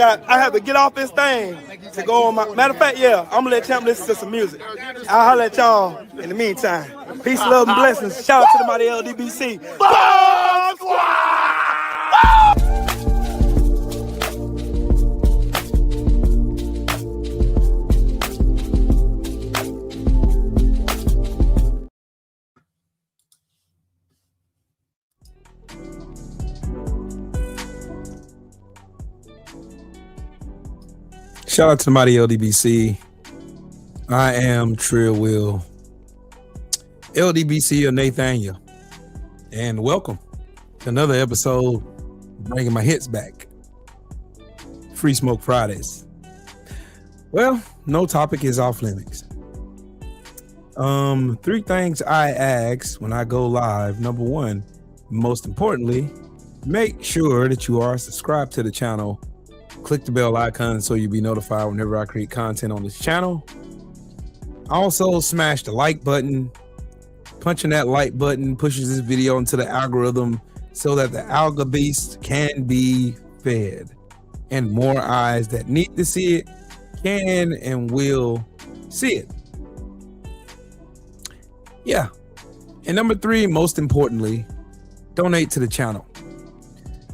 I have to get off this thing to go on my. Matter of fact, yeah, I'm gonna let Champ listen to some music. I'll holler at y'all in the meantime. Peace, love, and blessings. Shout out to the mighty LDBC. Bomb Squad! Shout out to the mighty LDBC. I am Trill Will, LDBC of Nathaniel, and welcome to another episode bringing my hits back. Free Smoke Fridays. Well, no topic is off limits. 3 things I ask when I go live. Number 1, most importantly, make sure that you are subscribed to the channel. Click the bell icon so you'll be notified whenever I create content on this channel. Also, smash the like button. Punching that like button pushes this video into the algorithm so that the alga beast can be fed. And more eyes that need to see it can and will see it. Yeah. And number 3, most importantly, donate to the channel.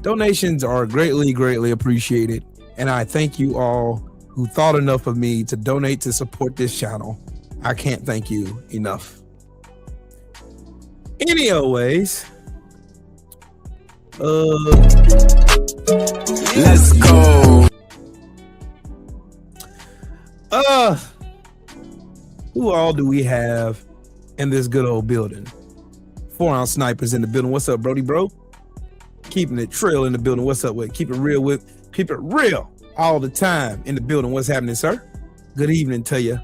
Donations are greatly appreciated. And I thank you all who thought enough of me to donate to support this channel. I can't thank you enough. Anyways, let's go. Who all do we have in this good old building? 4-ounce snipers in the building. What's up, Brody, bro? Keeping it trill in the building. What's up with? Keep it real all the time in the building. What's happening, sir? Good evening to you,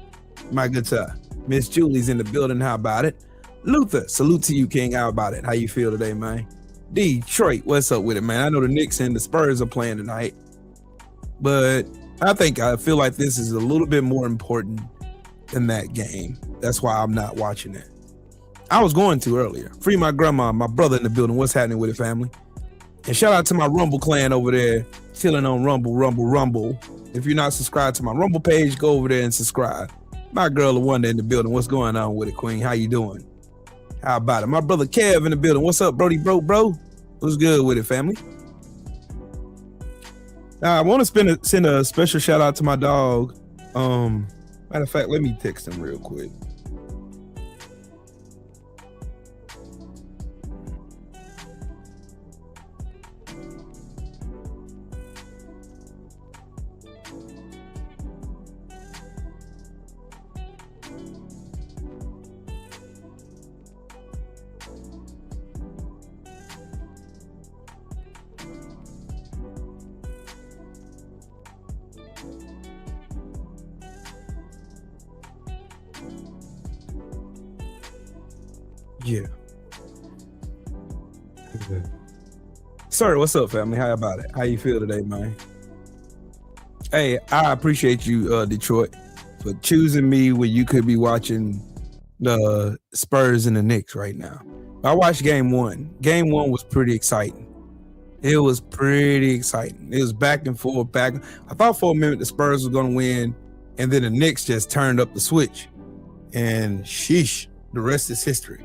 my good sir. Miss Julie's in the building. How about it? Luther, salute to you, King. How about it? How you feel today, man? Detroit, what's up with it, man? I know the Knicks and the Spurs are playing tonight, but I feel like this is a little bit more important than that game. That's why I'm not watching it. I was going to earlier. Free my grandma, my brother in the building. What's happening with it, family? And shout out to my Rumble clan over there, chilling on Rumble. If you're not subscribed to my Rumble page, go over there and subscribe. My girl, the one in the building. What's going on with it, Queen? How you doing? How about it? My brother Kev in the building. What's up, Brody, bro? What's good with it, family? Now, I want to send a special shout out to my dog. Matter of fact, let me text him real quick. Yeah. Sir, what's up, family? How about it? How you feel today, man? Hey, I appreciate you, Detroit, for choosing me when you could be watching the Spurs and the Knicks right now. I watched game 1. Game 1 was pretty exciting. It was pretty exciting. It was back and forth, back. I thought for a minute the Spurs were going to win, and then the Knicks just turned up the switch. And sheesh, the rest is history.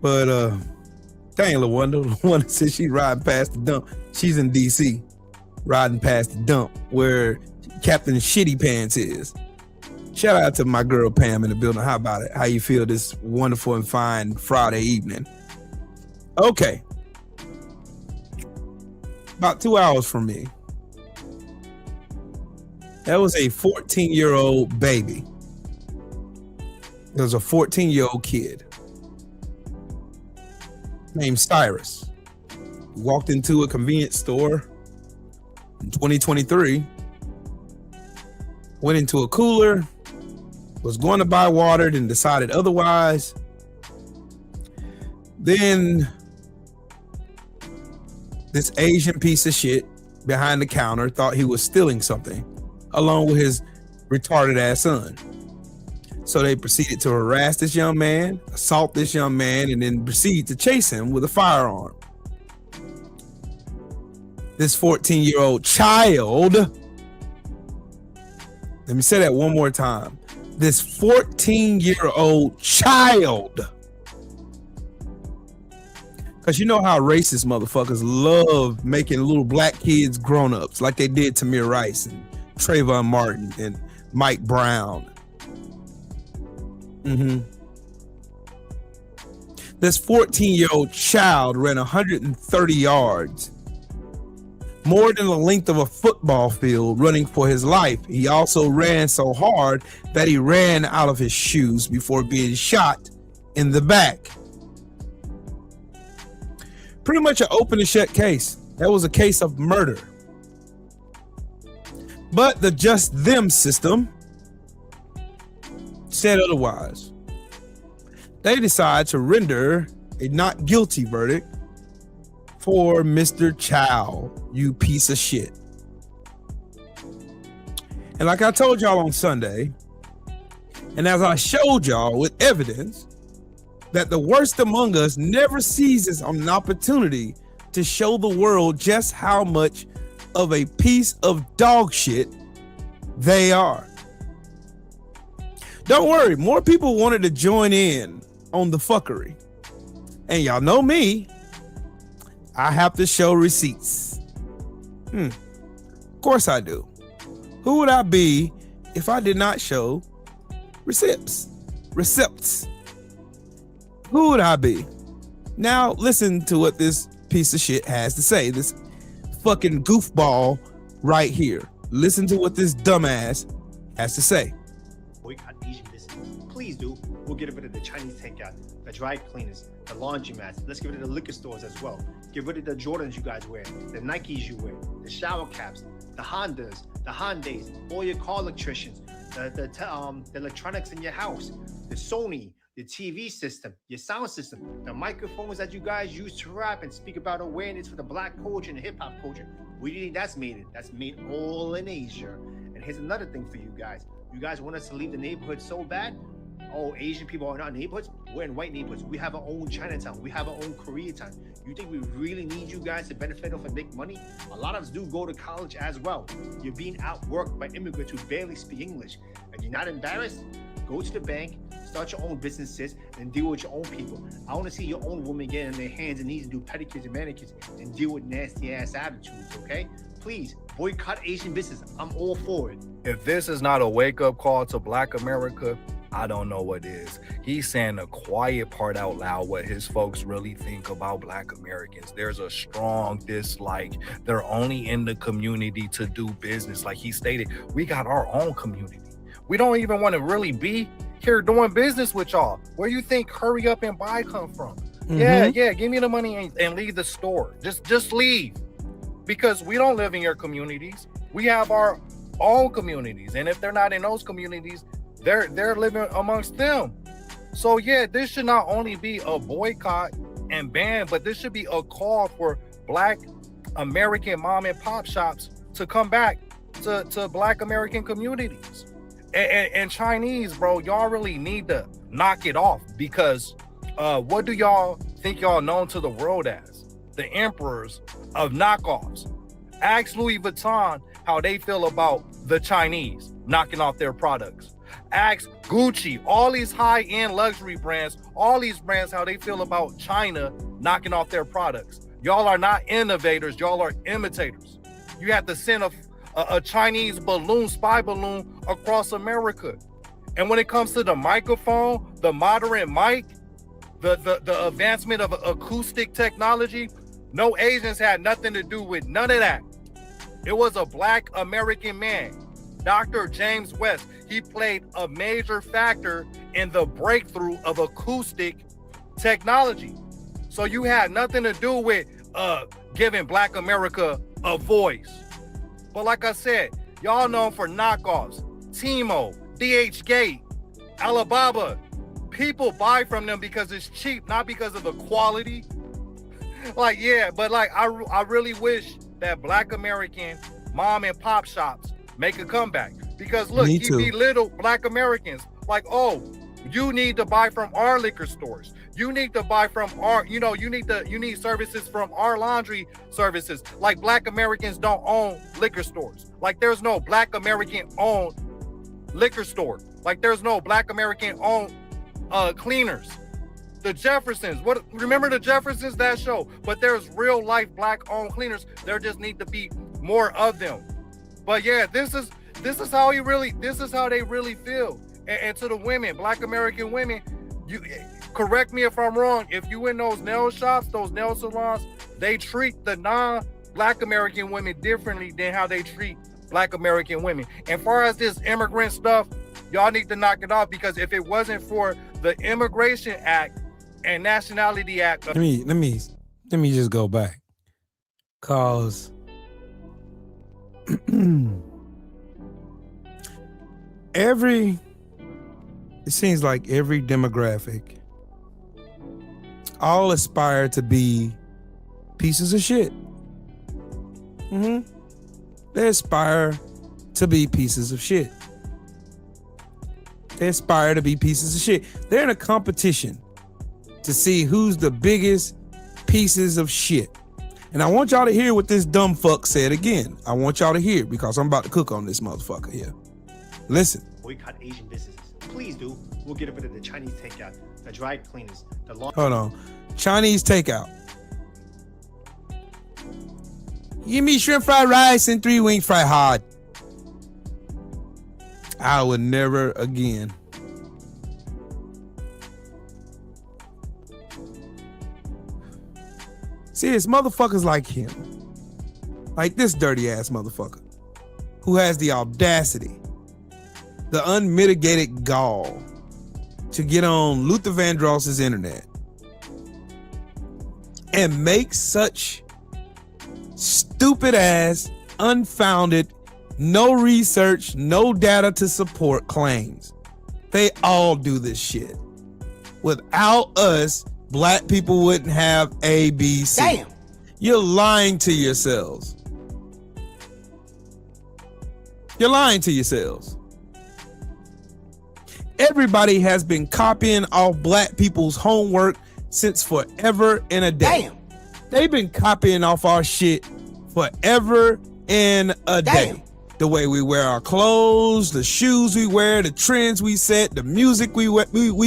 But dang, LaWanda says she's riding past the dump. She's in DC, riding past the dump where Captain Shitty Pants is. Shout out to my girl Pam in the building. How about it? How you feel this wonderful and fine Friday evening? Okay. About 2 hours from me, that was a 14-year-old baby. There was a 14-year-old kid named Cyrus. He walked into a convenience store in 2023, went into a cooler, was going to buy water, then decided otherwise. Then this Asian piece of shit behind the counter thought he was stealing something along with his retarded ass son. So they proceeded to harass this young man, assault this young man, and then proceed to chase him with a firearm. This 14-year-old child. Let me say that one more time. This 14-year-old child. Because you know how racist motherfuckers love making little black kids grown-ups like they did Tamir Rice and Trayvon Martin and Mike Brown. This 14-year-old child ran 130 yards, more than the length of a football field, running for his life. He also ran so hard that he ran out of his shoes before being shot in the back. Pretty much an open and shut case. That was a case of murder. But the just them system said otherwise. They decide to render a not guilty verdict for Mr. Chow, you piece of shit. And like I told y'all on Sunday, and as I showed y'all with evidence, that the worst among us never seizes on an opportunity to show the world just how much of a piece of dog shit they are. Don't worry, more people wanted to join in on the fuckery. And y'all know me, I have to show receipts. Of course I do. Who would I be if I did not show receipts? Who would I be? Now listen to what this piece of shit has to say. This fucking goofball right here. Listen to what this dumbass has to say. Boycott Asian businesses. Please do. We'll get rid of the Chinese takeout, the dry cleaners, the laundromats. Let's get rid of the liquor stores as well. Get rid of the Jordans you guys wear, the Nikes you wear, the shower caps, the Hondas, the Hyundais, all your car electricians, the electronics in your house, the Sony, the TV system, your sound system, the microphones that you guys use to rap and speak about awareness for the black culture and hip hop culture. Where do you think that's made? That's made all in Asia. And here's another thing for you guys. You guys want us to leave the neighborhood so bad? Oh, Asian people are not neighborhoods? We're in white neighborhoods. We have our own Chinatown. We have our own Koreatown. You think we really need you guys to benefit off and make money? A lot of us do go to college as well. You're being outworked by immigrants who barely speak English. And you're not embarrassed? Go to the bank, start your own businesses, and deal with your own people. I want to see your own women get on their hands and knees and do pedicures and manicures and deal with nasty ass attitudes, okay? Please, boycott Asian business. I'm all for it. If this is not a wake-up call to Black America, I don't know what is. He's saying the quiet part out loud, what his folks really think about Black Americans. There's a strong dislike. They're only in the community to do business. Like he stated, we got our own community. We don't even want to really be here doing business with y'all. Where you think hurry up and buy come from? Yeah, give me the money and leave the store. Just leave. Because we don't live in your communities. We have our own communities. And if they're not in those communities, they're living amongst them. So yeah, this should not only be a boycott and ban, but this should be a call for Black American mom and pop shops to come back to Black American communities. And Chinese, bro, y'all really need to knock it off, because what do y'all think y'all known to the world as? The emperors of knockoffs. Ask Louis Vuitton how they feel about the Chinese knocking off their products. Ask Gucci, all these high-end luxury brands, all these brands, how they feel about China knocking off their products. Y'all are not innovators, y'all are imitators. You have to send a Chinese balloon, spy balloon across America. And when it comes to the microphone, the modern mic, the advancement of acoustic technology, no Asians had nothing to do with none of that. It was a Black American man, Dr. James West. He played a major factor in the breakthrough of acoustic technology. So you had nothing to do with giving Black America a voice. But like I said, y'all known for knockoffs, Timo, DHgate, Alibaba. People buy from them because it's cheap, not because of the quality. Like, yeah, but like, I really wish that Black American mom and pop shops make a comeback. Because look, he belittled Black Americans. Like, oh, you need to buy from our liquor stores. You need to buy from our, you need services from our laundry services. Like Black Americans don't own liquor stores. Like there's no Black American owned liquor store. Like there's no Black American owned cleaners. The Jeffersons, remember the Jeffersons, that show? But there's real life Black owned cleaners. There just need to be more of them. But yeah, this is how they really feel. And to the women, Black American women, you correct me if I'm wrong. If you in those nail shops, those nail salons, they treat the non-Black American women differently than how they treat Black American women. And far as this immigrant stuff, y'all need to knock it off, because if it wasn't for the Immigration Act and Nationality Act. Let me just go back, cause it seems like every demographic all aspire to be pieces of shit. They aspire to be pieces of shit. They aspire to be pieces of shit. They're in a competition to see who's the biggest pieces of shit. And I want y'all to hear what this dumb fuck said again. I want y'all to hear, because I'm about to cook on this motherfucker here. Listen. Boycott Asian businesses. Please do. We'll get rid of the Chinese takeout, the dry cleaners, the lawn. Hold on. Chinese takeout. Give me shrimp fried rice and 3 wings fried hard. I would never again. See, it's motherfuckers like him, like this dirty ass motherfucker, who has the audacity, the unmitigated gall to get on Luther Vandross's internet and make such stupid ass, unfounded, no research, no data to support claims. They all do this shit. Without us, Black people wouldn't have ABC. Damn. You're lying to yourselves. You're lying to yourselves. Everybody has been copying off Black people's homework since forever and a day. Damn. They've been copying off our shit forever and a day. The way we wear our clothes, the shoes we wear, the trends we set, the music we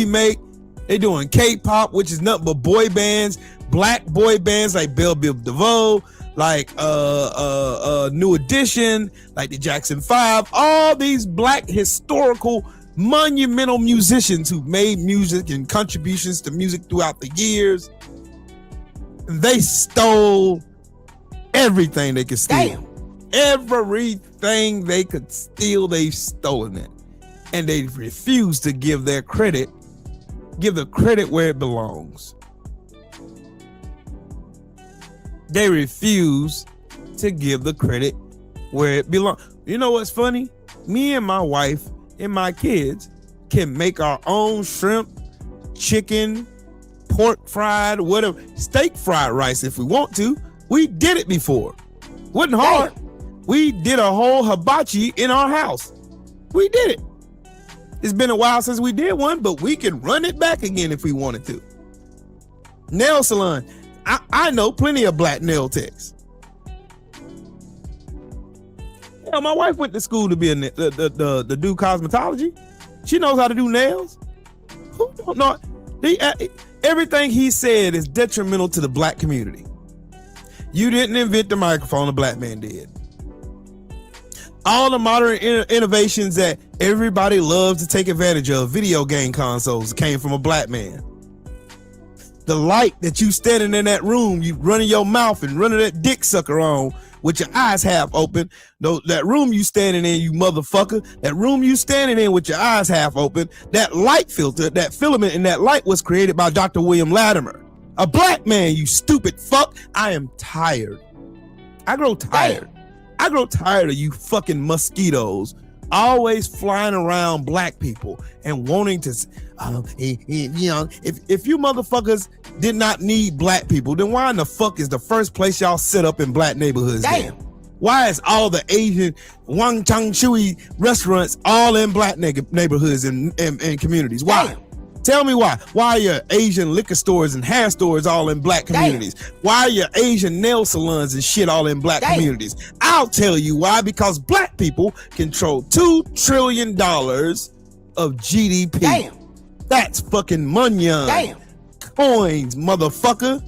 make. They doing K-pop, which is nothing but boy bands, Black boy bands like Belle Biv DeVoe, like New Edition, like the Jackson 5, all these Black historical monumental musicians who made music and contributions to music throughout the years. They stole everything they could steal. Damn. Everything they could steal, they've stolen it. And they refuse to give the credit where it belongs. They refuse to give the credit where it belongs. You know what's funny? Me and my wife and my kids can make our own shrimp, chicken, pork fried, whatever, steak fried rice if we want to. We did it before. Wasn't hard. Damn. We did a whole hibachi in our house. We did it. It's been a while since we did one, but we can run it back again if we wanted to. Nail salon. I know plenty of Black nail techs. Yeah, my wife went to school to be to do cosmetology. She knows how to do nails. Who don't know? Everything he said is detrimental to the Black community. You didn't invent the microphone, a Black man did. All the modern innovations that everybody loves to take advantage of, video game consoles, came from a Black man. The light that you standing in that room, you running your mouth and running that dick sucker on with your eyes half open. That room you standing in, you motherfucker, that room you standing in with your eyes half open, that light filter, that filament in that light was created by Dr. William Latimer. A Black man, you stupid fuck. I am tired. I grow tired. I grow tired of you fucking mosquitoes always flying around Black people and wanting to, you know, if you motherfuckers did not need Black people, then why in the fuck is the first place y'all set up in Black neighborhoods? Damn. Why is all the Asian Wang Chang Shui restaurants all in Black neighborhoods and communities? Why? Damn. Tell me why. Why are your Asian liquor stores and hair stores all in black communities? Why are your Asian nail salons and shit all in black communities? I'll tell you why. Because black people control $2 trillion of GDP. That's fucking money. Coins, motherfucker.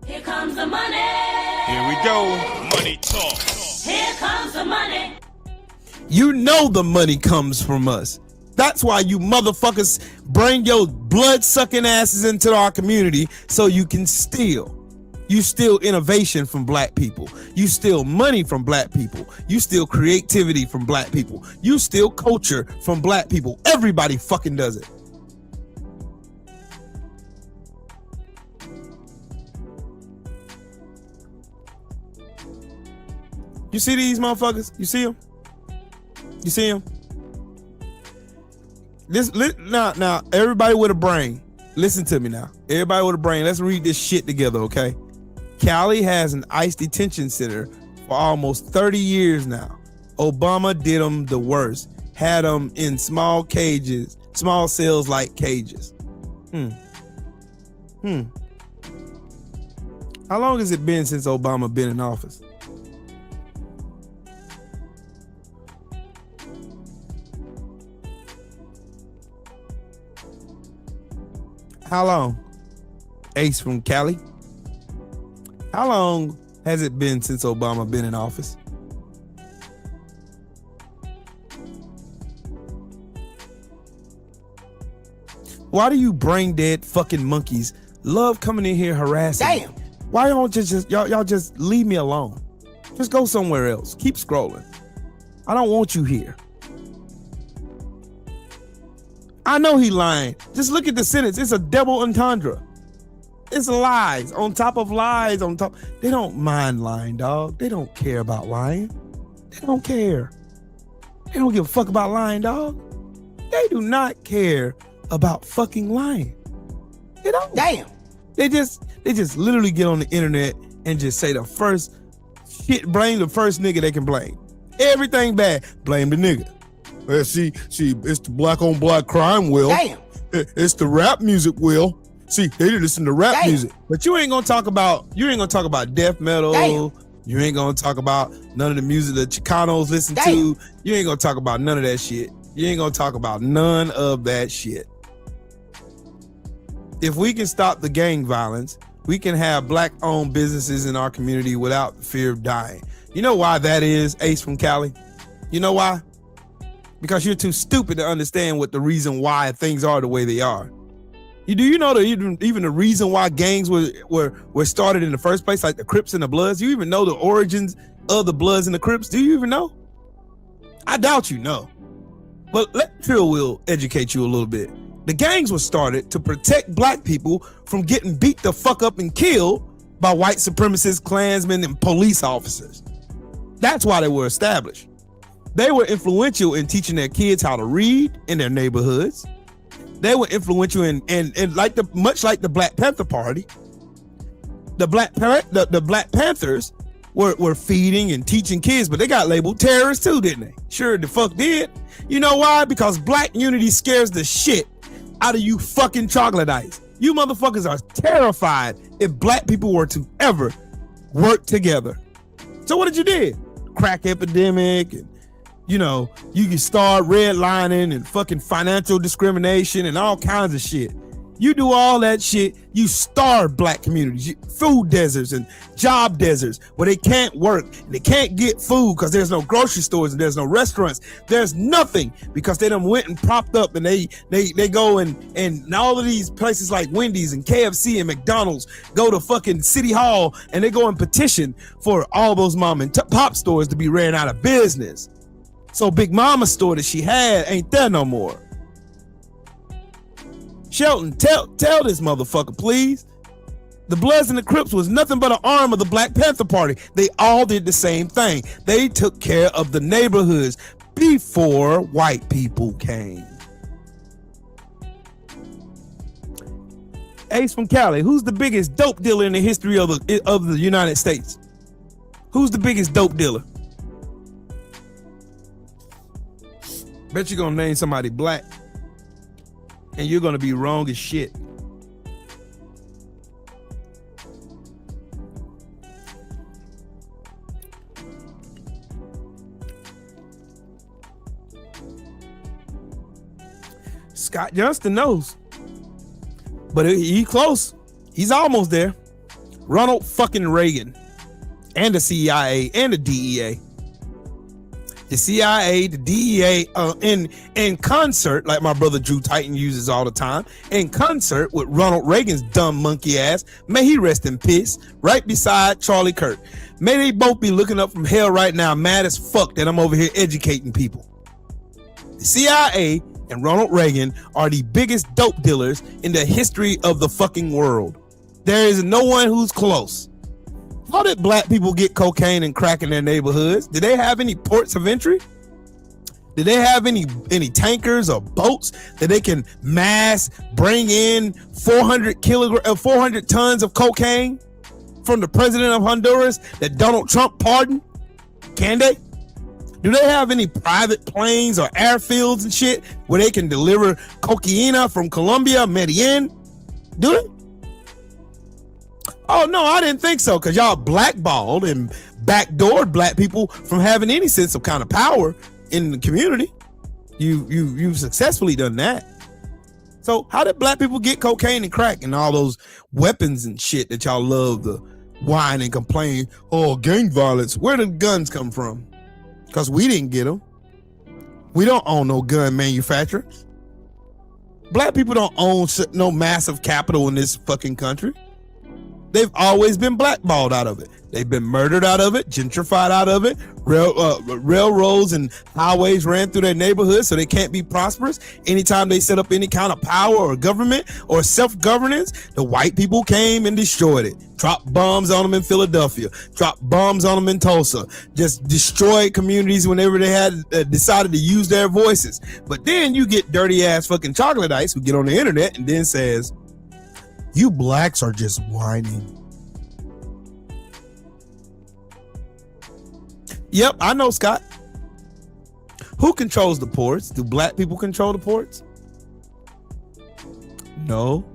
Here comes the money. Here we go. Money talk. Here comes the money. You know the money comes from us. That's why you motherfuckers bring your blood-sucking asses into our community so you can steal. You steal innovation from black people. You steal money from black people. You steal creativity from black people. You steal culture from black people. Everybody fucking does it. You see these motherfuckers? You see them? You see them? Now, everybody with a brain, listen to me now. Everybody with a brain, let's read this shit together, okay? Cali has an ICE detention center for almost 30 years now. Obama did them the worst. Had them in small cages, small cells like cages. How long has it been since Obama been in office? How long? Ace from Cali. How long has it been since Obama been in office? Why do you brain dead fucking monkeys love coming in here harassing me? Why don't y'all just leave me alone? Just go somewhere else. Keep scrolling. I don't want you here. I know he lying. Just look at the sentence. It's a double entendre. It's lies on top of lies on top. They don't mind lying, dog. They don't care about lying. They don't care. They don't give a fuck about lying, dog. They do not care about fucking lying. They don't. Damn. They just literally get on the internet and just say the first shit, blame the first nigga they can blame. Everything bad, blame the nigga. Well, see, it's the black on black crime, Will. Damn. It's the rap music, Will. See, they didn't listen to rap music. But you ain't gonna talk about death metal. Damn. You ain't gonna talk about none of the music that Chicanos listen to. You ain't gonna talk about none of that shit. You ain't gonna talk about none of that shit. If we can stop the gang violence, we can have black-owned businesses in our community without fear of dying. You know why that is, Ace from Cali? You know why? Because you're too stupid to understand what the reason why things are the way they are. Do you know even the reason why gangs were started in the first place, like the Crips and the Bloods? Do you even know the origins of the Bloods and the Crips? Do you even know? I doubt you know. But let Trill Will educate you a little bit. The gangs were started to protect black people from getting beat the fuck up and killed by white supremacists, Klansmen, and police officers. That's why they were established. They were influential in teaching their kids how to read in their neighborhoods. They were influential in much like the Black Panther Party. The Black Panthers were feeding and teaching kids, but they got labeled terrorists too, didn't they? Sure the fuck did. You know why? Because black unity scares the shit out of you fucking troglodytes. You motherfuckers are terrified if black people were to ever work together. So what did you do? Crack epidemic, and you can start redlining and fucking financial discrimination and all kinds of shit. You do all that shit, you starve black communities, food deserts and job deserts where they can't work and they can't get food because there's no grocery stores and there's no restaurants. There's nothing because they done went and propped up, and they go and all of these places like Wendy's and KFC and McDonald's go to fucking City Hall and they go and petition for all those mom and pop stores to be ran out of business. So Big Mama's store that she had ain't there no more. Shelton, tell this motherfucker, please. The Bloods and the Crips was nothing but an arm of the Black Panther Party. They all did the same thing. They took care of the neighborhoods before white people came. Ace from Cali, who's the biggest dope dealer in the history of the United States? Who's the biggest dope dealer? Bet you're gonna name somebody black. and you're gonna be wrong as shit. Scott Johnston knows, but he close. He's almost there. Ronald fucking Reagan and the CIA and the DEA. The CIA, the DEA, in concert, like my brother Drew Titan uses all the time, in concert with Ronald Reagan's dumb monkey ass, may he rest in peace, right beside Charlie Kirk. May they both be looking up from hell right now, mad as fuck that I'm over here educating people. The CIA and Ronald Reagan are the biggest dope dealers in the history of the fucking world. There is no one who's close. How did black people get cocaine and crack in their neighborhoods? Did they have any ports of entry? Did they have any tankers or boats that they can mass bring in 400 tons of cocaine from the president of Honduras that Donald Trump pardoned? Can they? Do they have any private planes or airfields and shit where they can deliver cocaine from Colombia, Medellin? Do they? Oh, no, I didn't think so, because y'all blackballed and backdoored black people from having any sense of kind of power in the community. You've successfully done that. So how did black people get cocaine and crack and all those weapons and shit that y'all love to whine and complain? Oh, gang violence. Where did guns come from? Because we didn't get them. We don't own no gun manufacturers. Black people don't own no massive capital in this fucking country. They've always been blackballed out of it. They've been murdered out of it, gentrified out of it. Railroads and highways ran through their neighborhoods so they can't be prosperous. Anytime they set up any kind of power or government or self-governance, the white people came and destroyed it. Dropped bombs on them in Philadelphia. Dropped bombs on them in Tulsa. Just destroyed communities whenever they had decided to use their voices. But then you get dirty ass fucking chocolate ice who get on the internet and then says, you blacks are just whining. Yep, I know, Scott. Who controls the ports? Do black people control the ports? No.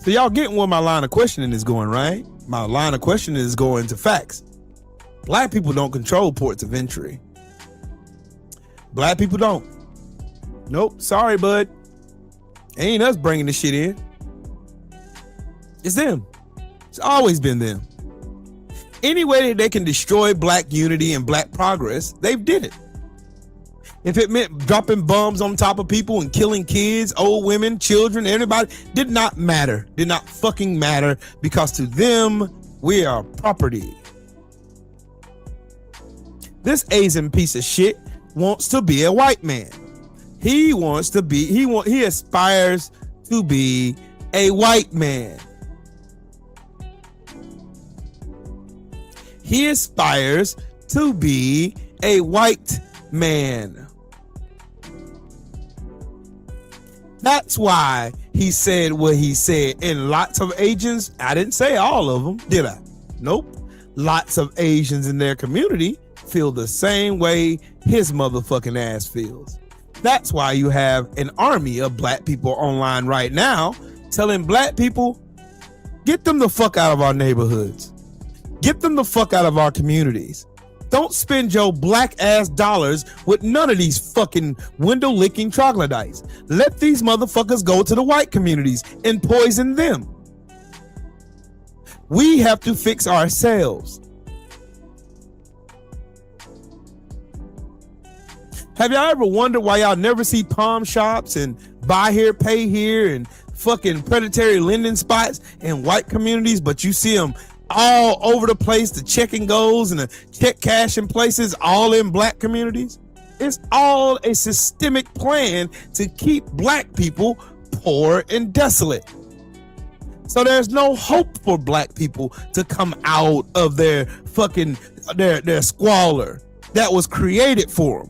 So y'all getting where my line of questioning is going, right? My line of questioning is going to facts. Black people don't control ports of entry. Black people don't. Nope, sorry, bud. Ain't us bringing the shit in. It's them. It's always been them. Any way that they can destroy black unity and black progress, they've did it. If it meant dropping bombs on top of people and killing kids, old women, children, everybody, did not matter. Did not fucking matter, because to them, we are property. This Asian piece of shit wants to be a white man. He aspires to be a white man. He aspires to be a white man. That's why he said what he said. And lots of Asians, I didn't say all of them, did I? Nope. Lots of Asians in their community feel the same way his motherfucking ass feels. That's why you have an army of black people online right now telling black people, get them the fuck out of our neighborhoods. Get them the fuck out of our communities. Don't spend your black ass dollars with none of these fucking window licking troglodytes. Let these motherfuckers go to the white communities and poison them. We have to fix ourselves. Have y'all ever wondered why y'all never see pawn shops and buy here, pay here and fucking predatory lending spots in white communities, but you see them all over the place, the checking goes and the check cashing places all in black communities? It's all a systemic plan to keep black people poor and desolate. So there's no hope for black people to come out of their fucking their squalor that was created for them.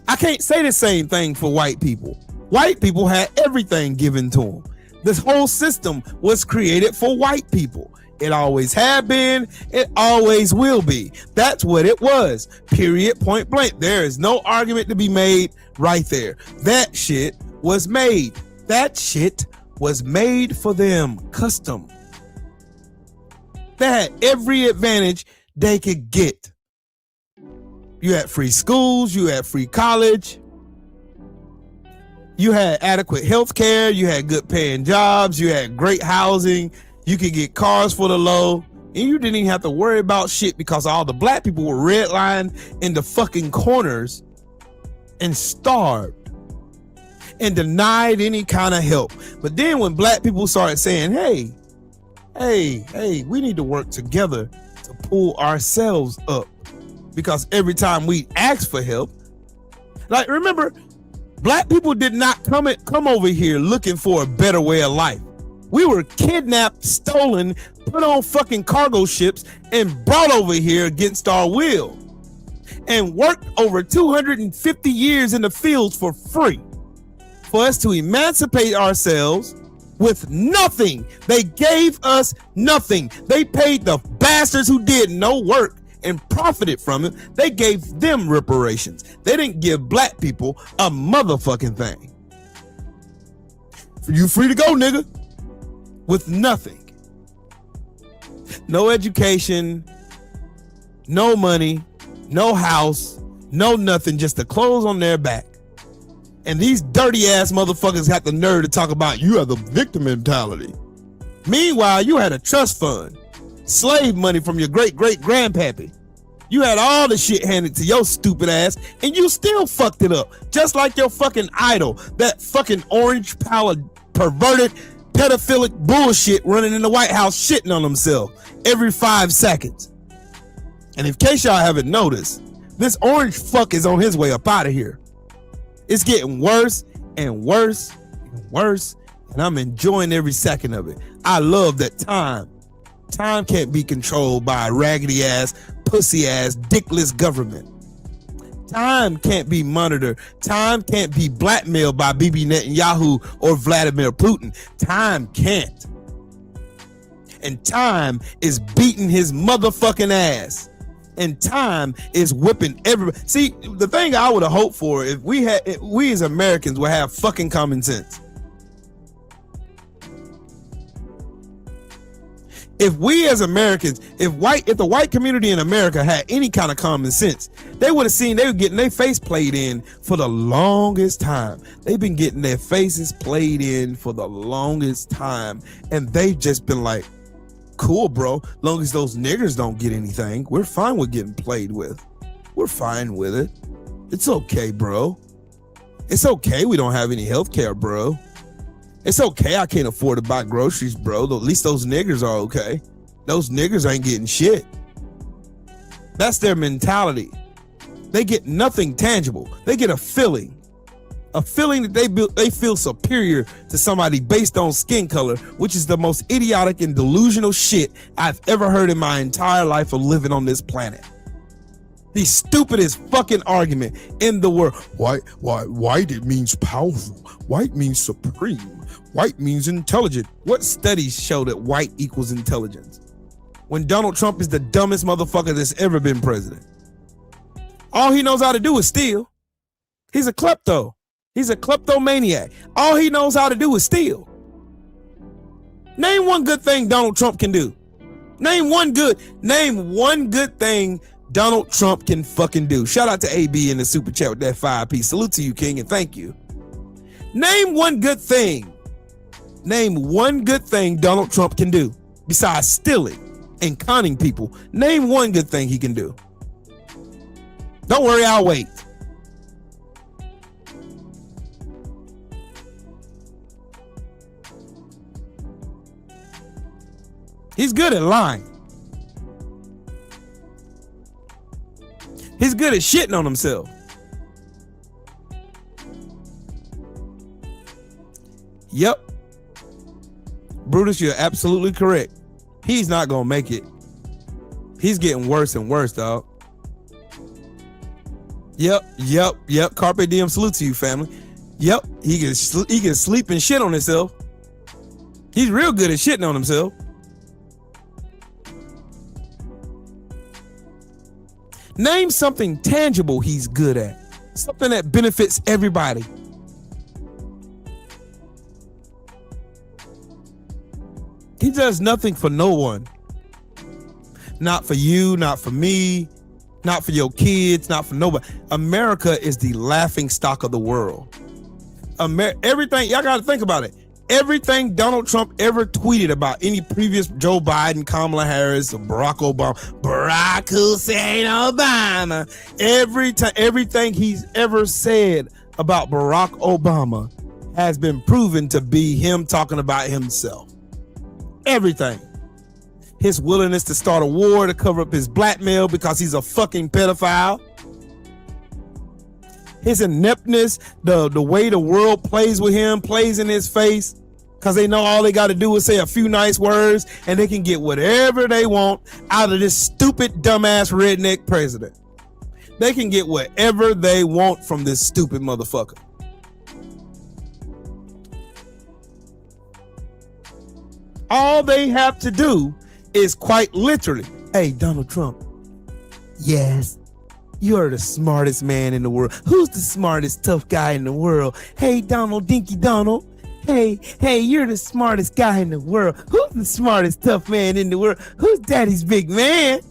I can't say the same thing for white people. White people had everything given to them. This whole system was created for white people. It always had been. It always will be. That's what it was. Period. Point blank. There is no argument to be made right there. That shit was made. That shit was made for them, custom. They had every advantage they could get. You had free schools, you had free college, you had adequate health care, you had good paying jobs, you had great housing, you could get cars for the low, and you didn't even have to worry about shit because all the black people were redlined in the fucking corners and starved and denied any kind of help. But then when black people started saying, hey, we need to work together to pull ourselves up, because every time we ask for help, like, remember, black people did not come over here looking for a better way of life. We were kidnapped, stolen, put on fucking cargo ships, and brought over here against our will, and worked over 250 years in the fields for free for us to emancipate ourselves with nothing. They gave us nothing. They paid the bastards who did no work and profited from it. They gave them reparations. They didn't give black people a motherfucking thing. You free to go, nigga, with nothing. No education, no money, no house, no nothing, just the clothes on their back. And these dirty ass motherfuckers got the nerve to talk about you have the victim mentality. Meanwhile, you had a trust fund, slave money from your great grandpappy. You had all the shit handed to your stupid ass, and you still fucked it up. Just like your fucking idol, that fucking orange powered, perverted, pedophilic bullshit running in the White House shitting on himself every 5 seconds. And in case y'all haven't noticed, this orange fuck is on his way up out of here. It's getting worse and worse and worse, and I'm enjoying every second of it. I love that time can't be controlled by a raggedy ass, pussy ass, dickless government. Time can't be monitored. Time can't be blackmailed by Bibi Netanyahu or Vladimir Putin. Time can't. And time is beating his motherfucking ass. And time is whipping everybody. See, the thing I would have hoped for, if we as Americans would have fucking common sense. If we as Americans, if the white community in America had any kind of common sense, they would have seen they were getting their face played in for the longest time. They've been getting their faces played in for the longest time. And they've just been like, cool, bro. Long as those niggers don't get anything, we're fine with getting played with. We're fine with it. It's okay, bro. It's okay we don't have any health care, bro. It's okay I can't afford to buy groceries, bro. At least those niggers are okay. Those niggers ain't getting shit. That's their mentality. They get nothing tangible. They get a feeling that they feel superior to somebody based on skin color, which is the most idiotic and delusional shit I've ever heard in my entire life of living on this planet. The stupidest fucking argument in the world. White it means powerful. White means supreme. White means intelligent. What studies show that white equals intelligence? When Donald Trump is the dumbest motherfucker that's ever been president. All he knows how to do is steal. He's a klepto. He's a kleptomaniac. All he knows how to do is steal. Name one good thing Donald Trump can do. Name one good thing Donald Trump can fucking do. Shout out to AB in the super chat with that 5-piece. Salute to you, King, and thank you. Name one good thing. Name one good thing Donald Trump can do besides stealing and conning people. Name one good thing he can do. Don't worry, I'll wait. He's good at lying. He's good at shitting on himself. Yep. Brutus, you're absolutely correct. He's not gonna make it. He's getting worse and worse, dog. Yep. Carpe diem, salute to you, family. Yep. He can sleep and shit on himself. He's real good at shitting on himself. Name something tangible he's good at. Something that benefits everybody. He does nothing for no one. Not for you, not for me, not for your kids, not for nobody. America is the laughing stock of the world. Everything, y'all got to think about it. Everything Donald Trump ever tweeted about any previous Joe Biden, Kamala Harris, or Barack Obama, Barack Hussein Obama, everything he's ever said about Barack Obama has been proven to be him talking about himself. Everything. His willingness to start a war to cover up his blackmail because he's a fucking pedophile. His ineptness, the way the world plays with him, plays in his face, because they know all they got to do is say a few nice words and they can get whatever they want out of this stupid, dumbass, redneck president. They can get whatever they want from this stupid motherfucker. All they have to do is quite literally, hey, Donald Trump, yes, you're the smartest man in the world. Who's the smartest tough guy in the world? Hey, Donald Dinky Donald. Hey, you're the smartest guy in the world. Who's the smartest tough man in the world? Who's daddy's big man?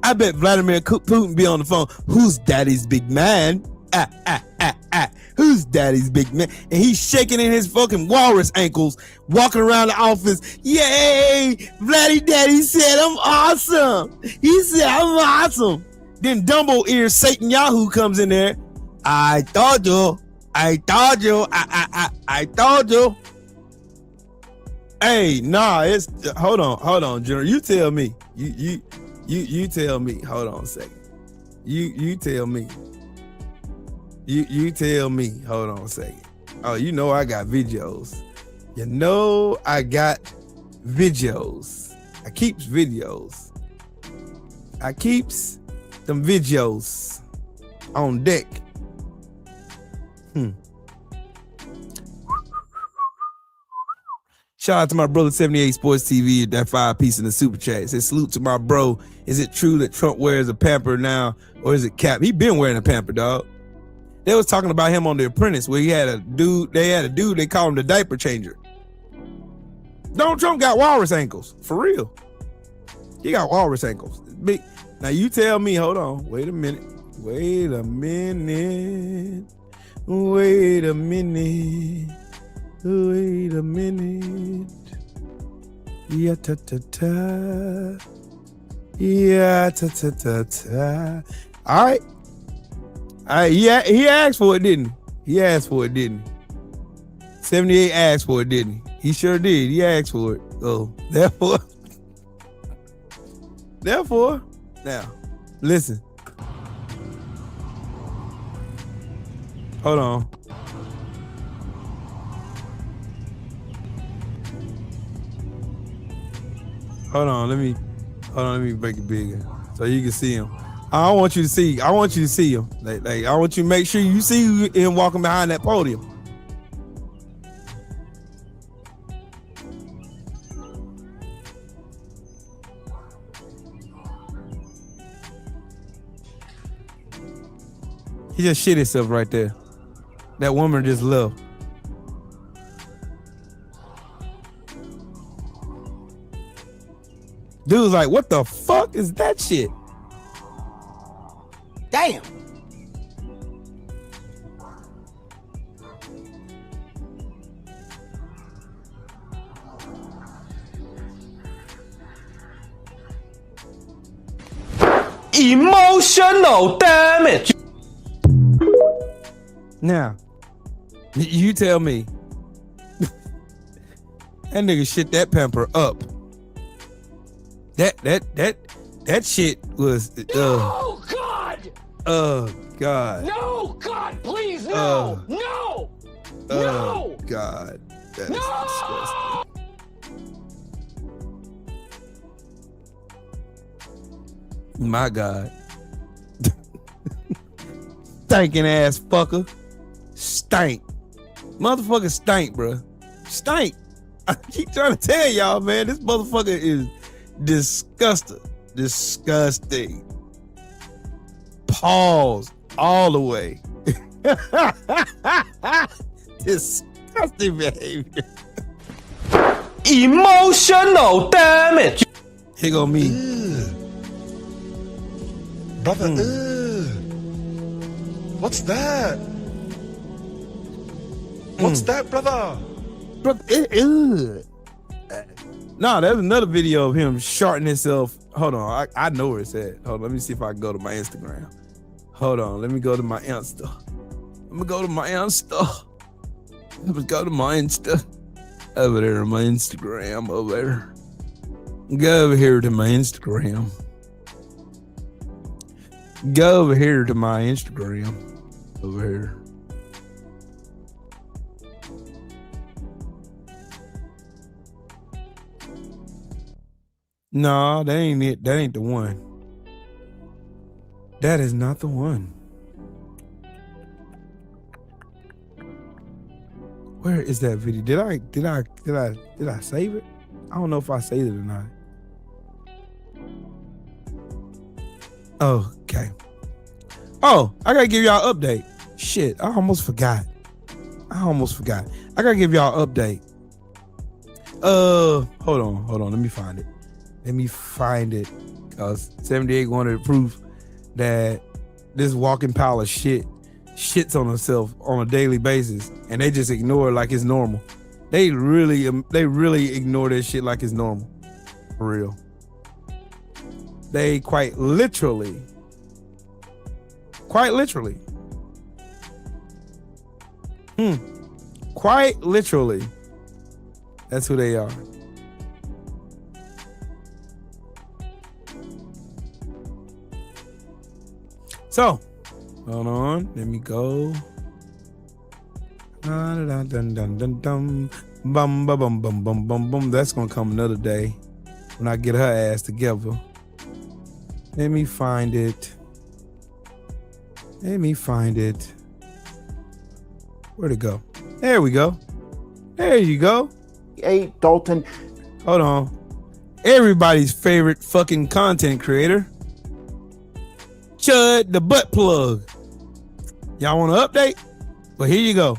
I bet Vladimir Putin be on the phone. Who's daddy's big man? Who's daddy's big man? And he's shaking in his fucking walrus ankles, walking around the office. Yay! Vladdy Daddy said I'm awesome. He said I'm awesome. Then Dumbo ear Satan Yahoo comes in there. I told you. I told you. Hey, nah, it's hold on, General. You tell me. You tell me. Hold on a second. You tell me. You tell me. Hold on a second. Oh, you know I got videos. You know I got videos. I keeps videos. I keeps them videos on deck. Shout out to my brother 78 Sports TV, that 5 piece in the super chat. It says salute to my bro. Is it true that Trump wears a pamper now, or is it cap? He been wearing a pamper, dog. They was talking about him on The Apprentice, where he had a dude. They call him the diaper changer. Donald Trump got walrus ankles, for real. He got walrus ankles. Big. Now you tell me. Hold on. Wait a minute. Yeah, ta ta ta. Yeah, ta ta ta ta. All right. Yeah, he asked for it, didn't he? 78 asked for it, didn't he? He sure did. He asked for it. So therefore, now, listen. Hold on. Hold on, let me break it bigger so you can see him. I want you to see him. Like I want you to make sure you see him walking behind that podium. He just shit himself right there. That woman just left. Dude's like, what the fuck is that shit? Damn. Emotional damage. Now, you tell me. That nigga shit that pamper up. That shit was Oh God! God. No, God, please, no! No! No! God. That is No! disgusting. My God. Stinking ass fucker. Stank. Motherfucker stank, bro. Stank. I keep trying to tell y'all, man, this motherfucker is disgusting. Disgusting. Pause all the way. Disgusting behavior. Emotional damage. Here go me. Brother, what's that? What's that, brother? No, there's another video of him shorting himself. Hold on, I know where it's at. Hold on, let me see if I can go to my Instagram. Hold on, let me go to my Insta. Let me go to my Insta. Over there on my Instagram, over there. Go over here to my Instagram. Go over here to my Instagram. Over here. No, that ain't it. That ain't the one. That is not the one. Where is that video? Did I save it? I don't know if I saved it or not. Oh, okay. Oh, I gotta give y'all an update. Shit, I almost forgot. I gotta give y'all an update. Hold on. Let me find it. Cause 78 wanted proof that this walking pile of shit shits on himself on a daily basis, and they just ignore it like it's normal. They really ignore that shit like it's normal. For real. They quite literally. Quite literally. That's who they are. So, hold on. Let me go. Bum. That's gonna come another day when I get her ass together. Let me find it. Where'd it go? There we go. There you go. Hey, Dalton. Hold on. Everybody's favorite fucking content creator, Chud the butt plug. Y'all want an update? Well, here you go.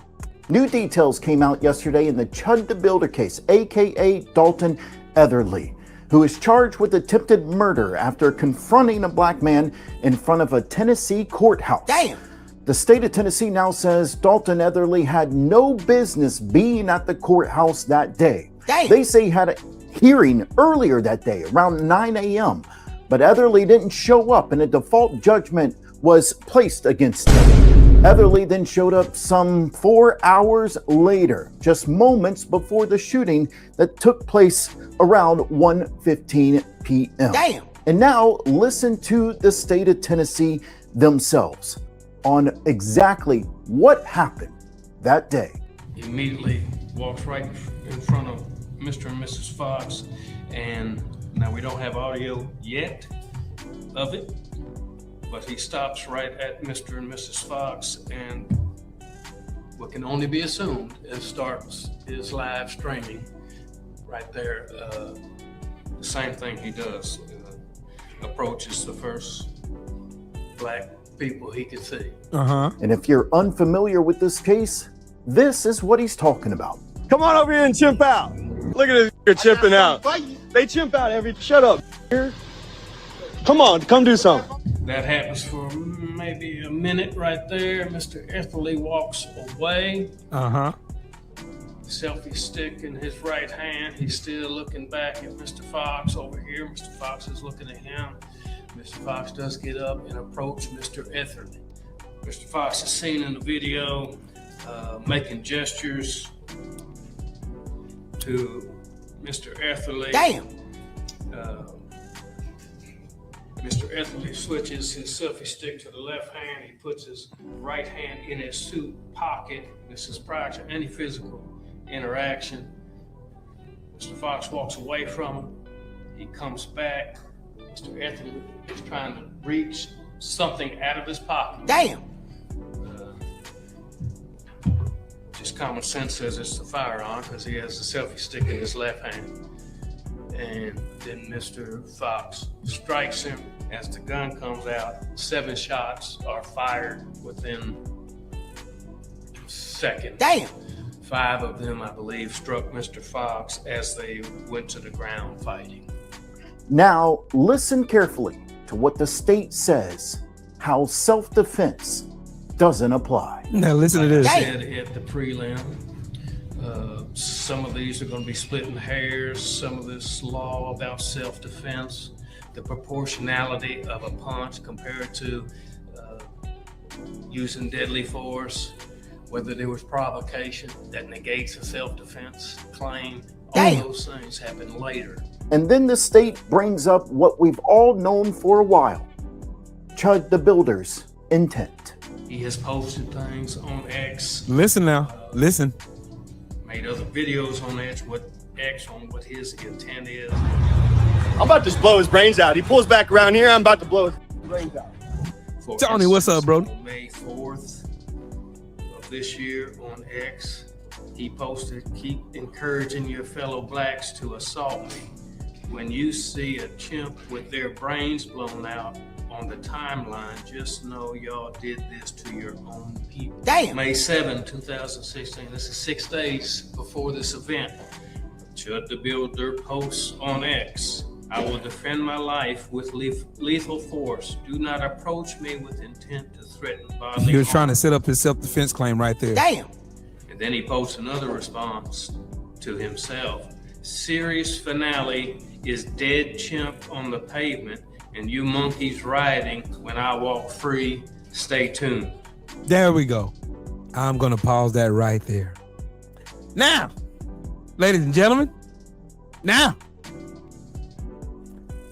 New details came out yesterday in the Chud the Builder case, aka Dalton Etherly, who is charged with attempted murder after confronting a black man in front of a Tennessee courthouse. Damn. The state of Tennessee now says Dalton Etherly had no business being at the courthouse that day. Damn. They say he had a hearing earlier that day around 9 a.m., but Etherly didn't show up and a default judgment was placed against him. Etherly then showed up some 4 hours later, just moments before the shooting that took place around 1:15 p.m. Damn. And now listen to the state of Tennessee themselves on exactly what happened that day. Immediately walks right in front of Mr. and Mrs. Fox, and now we don't have audio yet of it, but he stops right at Mr. and Mrs. Fox, and what can only be assumed is starts his live streaming right there. The same thing he does, approaches the first black people he could see. And if you're unfamiliar with this case, this is what he's talking about. Come on over here and chimp out. Look at this nigga chimping out. They chimp out every. Shut up. Here. Come on, come do something. That happens for maybe a minute right there. Mr. Etherly walks away. Selfie stick in his right hand. He's still looking back at Mr. Fox over here. Mr. Fox is looking at him. Mr. Fox does get up and approach Mr. Etherly. Mr. Fox is seen in the video making gestures to Mr. Etherly. Damn. Mr. Etherly switches his selfie stick to the left hand. He puts his right hand in his suit pocket. This is prior to any physical interaction. Mr. Fox walks away from him. He comes back. Mr. Etherly is trying to reach something out of his pocket. Damn. Just common sense says it's the firearm because he has the selfie stick in his left hand. And then Mr. Fox strikes him. As the gun comes out, 7 shots are fired within seconds. Damn. 5 of them, I believe, struck Mr. Fox as they went to the ground fighting. Now, listen carefully to what the state says, how self-defense doesn't apply. Now listen to this. Like I said at the prelim, some of these are going to be splitting hairs. Some of this law about self-defense, the proportionality of a punch compared to using deadly force, whether there was provocation that negates a self-defense claim. All those things happen later. And then the state brings up what we've all known for a while, Chud the Builder's intent. He has posted things on X. Listen now, listen. Made other videos on X, on what his intent is. I'm about to blow his brains out. He pulls back around here. I'm about to blow his brains out. For Tony, what's up, bro? On May 4th of this year on X, he posted, "Keep encouraging your fellow blacks to assault me. When you see a chimp with their brains blown out on the timeline, just know y'all did this to your own people." Damn. May 7, 2016. This is 6 days before this event. Chud the Builder posts on X, "I will defend my life with lethal force. Do not approach me with intent to threaten bodily He was trying to harm." set up his self-defense claim right there. Damn. And then he posts another response to himself. "Series finale is dead chimp on the pavement and you monkeys rioting when I walk free. Stay tuned." There we go. I'm going to pause that right there. Now, ladies and gentlemen, now,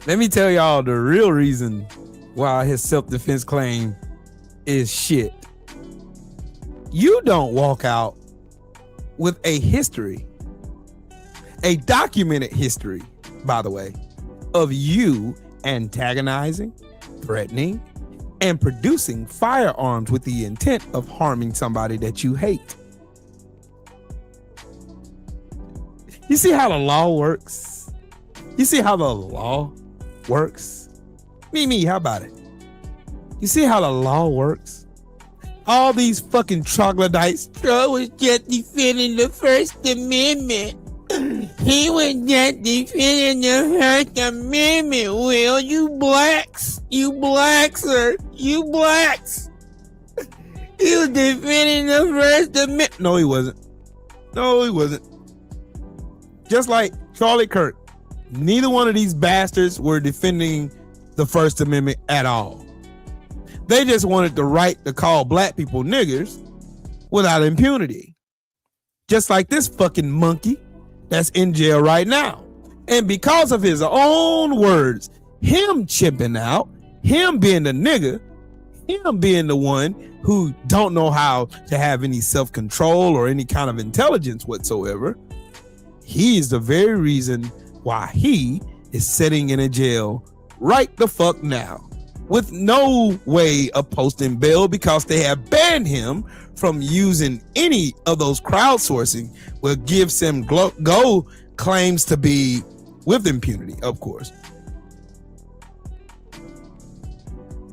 let me tell y'all the real reason why his self-defense claim is shit. You don't walk out with a history, a documented history, by the way, of you antagonizing, threatening, and producing firearms with the intent of harming somebody that you hate. You see how the law works? You see how the law works? Mimi, how about it? You see how the law works? All these fucking troglodytes. Trump was just defending the First Amendment. He was just defending the First Amendment. Well, you blacks, sir, you blacks. He was defending the First Amendment. No, he wasn't. No, he wasn't. Just like Charlie Kirk, neither one of these bastards were defending the First Amendment at all. They just wanted the right to call black people niggers without impunity. Just like this fucking monkey that's in jail right now. And because of his own words, him chipping out, him being the nigger, him being the one who don't know how to have any self-control or any kind of intelligence whatsoever, he is the very reason why he is sitting in a jail right the fuck now with no way of posting bail because they have banned him from using any of those crowdsourcing what gives him go claims to be with impunity, of course.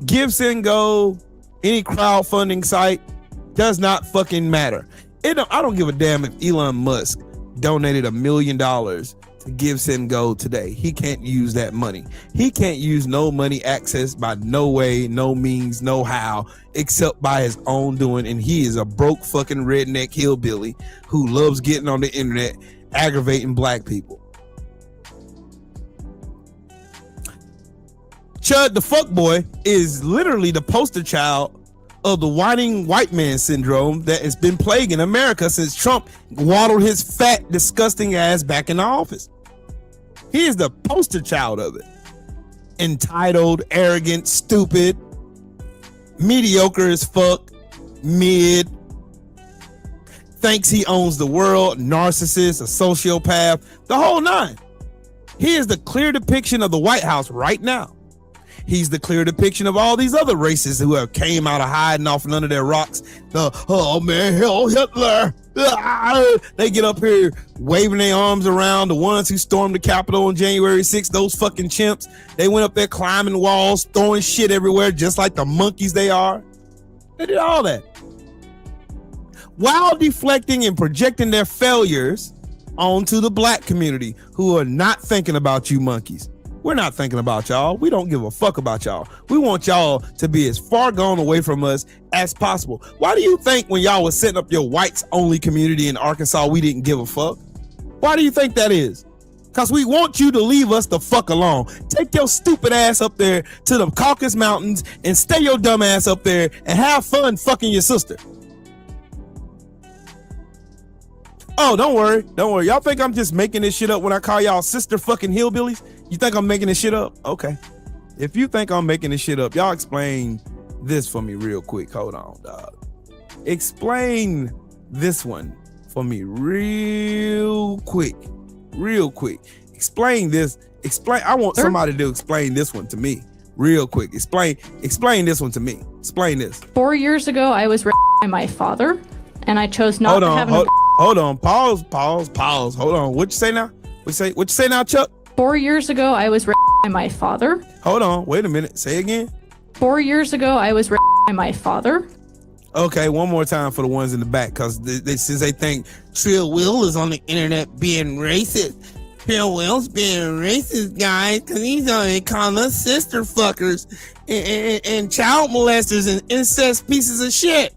Give-Send-Go, any crowdfunding site does not fucking matter. I don't give a damn if Elon Musk donated $1 million to Give-Send-Go today. He can't use that money. He can't use no money accessed by no way, no means, no how, except by his own doing. And he is a broke fucking redneck hillbilly who loves getting on the internet, aggravating black people. Chud the fuckboy is literally the poster child of the whining white man syndrome that has been plaguing America since Trump waddled his fat, disgusting ass back in the office. He is the poster child of it. Entitled, arrogant, stupid, mediocre as fuck, mid, thinks he owns the world, narcissist, a sociopath, the whole nine. He is the clear depiction of the White House right now. He's the clear depiction of all these other racists who have came out of hiding off under their rocks. Oh man, hell Hitler. They get up here waving their arms around. The ones who stormed the Capitol on January 6th, those fucking chimps, they went up there climbing walls, throwing shit everywhere, just like the monkeys they are. They did all that. while deflecting and projecting their failures onto the black community who are not thinking about you monkeys. We're not thinking about y'all. We don't give a fuck about y'all. We want y'all to be as far gone away from us as possible. Why do you think when y'all was setting up your whites only community in Arkansas, we didn't give a fuck? Why do you think that is? Because we want you to leave us the fuck alone. Take your stupid ass up there to the Caucasus Mountains and stay your dumb ass up there and have fun fucking your sister. Oh, don't worry. Don't worry. Y'all think I'm just making this shit up when I call y'all sister fucking hillbillies? You think I'm making this shit up? Okay. If you think I'm making this shit up, y'all explain this for me real quick. Hold on, dog. Explain this one for me real quick. Real quick. Explain this. Explain. I want somebody to explain this one to me real quick. Explain this one to me. Explain this. 4 years ago, I was raised by my father, and I chose not to have Hold on. Pause. Hold on. What you say now? What you say now, Chuck? 4 years ago, I was raised by my father. Hold on. Wait a minute. Say again. 4 years ago, I was raised by my father. Okay, one more time for the ones in the back, because since they think Trill Will is on the internet being racist. Trill Will's being racist, guys, because he's on calling us sister fuckers and child molesters and incest pieces of shit.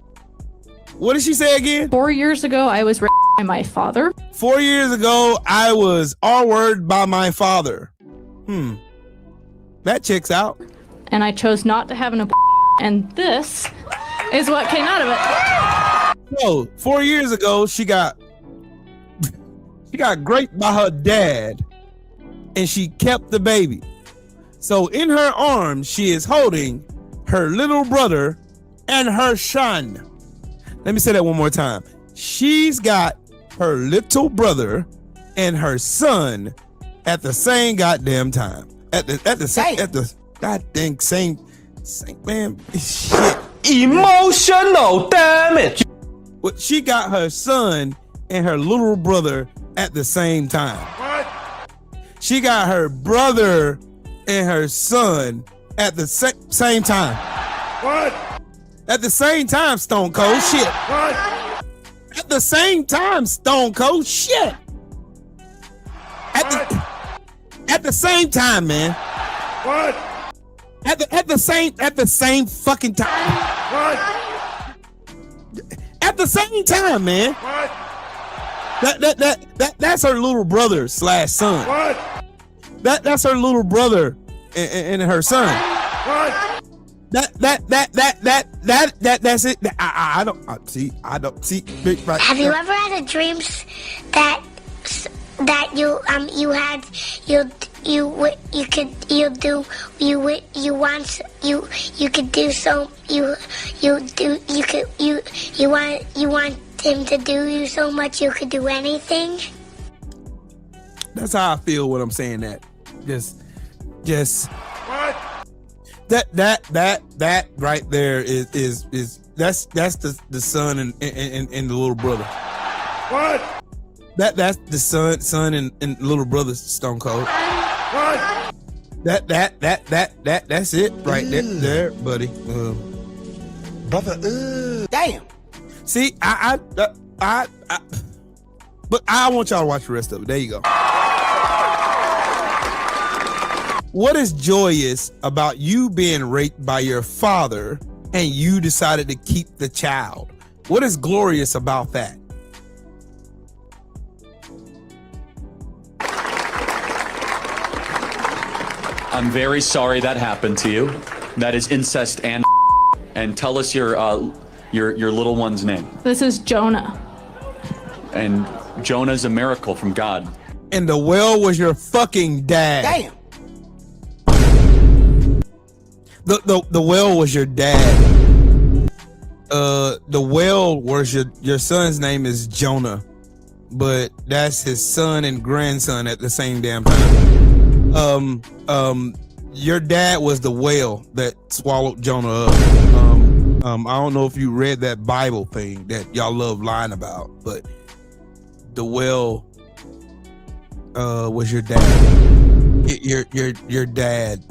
What did she say again? 4 years ago, I was raised by my father. 4 years ago, I was R-word by my father. That checks out. And I chose not to have an abortion, and this is what came out of it. So 4 years ago, she got raped by her dad, and she kept the baby. So in her arms, she is holding her little brother and her son. Let me say that one more time. She's got her little brother and her son at the same goddamn time. At the goddamn same man. Shit. Emotional damage. Well, she got her son and her little brother at the same time. What? She got her brother and her son at the same time. What? At the same time, Stone Cold. Shit. What? At the same time, Stone Cold. Shit. At the same time, man. What? At the same fucking time. What? At the same time, man. What? That's her little brother / son. What? That's her little brother and her son. What? That's it. I don't see. Have you ever had a dreams that you want him to do you so much you could do anything? That's how I feel when I'm saying that. Just what? That right there is that's the son and the little brother. What? That's the son and little brother, Stone Cold. What? That's it right there, buddy. Brother, Damn. See, but I want y'all to watch the rest of it. There you go. What is joyous about you being raped by your father and you decided to keep the child? What is glorious about that? I'm very sorry that happened to you. That is incest and tell us your little one's name. This is Jonah. And Jonah's a miracle from God. And the well was your fucking dad. Damn. The well was your dad. The well was your son's name is Jonah, but that's his son and grandson at the same damn time. Your dad was the whale that swallowed Jonah up. I don't know if you read that Bible thing that y'all love lying about, but the whale was your dad. Your dad.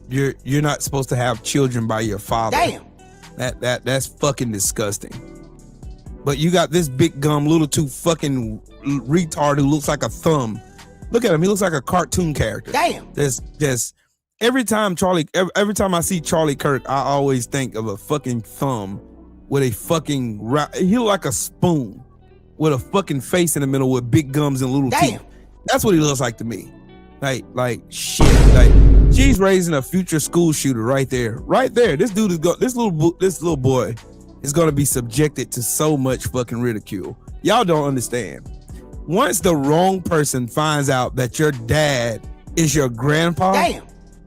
You're not supposed to have children by your father. Damn. That's fucking disgusting. But you got this big gum, little too fucking retard who looks like a thumb. Look at him. He looks like a cartoon character. Damn. There's every time I see Charlie Kirk, I always think of a fucking thumb with a fucking, he look like a spoon with a fucking face in the middle with big gums and little teeth. That's what he looks like to me. Like shit. Like she's raising a future school shooter right there. Right there. This dude is this little boy is gonna be subjected to so much fucking ridicule. Y'all don't understand. Once the wrong person finds out that your dad is your grandpa,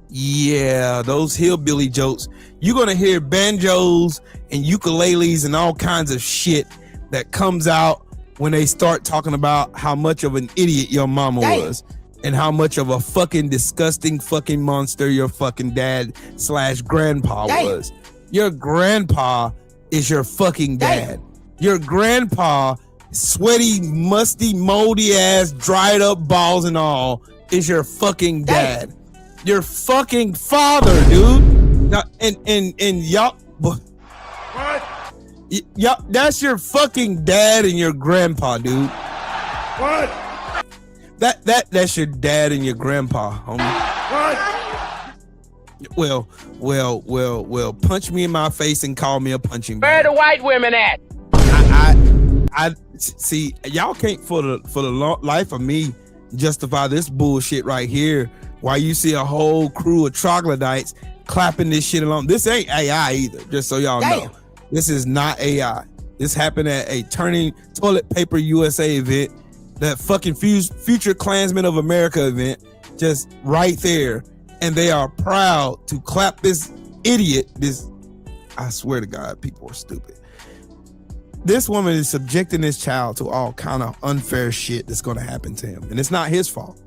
yeah, those hillbilly jokes, you're gonna hear banjos and ukuleles and all kinds of shit that comes out when they start talking about how much of an idiot your mama was and how much of a fucking disgusting fucking monster your fucking dad / grandpa was. Your grandpa is your fucking dad. Your grandpa, sweaty, musty, moldy ass, dried up balls and all, is your fucking dad. Your fucking father, dude. Now, and y'all, what? Y'all, that's your fucking dad and your grandpa, dude. What? That's your dad and your grandpa, homie. What? Well, punch me in my face and call me a punching bag. Where the white women at? I see, y'all can't for the life of me justify this bullshit right here. While you see a whole crew of troglodytes clapping this shit along. This ain't AI either, just so y'all know. This is not AI. This happened at a Turning Toilet Paper USA event, that fucking Future Klansmen of America event, just right there. And they are proud to clap this idiot. I swear to God, people are stupid. This woman is subjecting this child to all kind of unfair shit that's going to happen to him. And it's not his fault.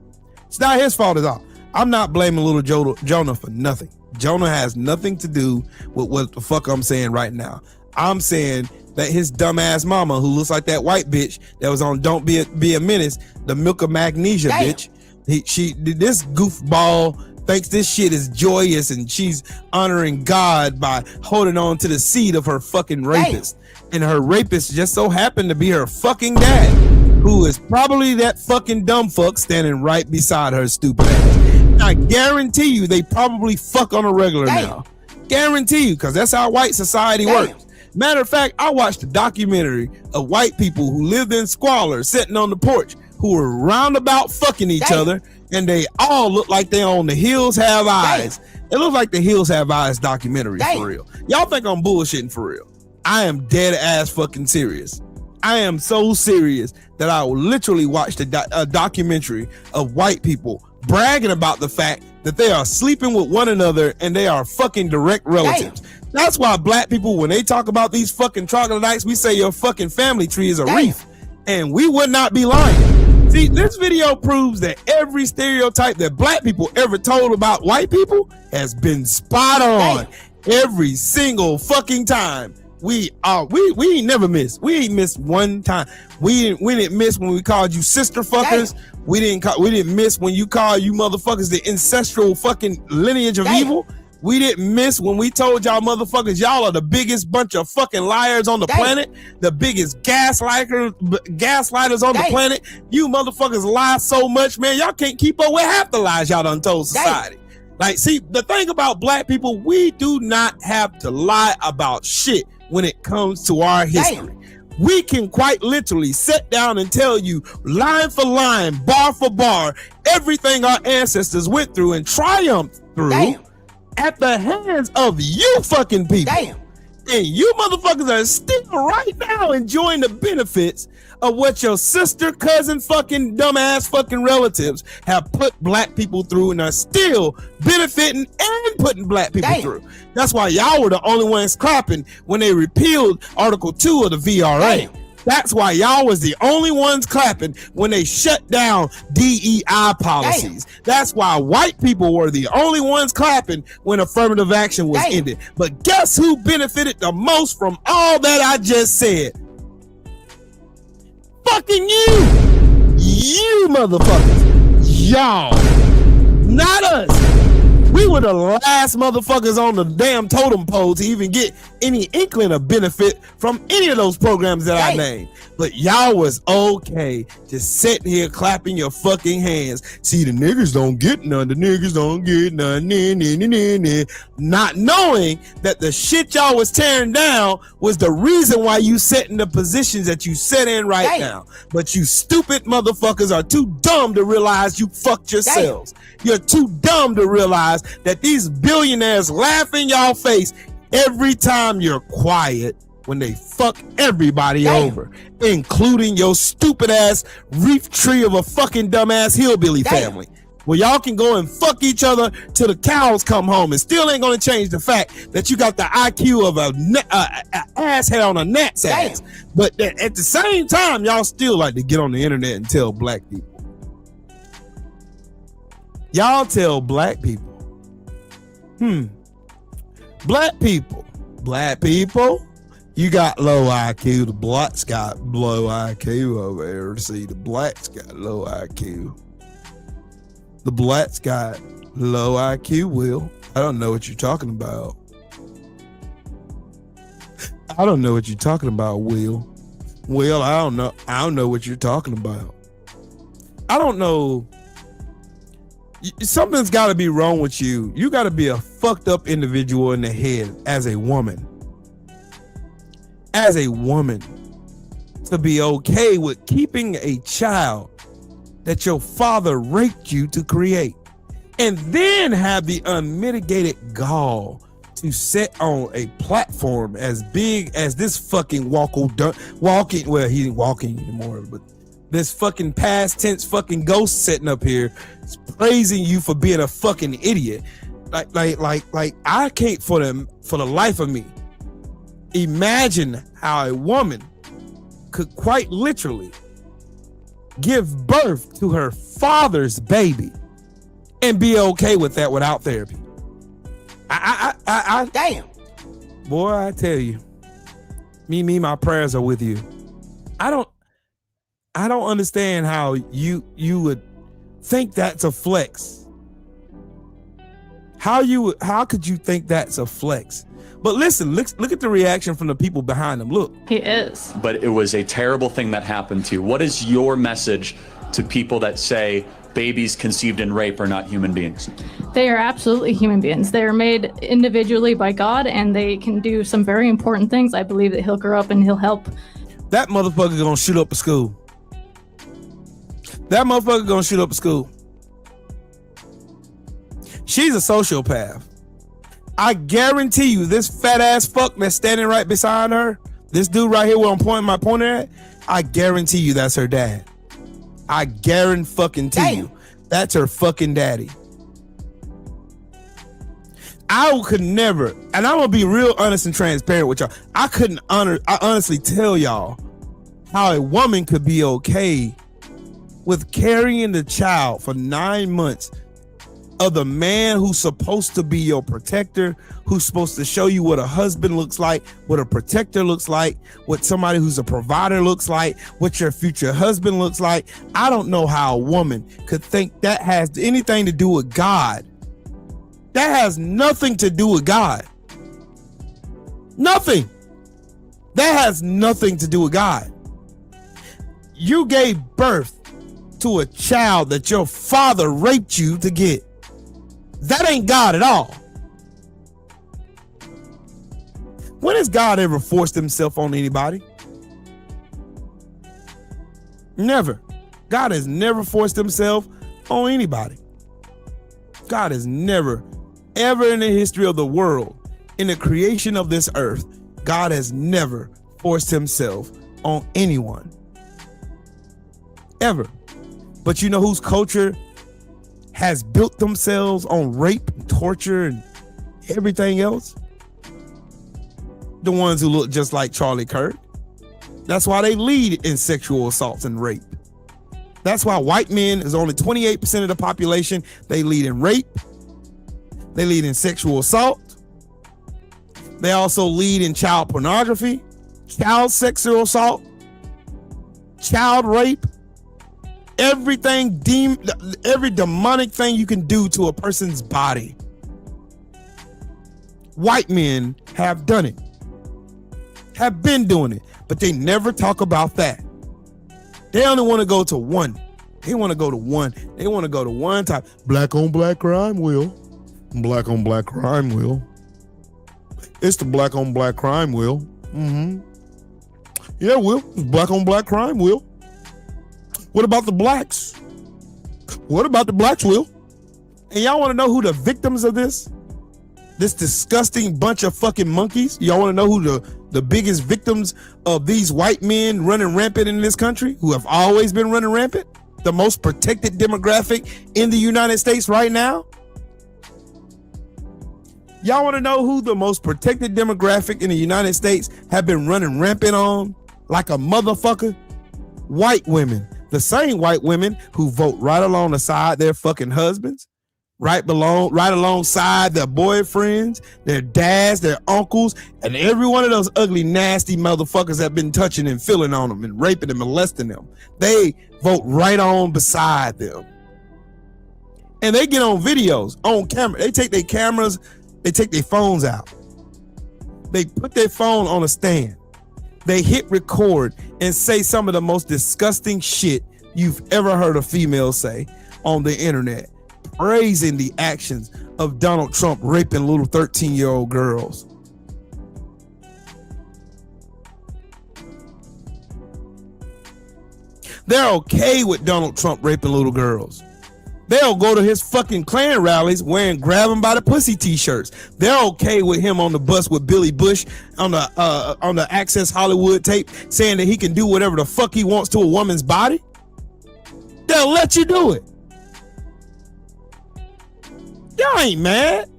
It's not his fault at all. I'm not blaming little Jonah for nothing. Jonah has nothing to do with what the fuck I'm saying right now. I'm saying that his dumbass mama, who looks like that white bitch that was on Don't Be a Menace, the Milk of Magnesia bitch, this goofball thinks this shit is joyous and she's honoring God by holding on to the seed of her fucking rapist. And her rapist just so happened to be her fucking dad, who is probably that fucking dumb fuck standing right beside her stupid ass. I guarantee you they probably fuck on a regular now. Guarantee you, because that's how white society works. Matter of fact, I watched a documentary of white people who lived in squalor sitting on the porch who were roundabout fucking each other, and they all look like they on The Hills Have Eyes. It looks like The Hills Have Eyes documentary for real. Y'all think I'm bullshitting for real? I am dead ass fucking serious. I am so serious that I will literally watch a documentary of white people bragging about the fact that they are sleeping with one another and they are fucking direct relatives. That's why black people, when they talk about these fucking troglodytes, we say your fucking family tree is a reef, and we would not be lying. See, this video proves that every stereotype that black people ever told about white people has been spot on every single fucking time. We ain't never missed. We ain't missed one time. We didn't miss when we called you sister fuckers. We didn't miss when you called you motherfuckers the ancestral fucking lineage of evil. We didn't miss when we told y'all motherfuckers y'all are the biggest bunch of fucking liars on the planet, the biggest gaslighters on the planet. You motherfuckers lie so much, man. Y'all can't keep up with half the lies y'all done told society. Like, see, the thing about black people, we do not have to lie about shit when it comes to our history. We can quite literally sit down and tell you line for line, bar for bar, everything our ancestors went through and triumphed through at the hands of you fucking people. And you motherfuckers are still right now enjoying the benefits of what your sister, cousin, fucking dumbass fucking relatives have put black people through and are still benefiting and putting black people through. That's why y'all were the only ones clapping when they repealed Article 2 of the VRA. That's why y'all was the only ones clapping when they shut down DEI policies. That's why white people were the only ones clapping when affirmative action was ended. But guess who benefited the most from all that I just said? Fucking you! You motherfuckers! Y'all! Not us! We were the last motherfuckers on the damn totem pole to even get any inkling of benefit from any of those programs that I named. But y'all was okay just sitting here clapping your fucking hands. See, the niggas don't get none. The niggas don't get none. Not knowing that the shit y'all was tearing down was the reason why you sit in the positions that you sit in right now. But you stupid motherfuckers are too dumb to realize you fucked yourselves. You're too dumb to realize that these billionaires laugh in y'all face every time you're quiet when they fuck everybody over, including your stupid ass reef tree of a fucking dumbass hillbilly family. Well, y'all can go and fuck each other till the cows come home, and still ain't gonna change the fact that you got the IQ of a asshead on a gnat's ass. But at the same time, y'all still like to get on the internet and tell black people. Y'all tell black people, black people, you got low IQ. The blacks got low IQ over there. See, the blacks got low IQ. The blacks got low IQ, Will. I don't know what you're talking about. I don't know what you're talking about, Will. Will, I don't know. I don't know what you're talking about. I don't know. Something's got to be wrong with you. You got to be a fucked up individual in the head as a woman. As a woman, to be okay with keeping a child that your father raped you to create, and then have the unmitigated gall to sit on a platform as big as this fucking walking, well, he ain't walking anymore, but this fucking past tense fucking ghost sitting up here praising you for being a fucking idiot. Like I can't for the life of me imagine how a woman could quite literally give birth to her father's baby and be okay with that without therapy. I damn. Boy, I tell you, my prayers are with you. I don't understand how you would think that's a flex. How could you think that's a flex? But listen, look at the reaction from the people behind him. Look. He is. But it was a terrible thing that happened to you. What is your message to people that say babies conceived in rape are not human beings? They are absolutely human beings. They are made individually by God, and they can do some very important things. I believe that he'll grow up and he'll help. That motherfucker gonna shoot up a school. That motherfucker gonna shoot up a school. She's a sociopath. I guarantee you, this fat ass fuck that's standing right beside her, this dude right here where I'm pointing my pointer at, I guarantee you that's her dad. I guarantee you that's her fucking daddy. I could never, and I'm gonna be real honest and transparent with y'all. I honestly tell y'all how a woman could be okay with carrying the child for 9 months of the man who's supposed to be your protector, who's supposed to show you what a husband looks like, what a protector looks like, what somebody who's a provider looks like, what your future husband looks like. I don't know how a woman could think that has anything to do with God. That has nothing to do with God. Nothing. That has nothing to do with God. You gave birth to a child that your father raped you to get. That ain't God at all. When has God ever forced himself on anybody? Never. God has never forced himself on anybody. God has never, ever in the history of the world, in the creation of this earth, God has never forced himself on anyone. Ever. But you know whose culture has built themselves on rape, torture, and everything else? The ones who look just like Charlie Kirk. That's why they lead in sexual assaults and rape. That's why white men is only 28% of the population. They lead in rape. They lead in sexual assault. They also lead in child pornography, child sexual assault, child rape. Every demonic thing you can do to a person's body, white men have done it, have been doing it, but they never talk about that. They only want to go to one. They want to go to one. They want to go to one type. Black on black crime, Will. Black on black crime, Will. It's the black on black crime, Will. Mm-hmm. Yeah, Will. It's black on black crime, Will. What about the blacks? What about the blacks, Will? And y'all want to know who the victims of this disgusting bunch of fucking monkeys? Y'all want to know who the biggest victims of these white men running rampant in this country, who have always been running rampant? The most protected demographic in the United States right now? Y'all want to know who the most protected demographic in the United States have been running rampant on like a motherfucker? White women. The same white women who vote right alongside their fucking husbands, right alongside their boyfriends, their dads, their uncles, and every one of those ugly, nasty motherfuckers that have been touching and feeling on them and raping and molesting them. They vote right on beside them. And they get on videos, on camera. They take their cameras, they take their phones out. They put their phone on a stand. They hit record and say some of the most disgusting shit you've ever heard a female say on the internet, praising the actions of Donald Trump raping little 13-year-old girls. They're okay with Donald Trump raping little girls. They'll go to his fucking Klan rallies wearing grab him by the pussy t-shirts. They're okay with him on the bus with Billy Bush on the Access Hollywood tape saying that he can do whatever the fuck he wants to a woman's body. They'll let you do it. Y'all ain't mad.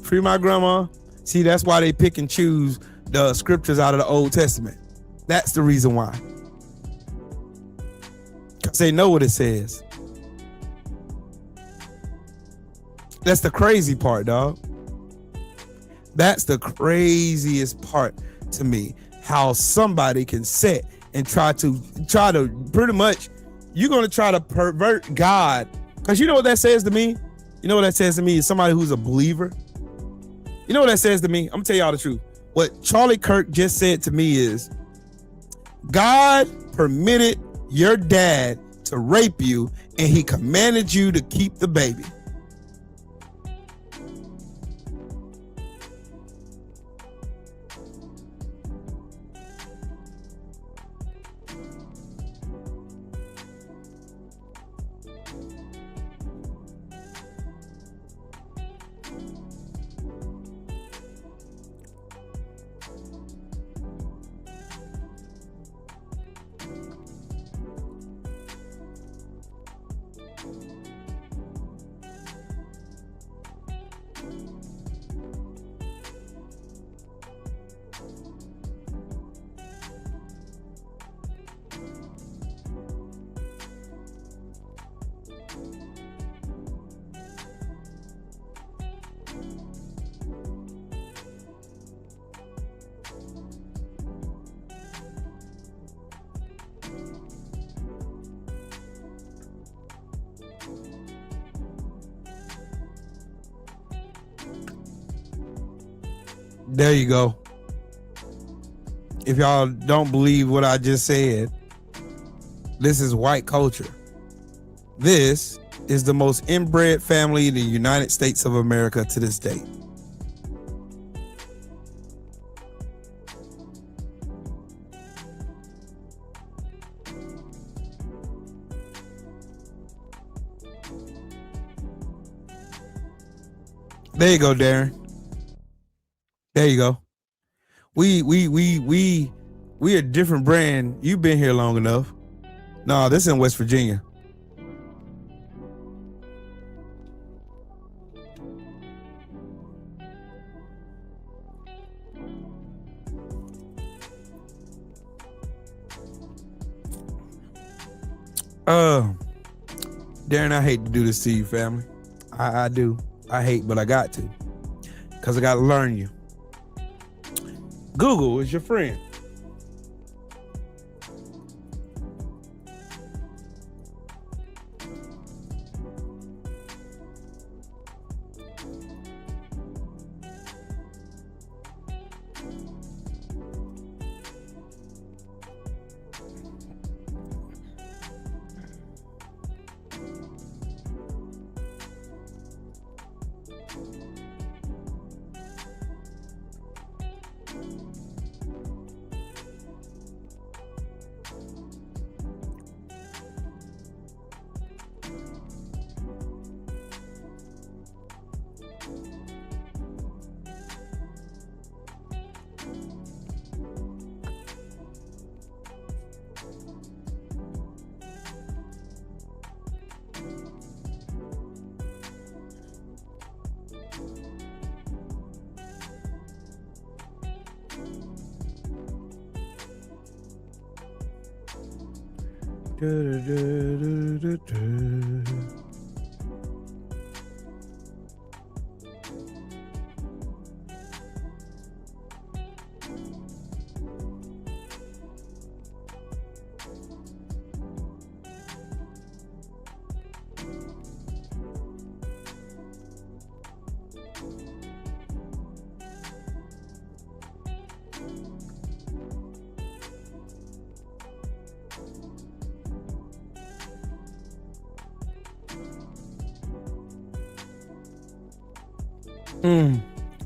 Free my grandma. See, that's why they pick and choose the scriptures out of the Old Testament. That's the reason why. Because they know what it says. That's the crazy part, dog. That's the craziest part to me. How somebody can sit and try to pretty much, you're going to try to pervert God. Because you know what that says to me? You know what that says to me is somebody who's a believer. You know what that says to me? I'm gonna tell y'all the truth. What Charlie Kirk just said to me is, God permitted your dad to rape you and he commanded you to keep the baby. There you go. If y'all don't believe what I just said, this is white culture. This is the most inbred family in the United States of America to this day. There you go, Darren. There you go. We a different brand. You've been here long enough. No, this is in West Virginia. Darren, I hate to do this to you, family. I do. I hate, but I got to. Because I got to learn you. Google is your friend.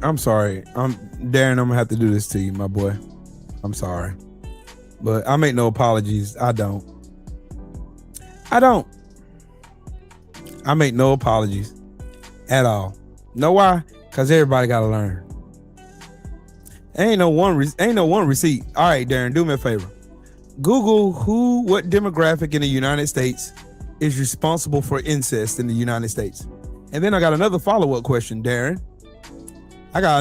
I'm sorry. Darren, I'm gonna have to do this to you, my boy. I'm sorry. But I make no apologies. I don't. I make no apologies at all. Know why? Because everybody gotta learn. Ain't no one receipt. All right, Darren, do me a favor. Google what demographic in the United States is responsible for incest in the United States. And then I got another follow-up question, Darren. What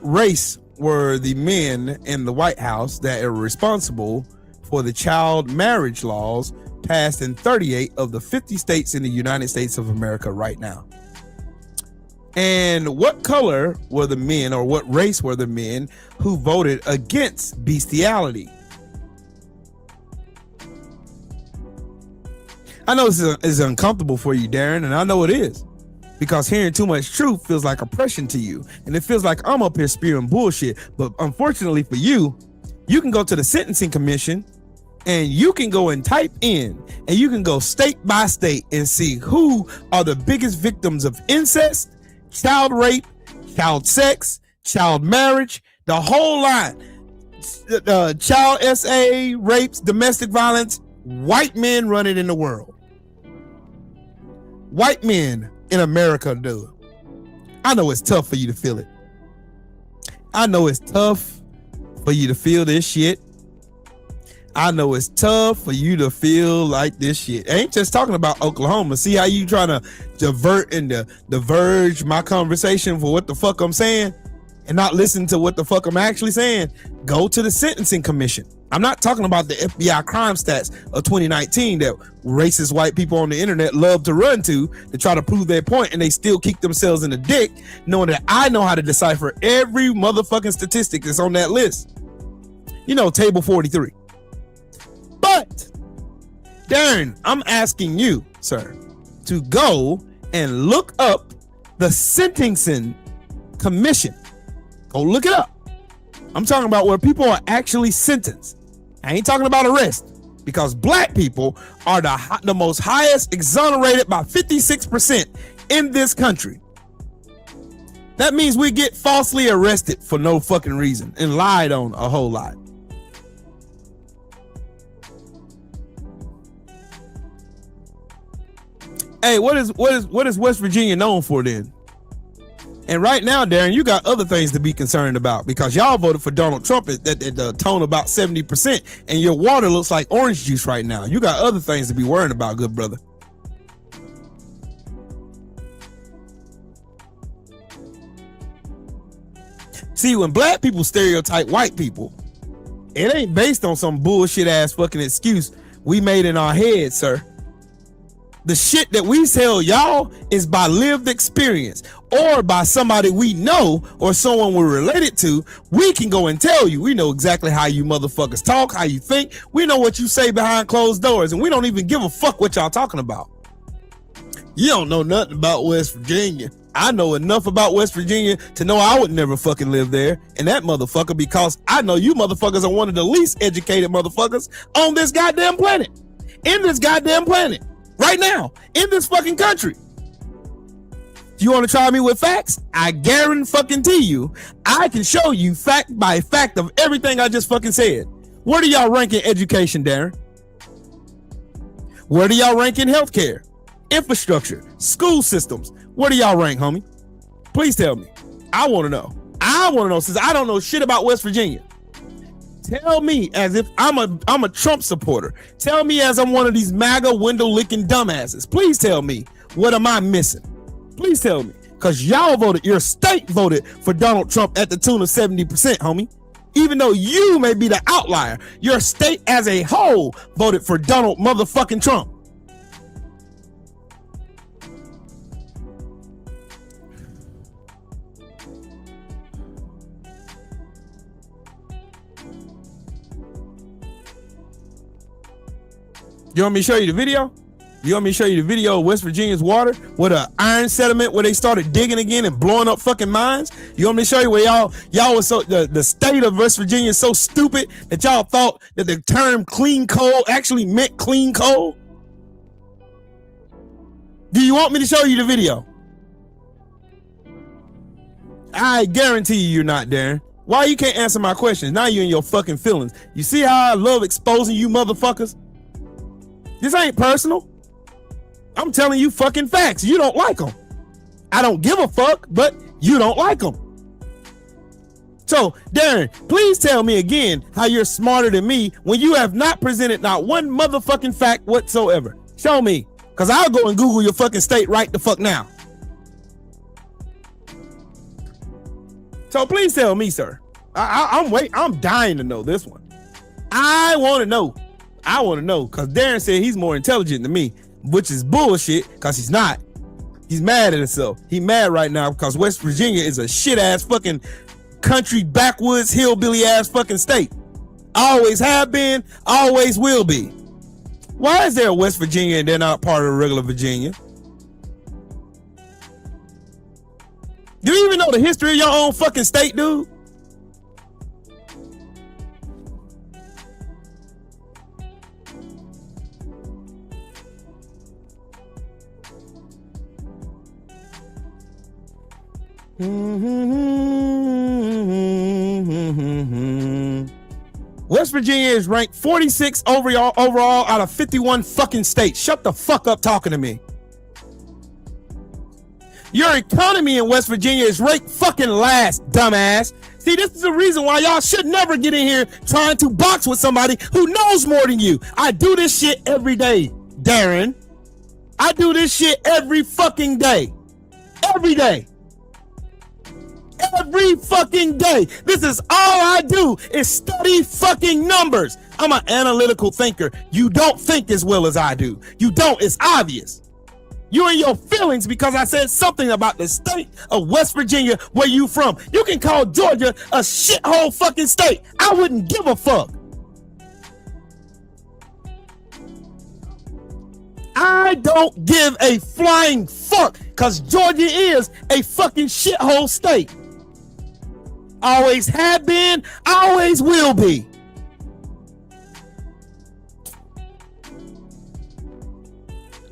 race were the men in the White House that are responsible for the child marriage laws passed in 38 of the 50 states in the United States of America right now? And what color were the men, or what race were the men who voted against bestiality? I know this is uncomfortable for you, Darren, and I know it is, because hearing too much truth feels like oppression to you, and it feels like I'm up here spewing bullshit. But unfortunately for you, you can go to the Sentencing Commission and you can go and type in, and you can go state by state and see who are the biggest victims of incest, child rape, child sex, child marriage, the whole line. Child SA, rapes, domestic violence. White men run it in the world. White men in America do it. I know it's tough for you to feel it. I know it's tough for you to feel this shit. I know it's tough for you to feel like this shit. I ain't just talking about Oklahoma. See how you trying to divert and diverge my conversation for what the fuck I'm saying and not listen to what the fuck I'm actually saying? Go to the Sentencing Commission. I'm not talking about the FBI crime stats of 2019 that racist white people on the internet love to run to try to prove their point, and they still kick themselves in the dick knowing that I know how to decipher every motherfucking statistic that's on that list. You know, table 43. But, Darren, I'm asking you, sir, to go and look up the Sentencing Commission. Go look it up. I'm talking about where people are actually sentenced. I ain't talking about arrest, because black people are the most highest exonerated by 56% in this country. That means we get falsely arrested for no fucking reason and lied on a whole lot. Hey, what is West Virginia known for then? And right now, Darren, you got other things to be concerned about, because y'all voted for Donald Trump at the tone about 70%, and your water looks like orange juice right now. You got other things to be worrying about, good brother. See, when black people stereotype white people, it ain't based on some bullshit ass fucking excuse we made in our heads, sir. The shit that we tell y'all is by lived experience or by somebody we know or someone we're related to. We can go and tell you. We know exactly how you motherfuckers talk, how you think. We know what you say behind closed doors, and we don't even give a fuck what y'all talking about. You don't know nothing about West Virginia. I know enough about West Virginia to know I would never fucking live there. And that motherfucker, because I know you motherfuckers are one of the least educated motherfuckers on this goddamn planet. In this goddamn planet. Right now, in this fucking country. You want to try me with facts? I guarantee you, I can show you fact by fact of everything I just fucking said. Where do y'all rank in education, Darren? Where do y'all rank in healthcare, infrastructure, school systems? Where do y'all rank, homie? Please tell me. I want to know. I want to know, since I don't know shit about West Virginia. Tell me as if I'm a Trump supporter. Tell me as I'm one of these MAGA window licking dumbasses. Please tell me, what am I missing? Please tell me, because y'all voted, your state voted for Donald Trump at the tune of 70%, homie. Even though you may be the outlier, your state as a whole voted for Donald motherfucking Trump. You want me to show you the video? You want me to show you the video of West Virginia's water with an iron sediment where they started digging again and blowing up fucking mines? You want me to show you where y'all was so the state of West Virginia is so stupid that y'all thought that the term clean coal actually meant clean coal? Do you want me to show you the video? I guarantee you're not, Darren. Why you can't answer my questions? Now you're in your fucking feelings. You see how I love exposing you motherfuckers? This ain't personal. I'm telling you fucking facts. You don't like them. I don't give a fuck, but you don't like them. So, Darren, please tell me again how you're smarter than me when you have not presented not one motherfucking fact whatsoever. Show me, because I'll go and Google your fucking state right the fuck now. So please tell me, sir. I'm dying to know this one. I want to know. I want to know, because Darren said he's more intelligent than me, which is bullshit, because he's not. He's mad at himself. He mad right now because West Virginia is a shit-ass fucking country, backwoods, hillbilly-ass fucking state. Always have been, always will be. Why is there a West Virginia and they're not part of regular Virginia? Do you even know the history of your own fucking state, dude? West Virginia is ranked 46 overall out of 51 fucking states. Shut the fuck up talking to me. Your economy in West Virginia is ranked fucking last, dumbass. See, this is the reason why y'all should never get in here trying to box with somebody who knows more than you. I do this shit every day, Darren. I do this shit every fucking day. Every day. Every fucking day. This is all I do is study fucking numbers. I'm an analytical thinker. You don't think as well as I do. You don't. It's obvious. You're in your feelings because I said something about the state of West Virginia where you from. You can call Georgia a shithole fucking state. I wouldn't give a fuck. I don't give a flying fuck because Georgia is a fucking shithole state. Always have been, always will be.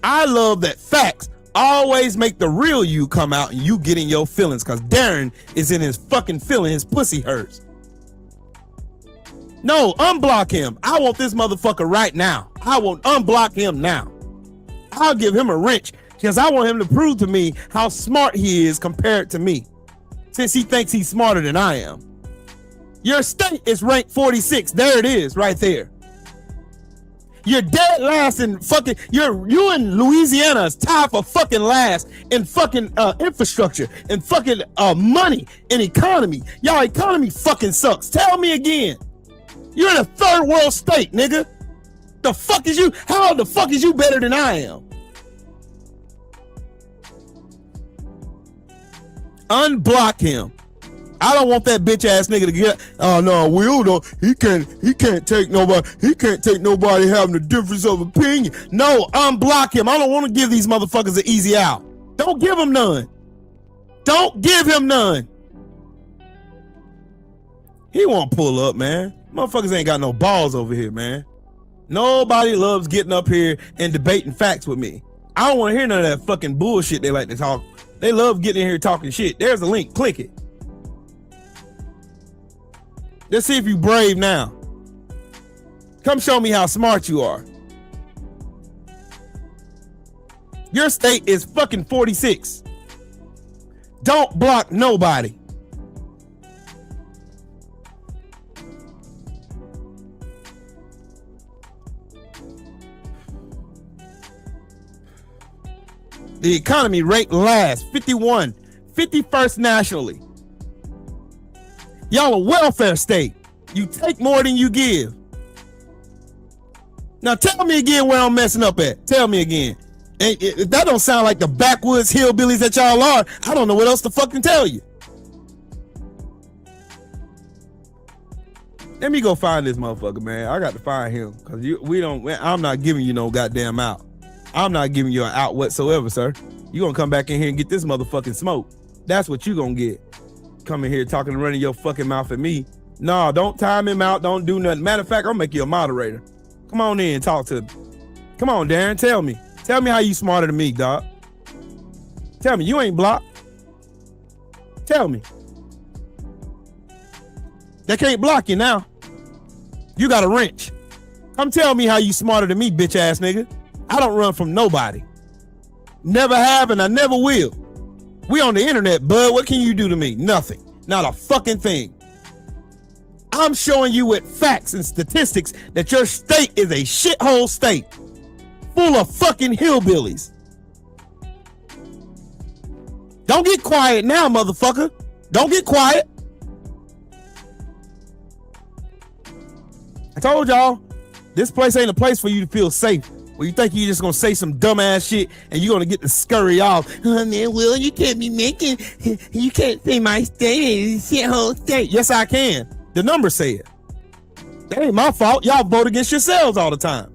I love that facts always make the real you come out and you get in your feelings because Darren is in his fucking feeling. His pussy hurts. No, unblock him. I want this motherfucker right now. I will unblock him now. I'll give him a wrench because I want him to prove to me how smart he is compared to me, since he thinks he's smarter than I am. Your state is ranked 46. There it is, right there. You're dead last in fucking, you in Louisiana is tied for fucking last in fucking infrastructure and fucking money and economy. Y'all economy fucking sucks. Tell me again. You're in a third world state, nigga. The fuck is you? How the fuck is you better than I am? Unblock him. I don't want that bitch ass nigga to get. Oh no, Will don't. He can't take nobody having a difference of opinion. No, unblock him. I don't want to give these motherfuckers an easy out. Don't give him none. Don't give him none. He won't pull up, man. Motherfuckers ain't got no balls over here, man. Nobody loves getting up here and debating facts with me. I don't want to hear none of that fucking bullshit they like to talk. They love getting in here talking shit. There's a link. Click it. Let's see if you brave now. Come show me how smart you are. Your state is fucking 46. Don't block nobody. The economy ranked last, 51, 51st nationally. Y'all a welfare state. You take more than you give. Now tell me again where I'm messing up at. Tell me again. And if that don't sound like the backwoods hillbillies that y'all are, I don't know what else to fucking tell you. Let me go find this motherfucker, man. I got to find him because I'm not giving you no goddamn out. I'm not giving you an out whatsoever, sir. You gonna come back in here and get this motherfucking smoke. That's what you gonna get. Come in here talking and running your fucking mouth at me. No, don't time him out. Don't do nothing. Matter of fact, I'll make you a moderator. Come on in and talk to him. Come on, Darren, tell me. Tell me how you smarter than me, dog. Tell me, you ain't blocked. Tell me. They can't block you now. You got a wrench. Come tell me how you smarter than me, bitch ass nigga. I don't run from nobody. Never have and I never will. We on the internet, bud. What can you do to me? Nothing. Not a fucking thing. I'm showing you with facts and statistics that your state is a shithole state full of fucking hillbillies. Don't get quiet now, motherfucker. Don't get quiet. I told y'all, this place ain't a place for you to feel safe. Well, you think you're just gonna say some dumbass shit and you're gonna get to scurry off. Oh man, Will, you can't say my state is a shithole state. Yes, I can. The numbers say it. That ain't my fault. Y'all vote against yourselves all the time.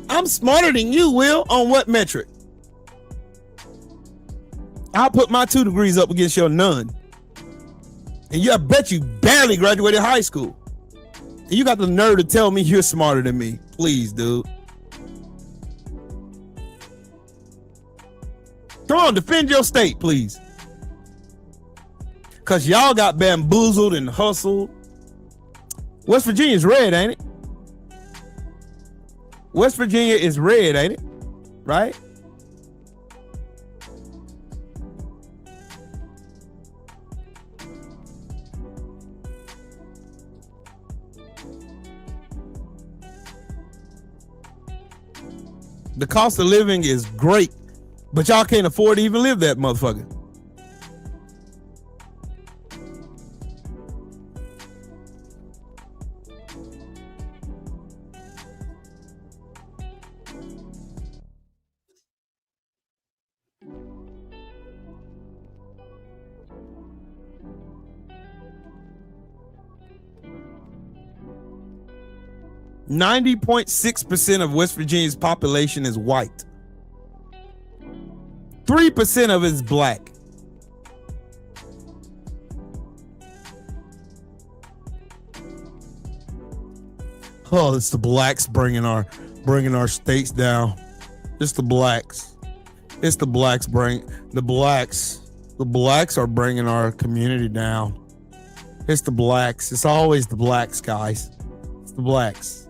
I'm smarter than you, Will, on what metric? I'll put my 2 degrees up against your none. And I bet you barely graduated high school. And you got the nerve to tell me you're smarter than me. Please, dude. Come on, defend your state, please. Because y'all got bamboozled and hustled. West Virginia's red, ain't it? West Virginia is red, ain't it? Right? The cost of living is great, but y'all can't afford to even live that motherfucker. .6% of West Virginia's population is white. 3% of it is black. Oh, it's the blacks bringing our states down. It's the blacks. It's the blacks the blacks are bringing our community down. It's the blacks. It's always the blacks, guys. It's the blacks.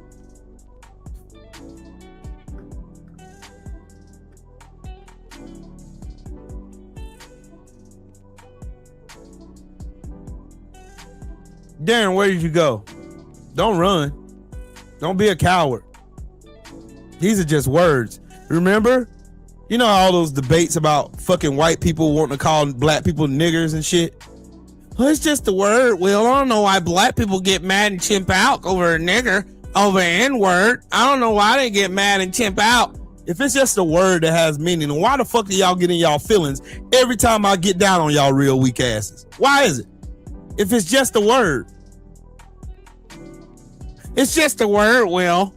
Darren, where did you go? Don't run. Don't be a coward. These are just words. Remember? You know all those debates about fucking white people wanting to call black people niggers and shit? Well, it's just a word, Will. I don't know why black people get mad and chimp out over a nigger, over an N-word. I don't know why they get mad and chimp out If it's just a word that has meaning, then why the fuck are y'all getting y'all feelings every time I get down on y'all real weak asses? Why is it? If it's just a word. It's just a word, Will.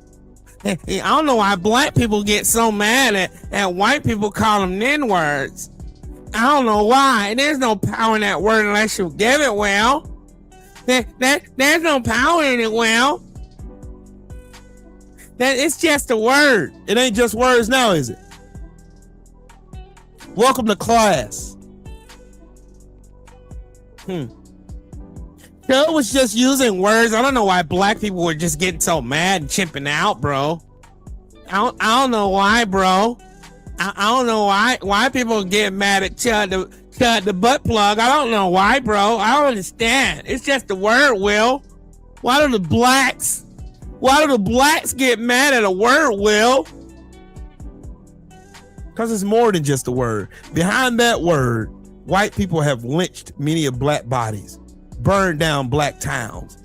I don't know why black people get so mad at white people call them N-words. I don't know why. There's no power in that word unless you give it, Will. There's no power in it, Will. It's just a word. It ain't just words now, is it? Welcome to class. Joe was just using words. I don't know why black people were just getting so mad and chipping out, bro. I don't know why, bro. I don't know why people get mad at Chud the butt plug. I don't know why, bro. I don't understand. It's just a word, Will. Why do the blacks get mad at a word, Will? Because it's more than just a word. Behind that word, white people have lynched many of black bodies, burned down black towns,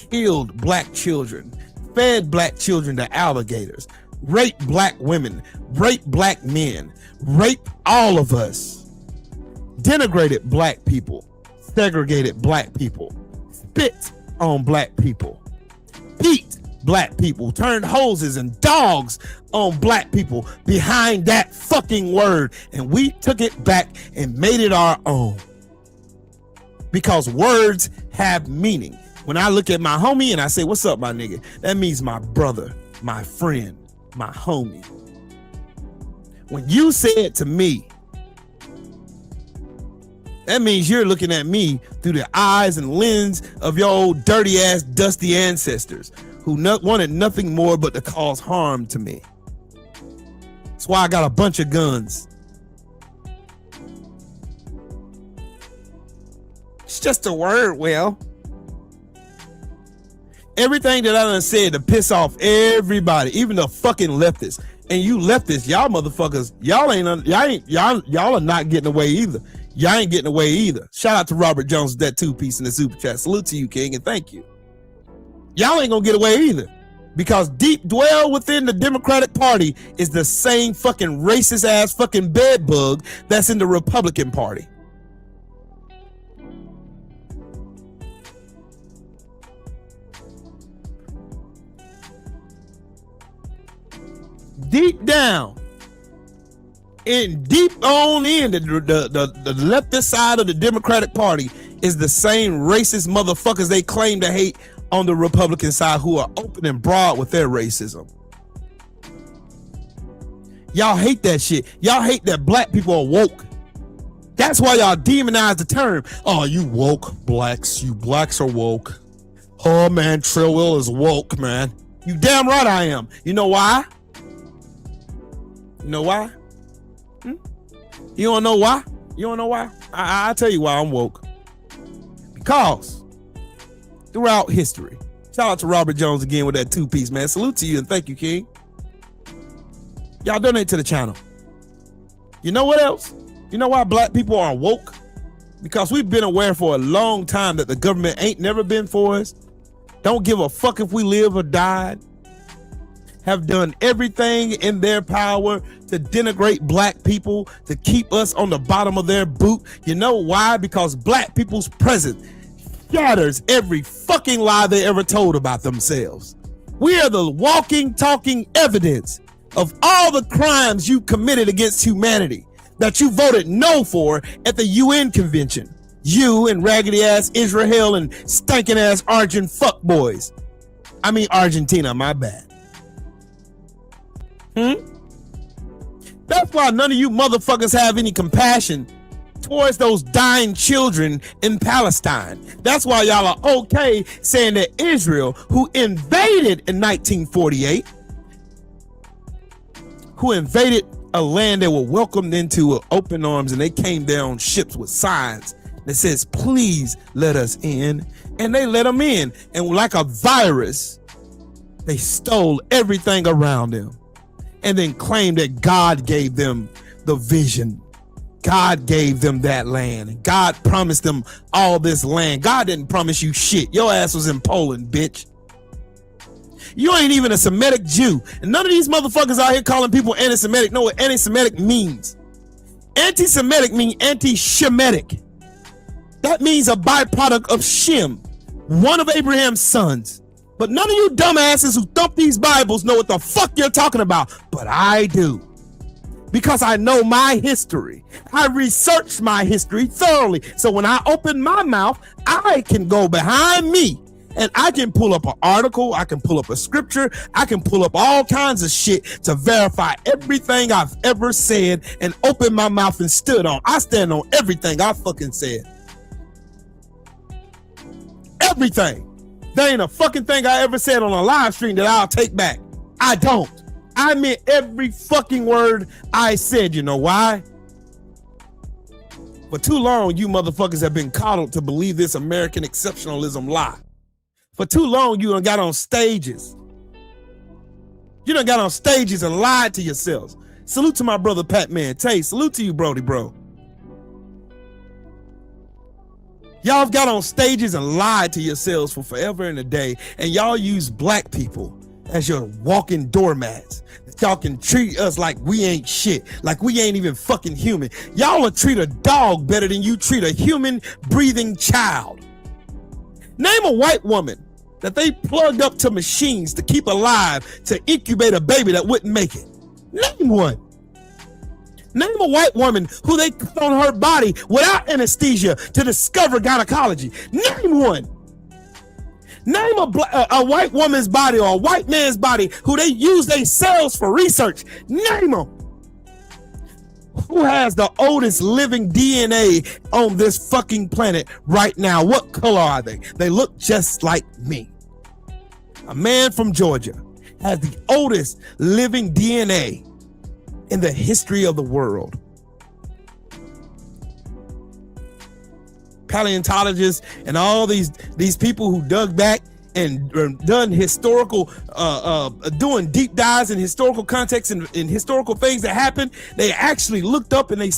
killed black children, fed black children to alligators, raped black women, raped black men, raped all of us, denigrated black people, segregated black people, spit on black people, beat black people, turned hoses and dogs on black people behind that fucking word. And we took it back and made it our own. Because words have meaning. When I look at my homie and I say, what's up, my nigga? That means my brother, my friend, my homie. When you say it to me, that means you're looking at me through the eyes and lens of your old dirty ass, dusty ancestors who wanted nothing more but to cause harm to me. That's why I got a bunch of guns. It's just a word, Will. Everything that I done said to piss off everybody, even the fucking leftists. And you leftists, y'all motherfuckers, y'all are not getting away either. Y'all ain't getting away either. Shout out to Robert Jones, that 2-piece in the super chat. Salute to you, King, and thank you. Y'all ain't gonna get away either. Because deep dwell within the Democratic Party is the same fucking racist ass fucking bed bug that's in the Republican Party. Deep down, and deep on in the leftist side of the Democratic Party is the same racist motherfuckers they claim to hate on the Republican side, who are open and broad with their racism. Y'all hate that shit. Y'all hate that black people are woke. That's why y'all demonize the term. Oh, you woke blacks. You blacks are woke. Oh man, Trillwell is woke, man. You damn right I am. You know why? You know why? You don't know why? You don't know why? I'll tell you why I'm woke. Because throughout history, shout out to Robert Jones again with that 2-piece, man. Salute to you and thank you, King. Y'all donate to the channel. You know what else? You know why black people are woke? Because we've been aware for a long time that the government ain't never been for us. Don't give a fuck if we live or died. Have done everything in their power to denigrate black people, to keep us on the bottom of their boot. You know why? Because black people's presence shatters every fucking lie they ever told about themselves. We are the walking, talking evidence of all the crimes you committed against humanity that you voted no for at the UN convention. You and raggedy ass Israel and stinking ass Argent fuckboys. I mean Argentina, my bad. That's why none of you motherfuckers have any compassion towards those dying children in Palestine. That's why y'all are okay saying that Israel, who invaded in 1948, who invaded a land they were welcomed into with open arms, and they came there on ships with signs that says, please let us in. And they let them in. And like a virus, they stole everything around them. And then claimed that God gave them the vision. God gave them that land. God promised them all this land. God didn't promise you shit. Your ass was in Poland, bitch. You ain't even a Semitic Jew. And none of these motherfuckers out here calling people anti-Semitic know what anti-Semitic means. Anti-Semitic means anti-Shemitic. That means a byproduct of Shem, one of Abraham's sons. But none of you dumbasses who thump these Bibles know what the fuck you're talking about. But I do. Because I know my history. I researched my history thoroughly. So when I open my mouth, I can go behind me and I can pull up an article. I can pull up a scripture. I can pull up all kinds of shit to verify everything I've ever said and open my mouth and stood on. I stand on everything I fucking said. Everything. There ain't a fucking thing I ever said on a live stream that I'll take back. I don't. I meant every fucking word I said. You know why? For too long, you motherfuckers have been coddled to believe this American exceptionalism lie. For too long, you done got on stages. You done got on stages and lied to yourselves. Salute to my brother Pat Man Tay. Salute to you, Brody, bro. Y'all have got on stages and lied to yourselves for forever and a day, and y'all use black people as your walking doormats. Y'all can treat us like we ain't shit, like we ain't even fucking human. Y'all will treat a dog better than you treat a human breathing child. Name a white woman that they plugged up to machines to keep alive to incubate a baby that wouldn't make it. Name one. Name a white woman who they put on her body without anesthesia to discover gynecology. Name one. Name a white woman's body or a white man's body who they use their cells for research. Name them. Who has the oldest living DNA on this fucking planet right now? What color are they? They look just like me. A man from Georgia has the oldest living DNA in the history of the world. Paleontologists and all these people who dug back and done historical, doing deep dives in historical context and in historical things that happened, they actually looked up and they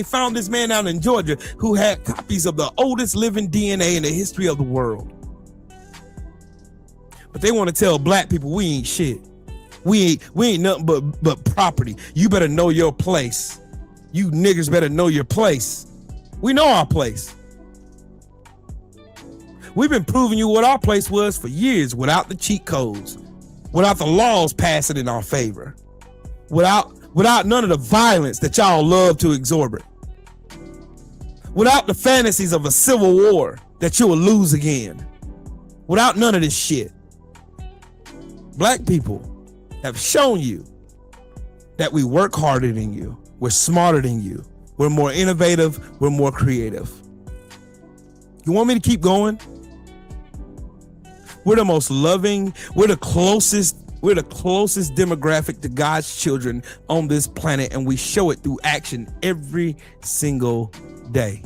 found this man out in Georgia who had copies of the oldest living DNA in the history of the world. But they want to tell black people we ain't shit. We ain't nothing but property. You better know your place. You niggers better know your place. We know our place. We've been proving you what our place was for years without the cheat codes, without the laws passing in our favor, without none of the violence that y'all love to exhibit, without the fantasies of a civil war that you will lose again, without none of this shit. Black people have shown you that we work harder than you. We're smarter than you. We're more innovative. We're more creative. You want me to keep going? We're the most loving. We're the closest demographic to God's children on this planet, and we show it through action every single day.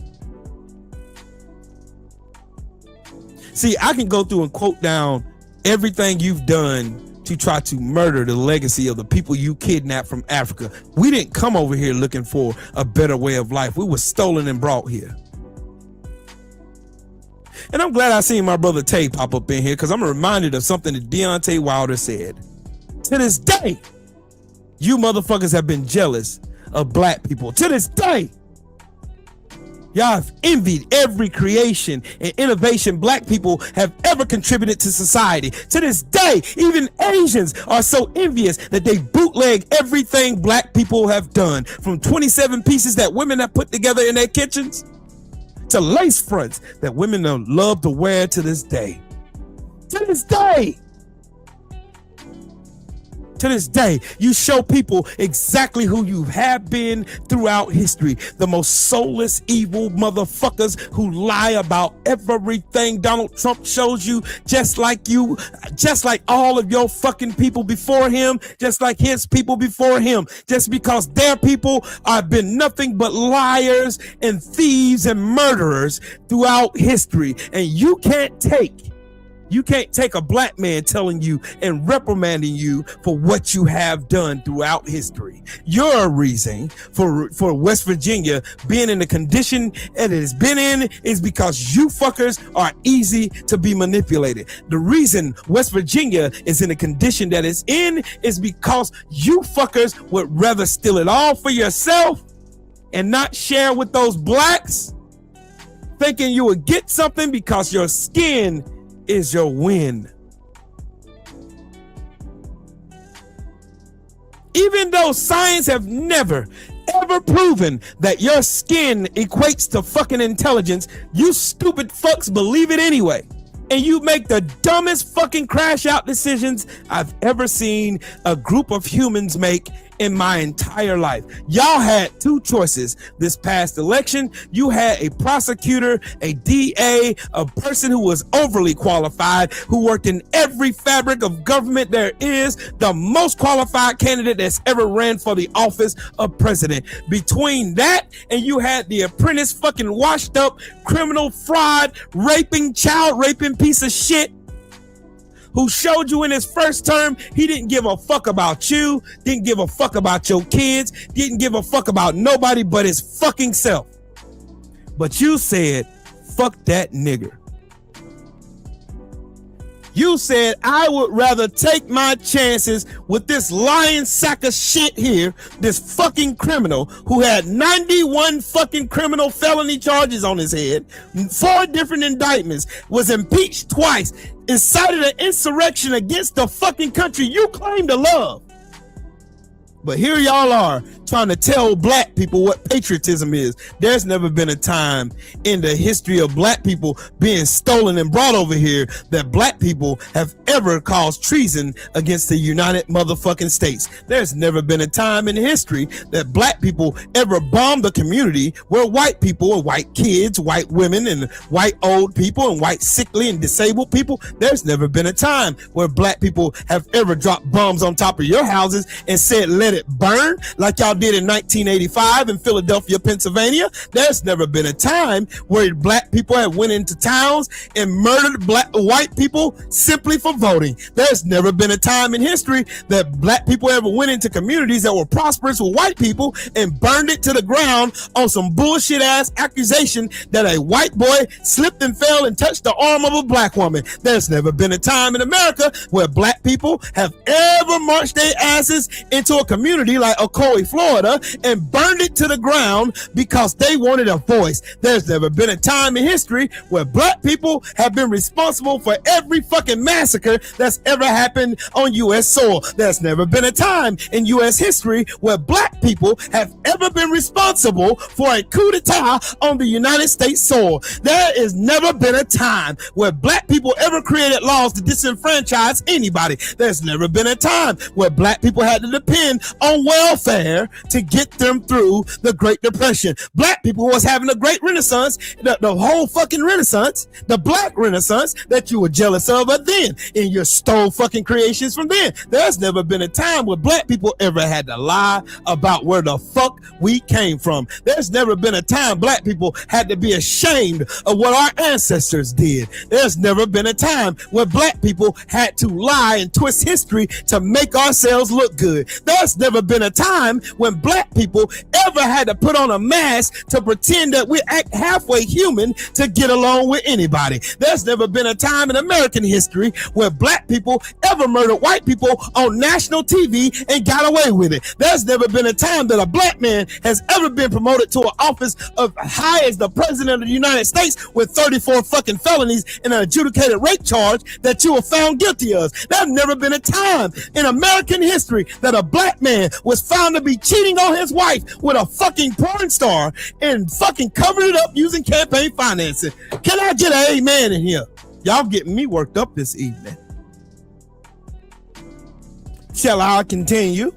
See, I can go through and quote down everything you've done to try to murder the legacy of the people you kidnapped from Africa. We didn't come over here looking for a better way of life. We were stolen and brought here. And I'm glad I seen my brother Tay pop up in here because I'm reminded of something that Deontay Wilder said. To this day, you motherfuckers have been jealous of black people. To this day, y'all have envied every creation and innovation black people have ever contributed to society. To this day, even Asians are so envious that they bootleg everything black people have done, from 27 pieces that women have put together in their kitchens to lace fronts that women love to wear to this day. To this day. To this day, you show people exactly who you have been throughout history. The most soulless, evil motherfuckers who lie about everything Donald Trump shows you, just like all of your fucking people before him, just like his people before him, just because their people have been nothing but liars and thieves and murderers throughout history. And you can't take You can't take a black man telling you and reprimanding you for what you have done throughout history. Your reason for West Virginia being in the condition it has been in is because you fuckers are easy to be manipulated. The reason West Virginia is in the condition that it's in is because you fuckers would rather steal it all for yourself and not share with those blacks, thinking you would get something because your skin is your win. Even though science have never ever proven that your skin equates to fucking intelligence, you stupid fucks believe it anyway. And you make the dumbest fucking crash out decisions I've ever seen a group of humans make in my entire life. Y'all had two choices this past election. You had a prosecutor, a DA, a person who was overly qualified, who worked in every fabric of government there is, the most qualified candidate that's ever ran for the office of president. Between that and you had the apprentice fucking washed up criminal fraud, child raping piece of shit who showed you in his first term he didn't give a fuck about you, didn't give a fuck about your kids, didn't give a fuck about nobody but his fucking self. But you said, fuck that nigger. You said, I would rather take my chances with this lying sack of shit here, this fucking criminal who had 91 fucking criminal felony charges on his head, 4 different indictments, was impeached twice, incited an insurrection against the fucking country you claim to love. But here y'all are trying to tell black people what patriotism is. There's never been a time in the history of black people being stolen and brought over here that black people have ever caused treason against the United motherfucking States. There's never been a time in history that black people ever bombed a community where white people and white kids, white women and white old people and white sickly and disabled people. There's never been a time where black people have ever dropped bombs on top of your houses and said, let it burn, like y'all did in 1985 in Philadelphia, Pennsylvania. There's never been a time where black people have went into towns and murdered white people simply for voting. There's never been a time in history that black people ever went into communities that were prosperous with white people and burned it to the ground on some bullshit ass accusation that a white boy slipped and fell and touched the arm of a black woman. There's never been a time in America where black people have ever marched their asses into a community like Ocoee, Florida, and burned it to the ground because they wanted a voice. There's never been a time in history where black people have been responsible for every fucking massacre that's ever happened on U.S. soil. There's never been a time in U.S. history where black people have ever been responsible for a coup d'etat on the United States soil. There has never been a time where black people ever created laws to disenfranchise anybody. There's never been a time where black people had to depend on welfare to get them through the Great Depression. Black people was having a great renaissance, the whole fucking renaissance, the black renaissance that you were jealous of then, and you stole fucking creations from then. There's never been a time where black people ever had to lie about where the fuck we came from. There's never been a time black people had to be ashamed of what our ancestors did. There's never been a time where black people had to lie and twist history to make ourselves look good. There's never been a time when black people ever had to put on a mask to pretend that we act halfway human to get along with anybody. There's never been a time in American history where black people ever murdered white people on national TV and got away with it. There's never been a time that a black man has ever been promoted to an office of high as the president of the United States with 34 fucking felonies and an adjudicated rape charge that you were found guilty of. There's never been a time in American history that a black man was found to be cheating on his wife with a fucking porn star and fucking covered it up using campaign financing. Can I get an amen in here? Y'all getting me worked up this evening. Shall I continue?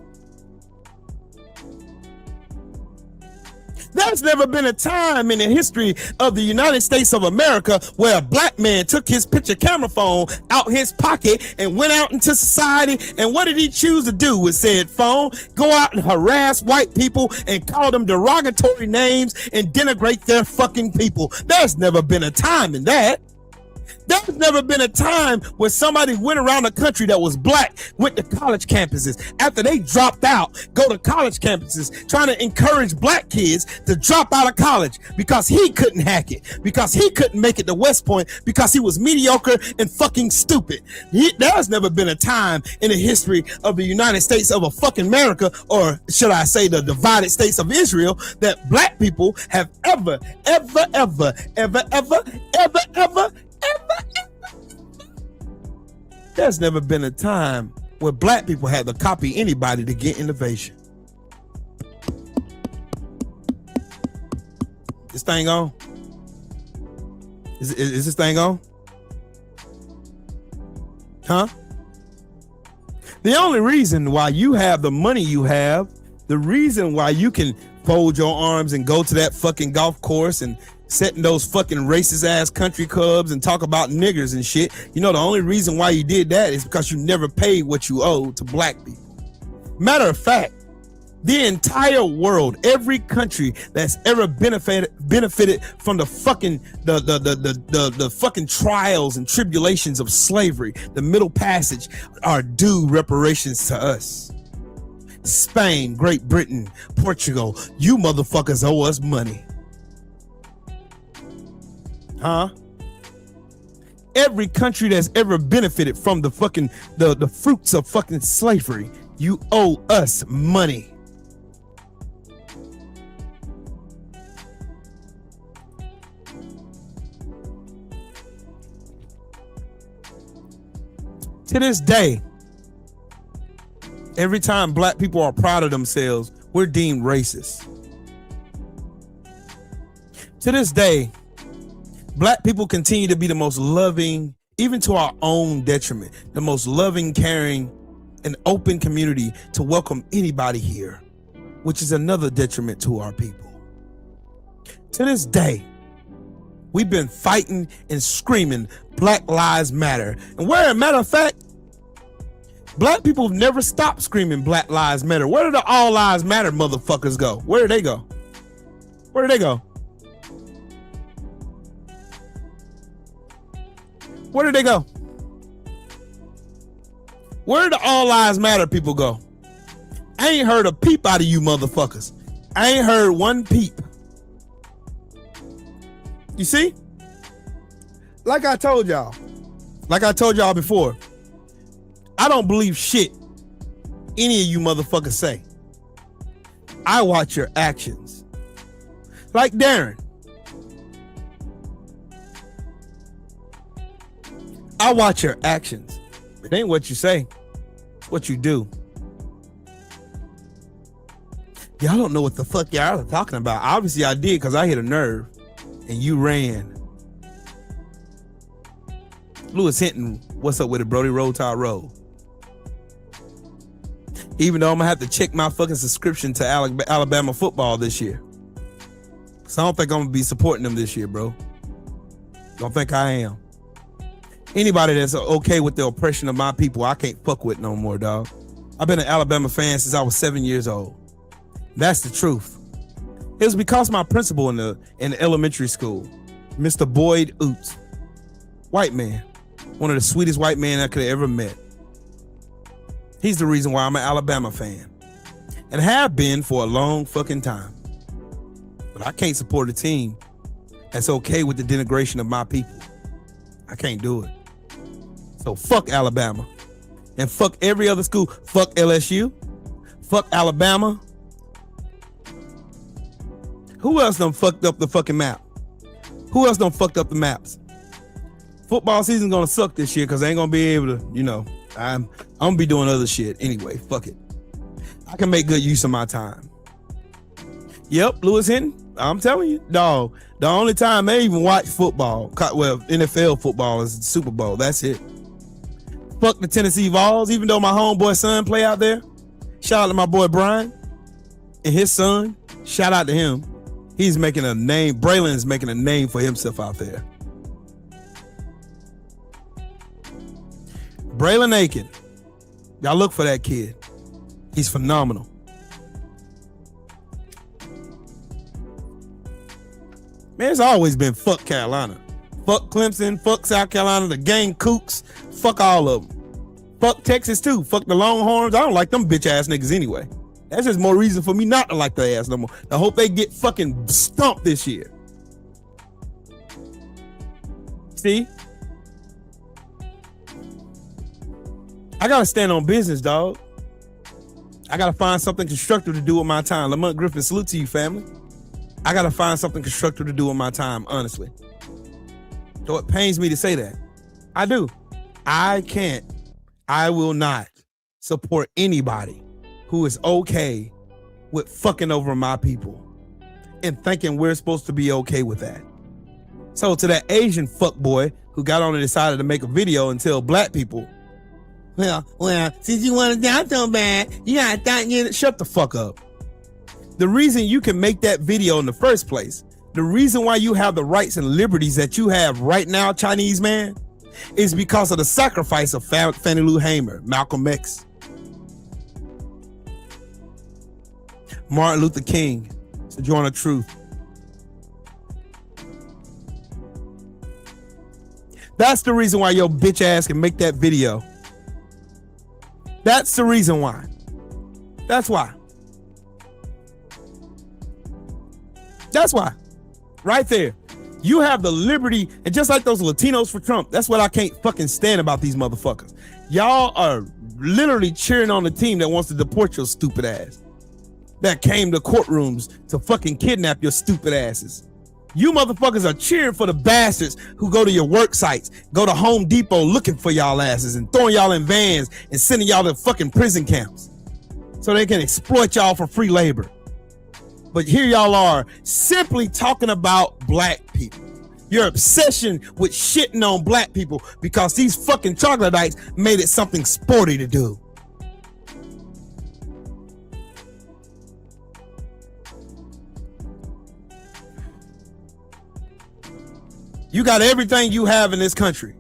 There's never been a time in the history of the United States of America where a black man took his picture camera phone out his pocket and went out into society. And what did he choose to do with said phone? Go out and harass white people and call them derogatory names and denigrate their fucking people. There's never been a time in that. There's never been a time where somebody went around the country that was black, went to college campuses. After they dropped out, go to college campuses, trying to encourage black kids to drop out of college because he couldn't hack it, because he couldn't make it to West Point, because he was mediocre and fucking stupid. There's never been a time in the history of the United States of a fucking America, or should I say the divided states of Israel, that black people have ever there's never been a time where black people had to copy anybody to get innovation. This thing on? Is this thing on? Huh? The only reason why you have the money you have, the reason why you can fold your arms and go to that fucking golf course and sit in those fucking racist ass country clubs and talk about niggers and shit, you know, the only reason why you did that is because you never paid what you owe to black people. Matter of fact, the entire world, every country that's ever benefited from the fucking the fucking trials and tribulations of slavery, the Middle Passage, are due reparations to us. Spain, Great Britain, Portugal, you motherfuckers owe us money. Huh? Every country that's ever benefited from the fucking the fruits of fucking slavery, you owe us money. To this day, every time black people are proud of themselves, we're deemed racist. To this day, black people continue to be the most loving, even to our own detriment, the most loving, caring, and open community to welcome anybody here, which is another detriment to our people. To this day, we've been fighting and screaming Black Lives Matter. And where, matter of fact, black people have never stopped screaming Black Lives Matter. Where did the All Lives Matter motherfuckers go? Where did they go? Where did they go? Where did they go? Where did the All Lives Matter people go? I ain't heard a peep out of you motherfuckers. I ain't heard one peep. You see? Like I told y'all before, I don't believe shit any of you motherfuckers say. I watch your actions. Like Darren. I watch your actions. It ain't what you say, it's what you do. Y'all don't know what the fuck y'all are talking about. Obviously I did, because I hit a nerve and you ran. Lewis Hinton, what's up with it, Brody? Roll Tide Roll. Even though I'm gonna have to check my fucking subscription to Alabama football this year. So I don't think I'm gonna be supporting them this year, bro. Don't think I am. Anybody that's okay with the oppression of my people, I can't fuck with no more, dog. I've been an Alabama fan since I was 7 years old. That's the truth. It was because my principal in the elementary school, Mr. Boyd Oots, white man, one of the sweetest white men I could have ever met. He's the reason why I'm an Alabama fan, and have been for a long fucking time. But I can't support a team that's okay with the denigration of my people. I can't do it. So fuck Alabama, and fuck every other school. Fuck LSU, fuck Alabama. Who else done fucked up the fucking map? Who else done fucked up the maps? Football season's gonna suck this year because I ain't gonna be able to, you know, I'm gonna be doing other shit anyway. Fuck it. I can make good use of my time. Yep, Lewis Hinton, I'm telling you, dog, the only time I even watch football, well, NFL football, is the Super Bowl. That's it. Fuck the Tennessee Vols, even though my homeboy son play out there. Shout out to my boy Brian and his son. Shout out to him. He's making a name. Braylon's making a name for himself out there. Braylon Aiken. Y'all look for that kid. He's phenomenal. Man, it's always been fuck Carolina. Fuck Clemson, fuck South Carolina, the gang kooks, fuck all of them. Fuck Texas too, fuck the Longhorns. I don't like them bitch ass niggas anyway. That's just more reason for me not to like their ass no more. I hope they get fucking stumped this year. See? I gotta stand on business, dog. I gotta find something constructive to do with my time. Lamont Griffin, salute to you, family. I gotta find something constructive to do with my time, honestly. So it pains me to say that. I do. I will not support anybody who is okay with fucking over my people and thinking we're supposed to be okay with that. So to that Asian fuckboy who got on and decided to make a video and tell black people, well, since you want it down so bad, you gotta thought shut the fuck up. The reason you can make that video in the first place, the reason why you have the rights and liberties that you have right now, Chinese man, is because of the sacrifice of Fannie Lou Hamer, Malcolm X, Martin Luther King, Sojourner Truth. That's the reason why your bitch ass can make that video. That's the reason why. That's why. That's why. Right there. You have the liberty, and just like those Latinos for Trump, that's what I can't fucking stand about these motherfuckers. Y'all are literally cheering on the team that wants to deport your stupid ass. That came to courtrooms to fucking kidnap your stupid asses. You motherfuckers are cheering for the bastards who go to your work sites, go to Home Depot looking for y'all asses and throwing y'all in vans and sending y'all to fucking prison camps so they can exploit y'all for free labor. But here y'all are simply talking about black people. Your obsession with shitting on black people because these fucking troglodytes made it something sporty to do. You got everything you have in this country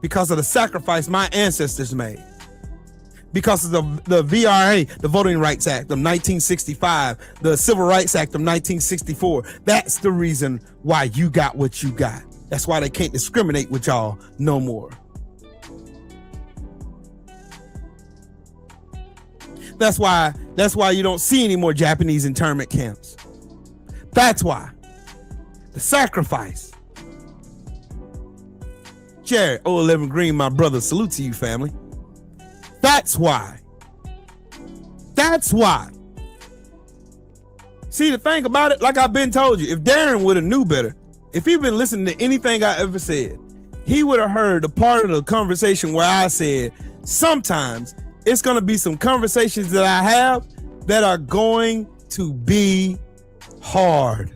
because of the sacrifice my ancestors made. Because of the VRA, the Voting Rights Act of 1965, the Civil Rights Act of 1964. That's the reason why you got what you got. That's why they can't discriminate with y'all no more. That's why you don't see any more Japanese internment camps. That's why. The sacrifice. Jared 011 Green, my brother, salute to you, family. That's why. That's why. See, the thing about it, like I've been told you, if Darren would have knew better, if he'd been listening to anything I ever said, he would have heard the part of the conversation where I said, sometimes it's going to be some conversations that I have that are going to be hard.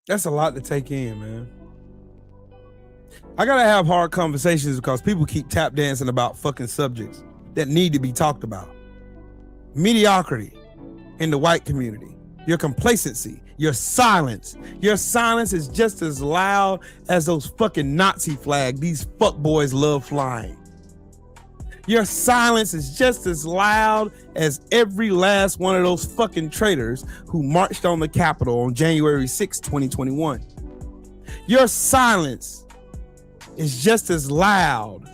That's a lot to take in, man. I gotta have hard conversations because people keep tap dancing about fucking subjects that need to be talked about. Mediocrity in the white community, your complacency, your silence. Your silence is just as loud as those fucking Nazi flags these fuckboys love flying. Your silence is just as loud as every last one of those fucking traitors who marched on the Capitol on January 6, 2021. Your silence is just as loud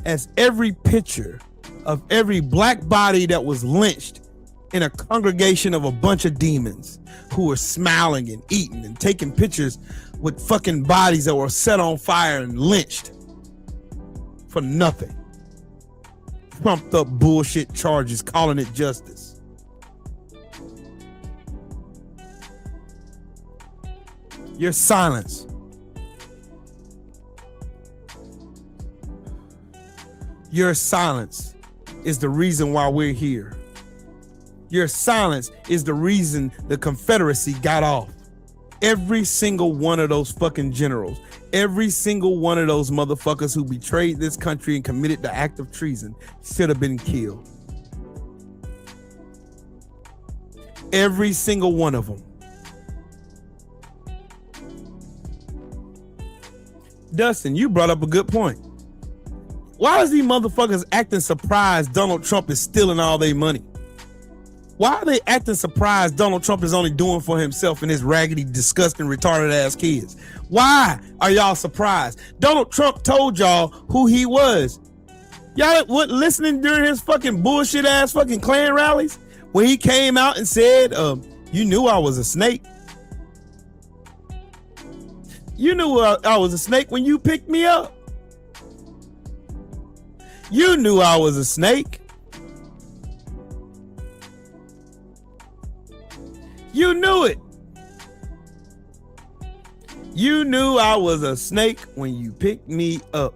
as every picture of every black body that was lynched in a congregation of a bunch of demons who were smiling and eating and taking pictures with fucking bodies that were set on fire and lynched for nothing. Trumped up bullshit charges, calling it justice. Your silence. Your silence is the reason why we're here. Your silence is the reason the Confederacy got off. Every single one of those fucking generals, every single one of those motherfuckers who betrayed this country and committed the act of treason should have been killed. Every single one of them. Dustin, you brought up a good point. Why is these motherfuckers acting surprised Donald Trump is stealing all their money? Why are they acting surprised Donald Trump is only doing for himself and his raggedy, disgusting, retarded ass kids? Why are y'all surprised? Donald Trump told y'all who he was. Y'all what listening during his fucking bullshit ass fucking Klan rallies when he came out and said, you knew I was a snake. You knew I was a snake when you picked me up. You knew I was a snake. You knew it. You knew I was a snake when you picked me up.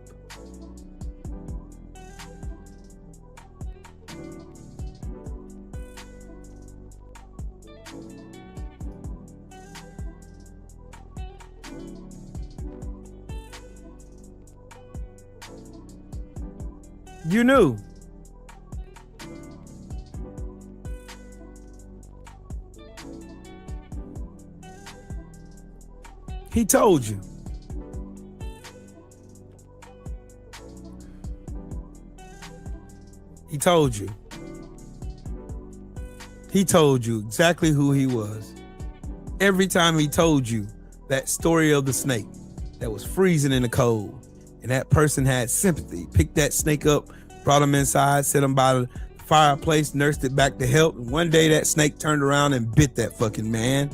You knew. He told you. He told you. He told you exactly who he was. Every time he told you that story of the snake that was freezing in the cold, and that person had sympathy, picked that snake up, brought him inside, set him by the fireplace, nursed it back to health, and one day that snake turned around and bit that fucking man.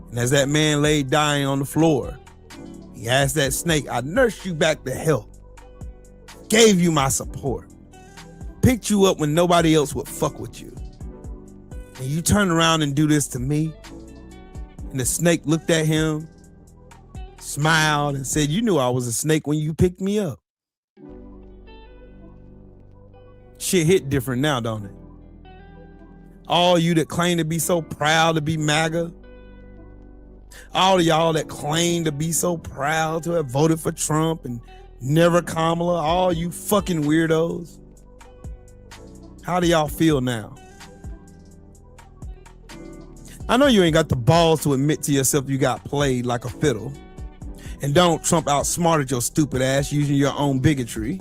And as that man lay dying on the floor, he asked that snake, I nursed you back to health, gave you my support, picked you up when nobody else would fuck with you. And you turn around and do this to me? And the snake looked at him, smiled, and said, you knew I was a snake when you picked me up. Shit hit different now, don't it? All you that claim to be so proud to be MAGA, all of y'all that claim to be so proud to have voted for Trump and never Kamala, all you fucking weirdos. How do y'all feel now? I know you ain't got the balls to admit to yourself you got played like a fiddle. And Donald Trump outsmarted your stupid ass using your own bigotry.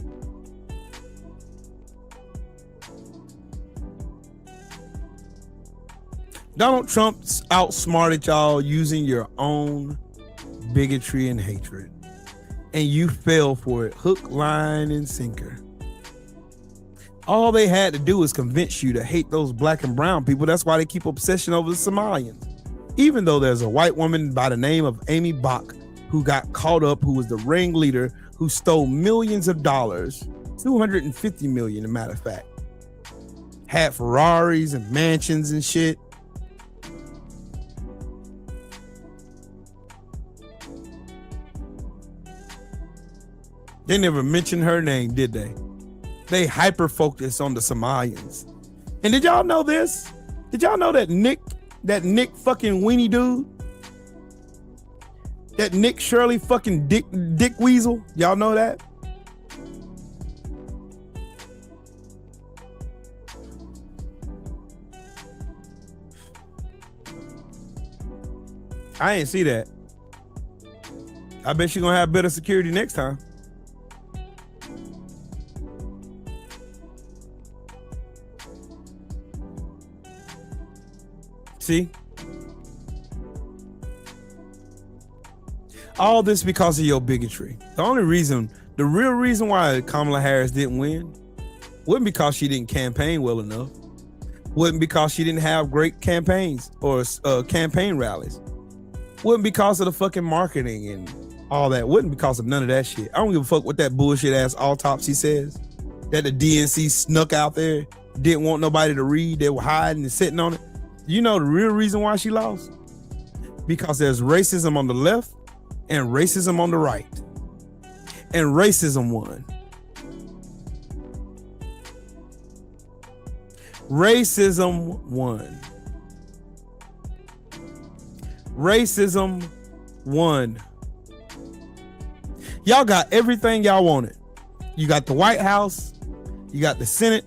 Donald Trump outsmarted y'all using your own bigotry and hatred. And you fell for it, hook, line, and sinker. All they had to do was convince you to hate those black and brown people. That's why they keep obsession over the Somalians. Even though there's a white woman by the name of Amy Bach who got caught up, who was the ringleader, who stole millions of dollars, 250 million, as a matter of fact. Had Ferraris and mansions and shit. They never mentioned her name, did they? They hyper-focused on the Somalians. And did y'all know this? Did y'all know that Nick fucking weenie dude? That Nick Shirley fucking Dick Weasel? Y'all know that? I ain't see that. I bet you're gonna have better security next time. See? All this because of your bigotry. The real reason why Kamala Harris didn't win wasn't because she didn't campaign well enough. Wasn't because she didn't have great campaigns or campaign rallies. Wasn't because of the fucking marketing and all that. Wasn't because of none of that shit. I don't give a fuck what that bullshit ass autopsy says. That the DNC snuck out there, didn't want nobody to read. They were hiding and sitting on it. You know the real reason why she lost? Because there's racism on the left and racism on the right. And racism won. Racism won. Racism won. Y'all got everything y'all wanted. You got the White House, you got the Senate,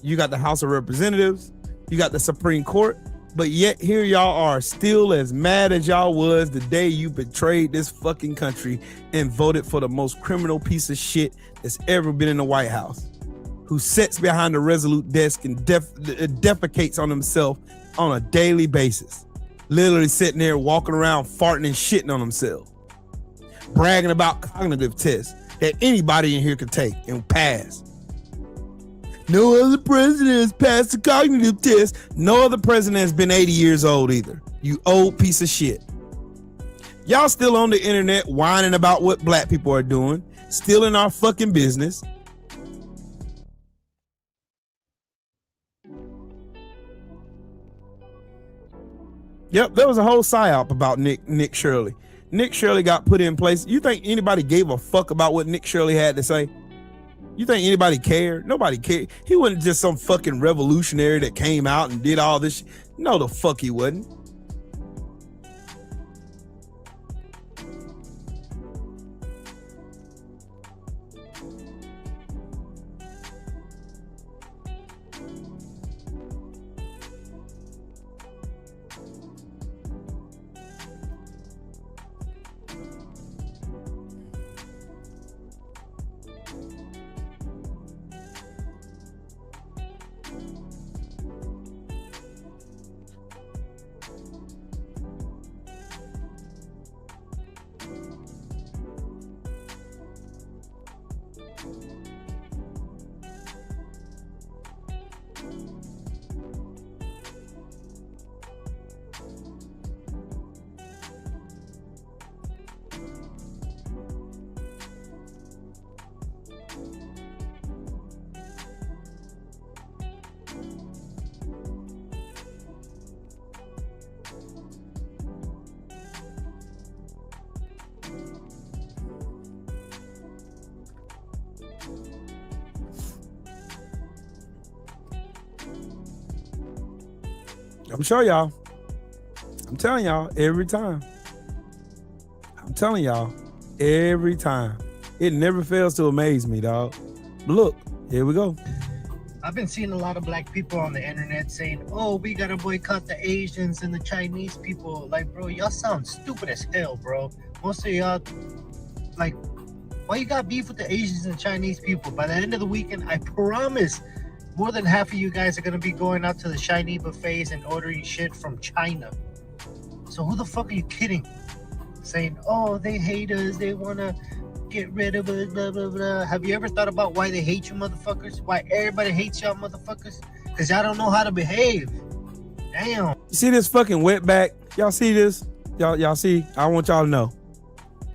you got the House of Representatives, you got the Supreme Court, but yet here y'all are still as mad as y'all was the day you betrayed this fucking country and voted for the most criminal piece of shit that's ever been in the White House, who sits behind the Resolute desk and defecates on himself on a daily basis, literally sitting there walking around farting and shitting on himself, bragging about cognitive tests that anybody in here could take and pass. No other president has passed the cognitive test. No other president has been 80 years old either. You old piece of shit. Y'all still on the internet whining about what black people are doing, still in our fucking business. Yep, there was a whole psyop about Nick Shirley. Nick Shirley got put in place. You think anybody gave a fuck about what Nick Shirley had to say? You think anybody cared? Nobody cared. He wasn't just some fucking revolutionary that came out and did all this shit. No, the fuck he wasn't. I'm showing y'all. I'm telling y'all every time. I'm telling y'all every time. It never fails to amaze me, dog. But look, here we go. I've been seeing a lot of black people on the internet saying, oh, we gotta boycott the Asians and the Chinese people. Like, bro, y'all sound stupid as hell, bro. Most of y'all, like, why you got beef with the Asians and Chinese people? By the end of the weekend, I promise more than half of you guys are going to be going out to the Chinese buffets and ordering shit from China. So who the fuck are you kidding? Saying, oh, they hate us, they want to get rid of us, blah, blah, blah. Have you ever thought about why they hate you motherfuckers? Why everybody hates y'all motherfuckers? Because y'all don't know how to behave. Damn. You see this fucking wetback? Y'all see this? Y'all see? I want y'all to know.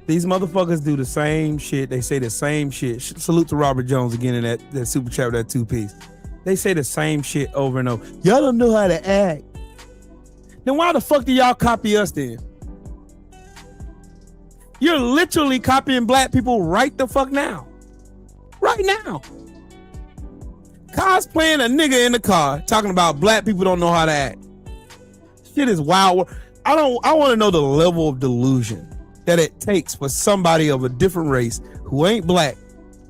These motherfuckers do the same shit. They say the same shit. Salute to Robert Jones again in that super chat with that 2-piece. They say the same shit over and over. Y'all don't know how to act. Then why the fuck do y'all copy us then? You're literally copying black people right the fuck now. Right now. Cosplaying a nigga in the car talking about black people don't know how to act. Shit is wild. I want to know the level of delusion that it takes for somebody of a different race who ain't black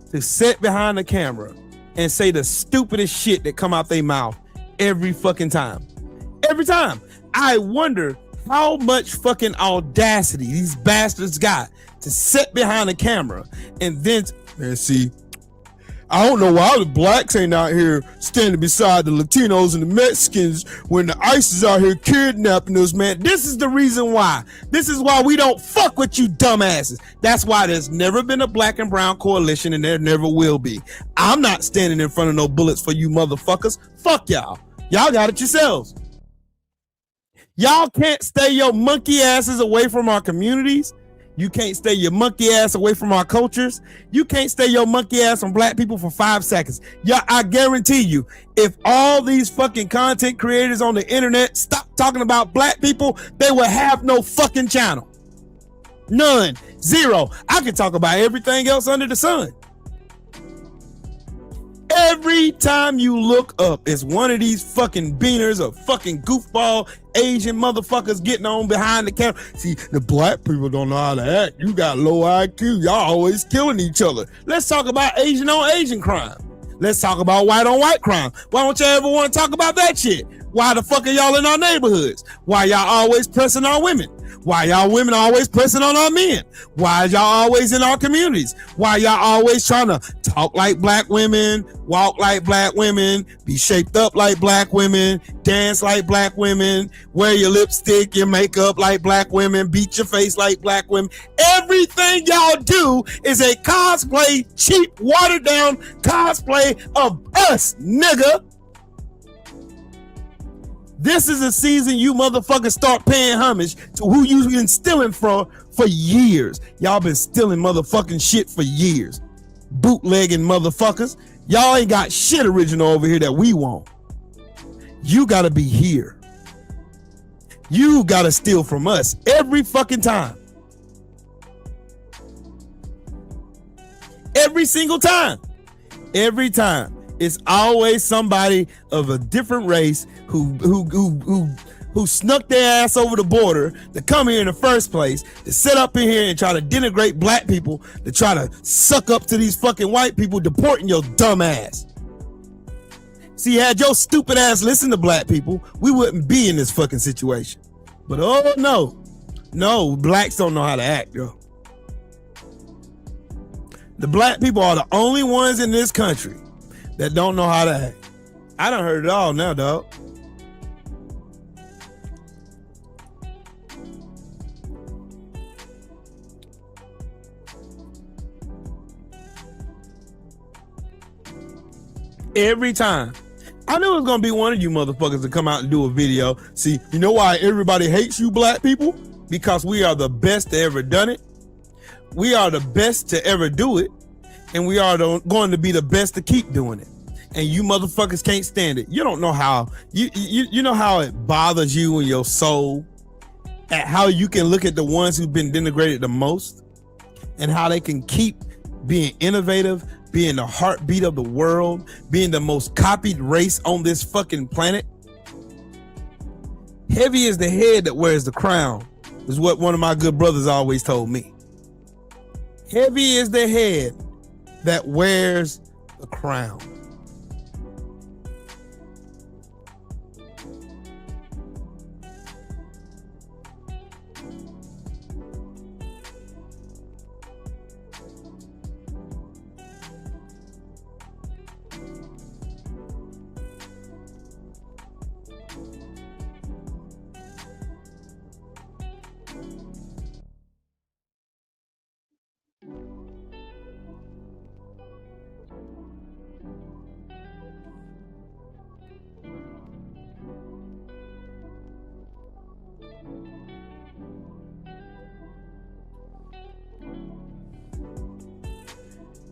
to sit behind the camera and say the stupidest shit that come out their mouth every fucking time. Every time. I wonder how much fucking audacity these bastards got to sit behind the camera and then, man, see, I don't know why the blacks ain't out here standing beside the Latinos and the Mexicans when the ICE is out here kidnapping us, man. This is the reason why. This is why we don't fuck with you dumbasses. That's why there's never been a black and brown coalition and there never will be. I'm not standing in front of no bullets for you motherfuckers. Fuck y'all. Y'all got it yourselves. Y'all can't stay your monkey asses away from our communities. You can't stay your monkey ass away from our cultures. You can't stay your monkey ass on black people for 5 seconds. Yeah, I guarantee you, if all these fucking content creators on the internet stop talking about black people, they will have no fucking channel. None. Zero. I can talk about everything else under the sun. Every time you look up, it's one of these fucking beaners or fucking goofball Asian motherfuckers getting on behind the camera. See, the black people don't know how to act. You got low IQ. Y'all always killing each other. Let's talk about Asian on Asian crime. Let's talk about white on white crime. Why don't y'all ever want to talk about that shit? Why the fuck are y'all in our neighborhoods? Why y'all always pressing our women? Why y'all women always pressing on our men? Why y'all always in our communities? Why y'all always trying to talk like black women, walk like black women, be shaped up like black women, dance like black women, wear your lipstick, your makeup like black women, beat your face like black women? Everything y'all do is a cosplay, cheap, watered down cosplay of us, nigga. This is a season you motherfuckers start paying homage to who you've been stealing from for years. Y'all been stealing motherfucking shit for years. Bootlegging motherfuckers. Y'all ain't got shit original over here that we want. You gotta be here. You gotta steal from us every fucking time. Every single time. Every time. It's always somebody of a different race who snuck their ass over the border to come here in the first place, to sit up in here and try to denigrate black people, to try to suck up to these fucking white people deporting your dumb ass. See, had your stupid ass listened to black people, we wouldn't be in this fucking situation. But oh no, blacks don't know how to act, yo. The black people are the only ones in this country that don't know how to act. I done heard it all now, dog. Every time. I knew it was gonna be one of you motherfuckers to come out and do a video. See, you know why everybody hates you black people? Because we are the best to ever done it. We are the best to ever do it. And we are going to be the best to keep doing it. And you motherfuckers can't stand it. You don't know how, you know how it bothers you in your soul at how you can look at the ones who've been denigrated the most and how they can keep being innovative, being the heartbeat of the world, being the most copied race on this fucking planet. Heavy is the head that wears the crown, is what one of my good brothers always told me. Heavy is the head that wears the crown.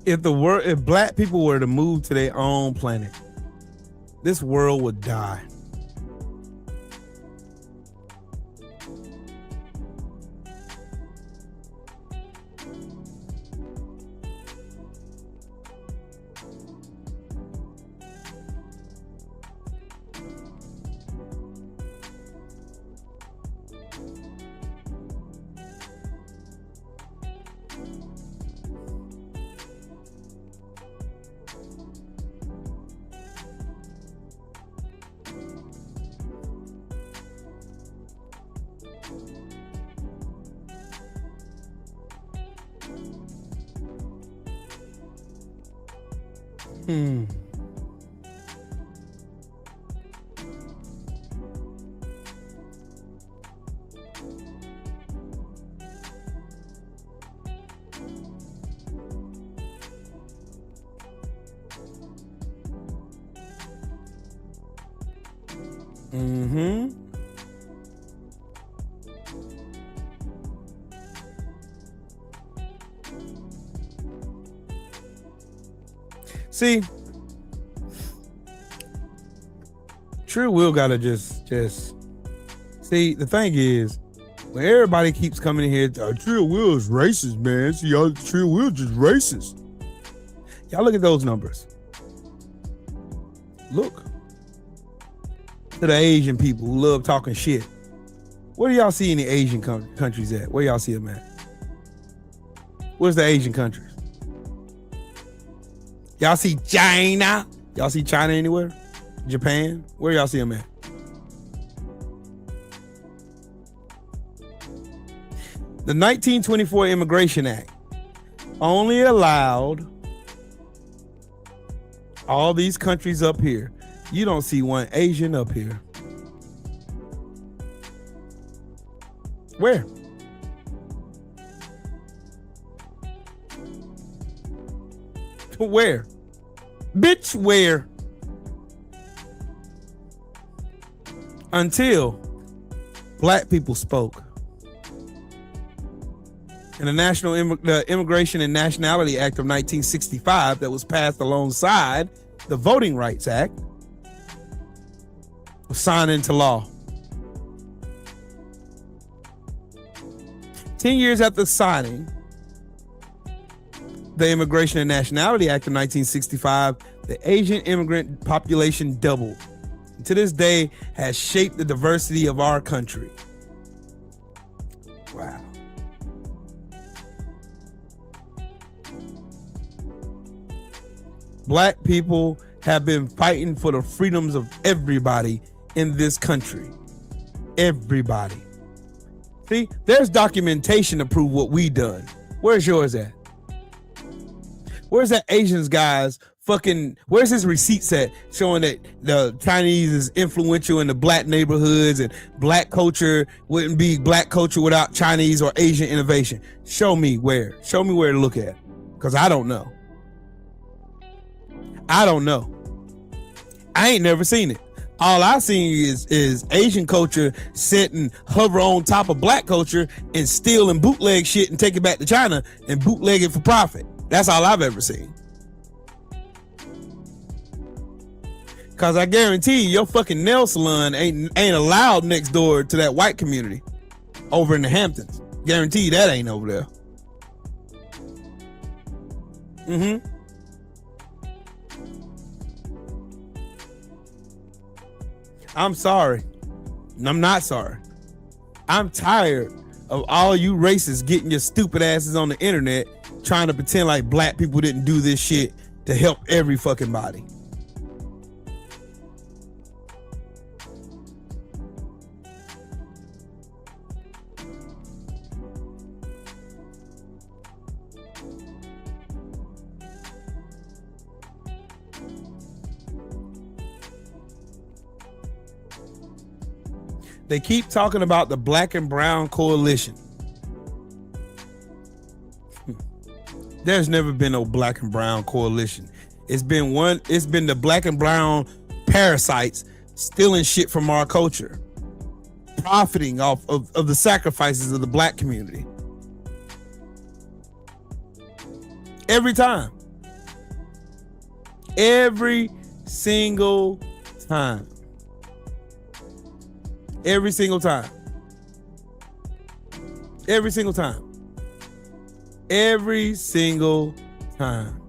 If black people were to move to their own planet, this world would die. See, True Will gotta just see. The thing is, when everybody keeps coming in here, True Will is racist, man. See, y'all, True Will just racist. Y'all look at those numbers. Look to the Asian people who love talking shit. Where do y'all see any Asian countries at? Where y'all see them at? Where's the Asian countries? Y'all see China? Y'all see China anywhere? Japan? Where y'all see them at? The 1924 Immigration Act only allowed all these countries up here. You don't see one Asian up here. Where? Where? Bitch, where? Until black people spoke. In the Immigration and Nationality Act of 1965 that was passed alongside the Voting Rights Act was signed into law. 10 years after signing the Immigration and Nationality Act of 1965, the Asian immigrant population doubled. And to this day, has shaped the diversity of our country. Wow. Black people have been fighting for the freedoms of everybody in this country. Everybody. See, there's documentation to prove what we done. Where's yours at? Where's that Asians guy's where's his receipt set showing that the Chinese is influential in the black neighborhoods and black culture wouldn't be black culture without Chinese or Asian innovation? Show me where. Show me where to look at. Because I don't know. I don't know. I ain't never seen it. All I seen is Asian culture sit and hover on top of black culture and steal and bootleg shit and take it back to China and bootleg it for profit. That's all I've ever seen. Cause I guarantee you, your fucking nail salon ain't allowed next door to that white community over in the Hamptons. Guarantee you that ain't over there. Mm-hmm. I'm sorry. I'm not sorry. I'm tired of all you racists getting your stupid asses on the internet trying to pretend like black people didn't do this shit to help every fucking body. They keep talking about the black and brown coalition. There's never been no black and brown coalition. It's been the black and brown parasites stealing shit from our culture, profiting off of the sacrifices of the black community. Every time. Every single time. Every single time. Every single time. Every single time.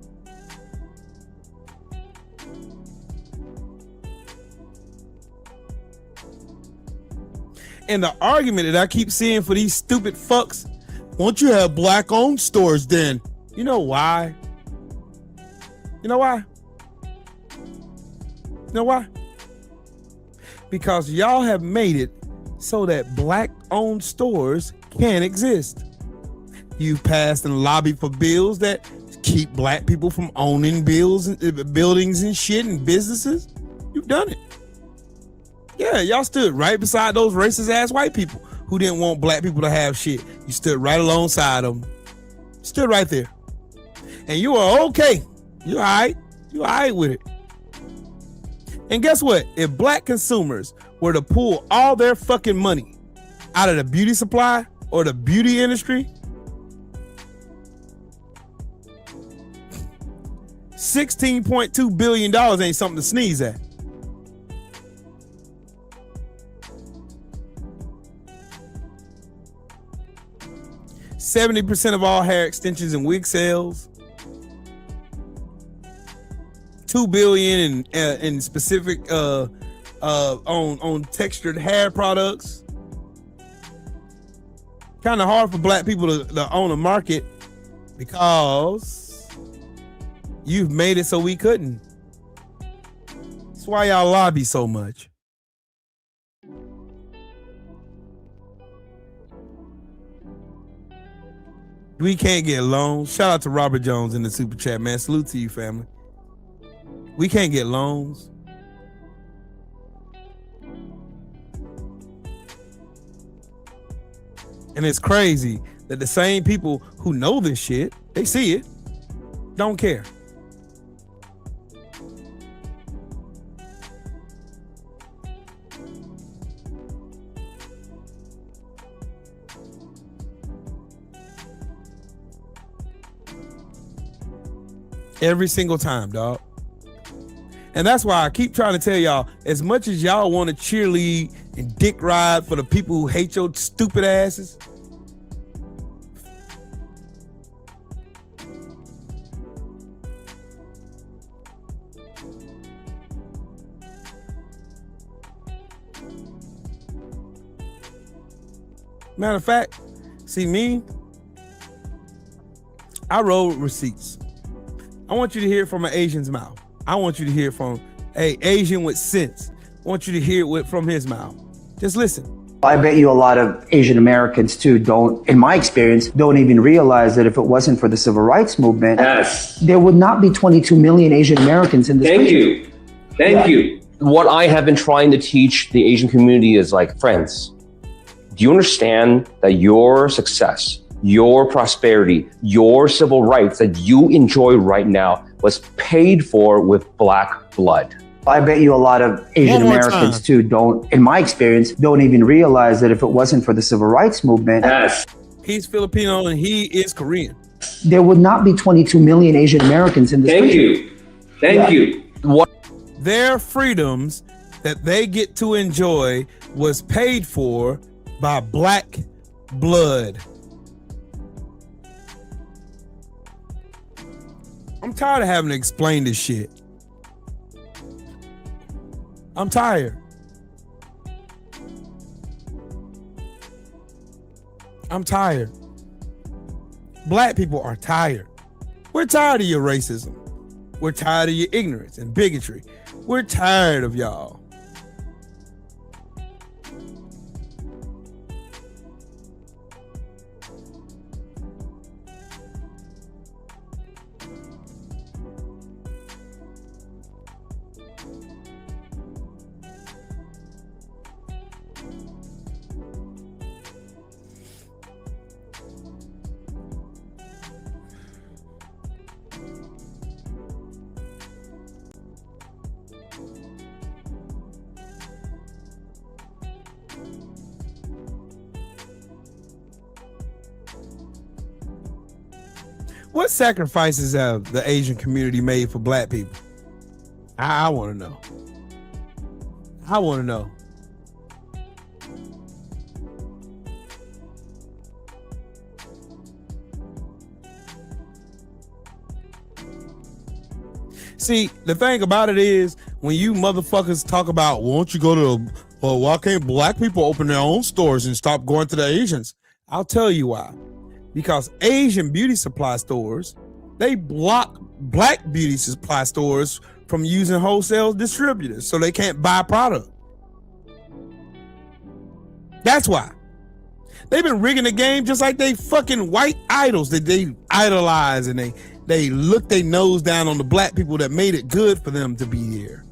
And the argument that I keep seeing for these stupid fucks, won't you have black-owned stores then? You know why? You know why? You know why? Because y'all have made it so that black-owned stores can't exist. You've passed and lobbied for bills that keep black people from owning buildings and shit and businesses. You've done it. Yeah, y'all stood right beside those racist-ass white people who didn't want black people to have shit. You stood right alongside them. Stood right there. And you are okay. You all right. You all right with it. And guess what? If black consumers were to pull all their fucking money out of the beauty supply or the beauty industry, $16.2 billion ain't something to sneeze at. %70 of all hair extensions and wig sales. $2 billion in specific on textured hair products. Kind of hard for black people to own a market because you've made it so we couldn't. That's why y'all lobby so much. We can't get loans. Shout out to Robert Jones in the super chat, man. Salute to you, family. We can't get loans. And it's crazy that the same people who know this shit, they see it, don't care. Every single time, dog. And that's why I keep trying to tell y'all, as much as y'all want to cheerlead and dick ride for the people who hate your stupid asses, matter of fact, see me, I roll with receipts. I want you to hear it from an Asian's mouth. I want you to hear it from an Asian with sense. I want you to hear it from his mouth. Just listen. I bet you a lot of Asian Americans too don't, in my experience, don't even realize that if it wasn't for the civil rights movement, there would not be 22 million Asian Americans in this country. Thank you. What I have been trying to teach the Asian community is like, friends, do you understand that your success, your prosperity, your civil rights that you enjoy right now was paid for with black blood? I bet you a lot of Asian Americans too don't, in my experience, don't even realize that if it wasn't for the civil rights movement, he's Filipino and he is Korean. There would not be 22 million Asian Americans in this country. Thank you. What? Their freedoms that they get to enjoy was paid for by black blood. I'm tired of having to explain this shit. I'm tired. I'm tired. Black people are tired. We're tired of your racism. We're tired of your ignorance and bigotry. We're tired of y'all. What sacrifices have the Asian community made for black people? I want to know. I want to know. See, the thing about it is, when you motherfuckers talk about, won't you go to, why can't black people open their own stores and stop going to the Asians? I'll tell you why. Because Asian beauty supply stores, they block black beauty supply stores from using wholesale distributors, so they can't buy product. That's why. They've been rigging the game just like they fucking white idols that they idolize, and they look their nose down on the black people that made it good for them to be here.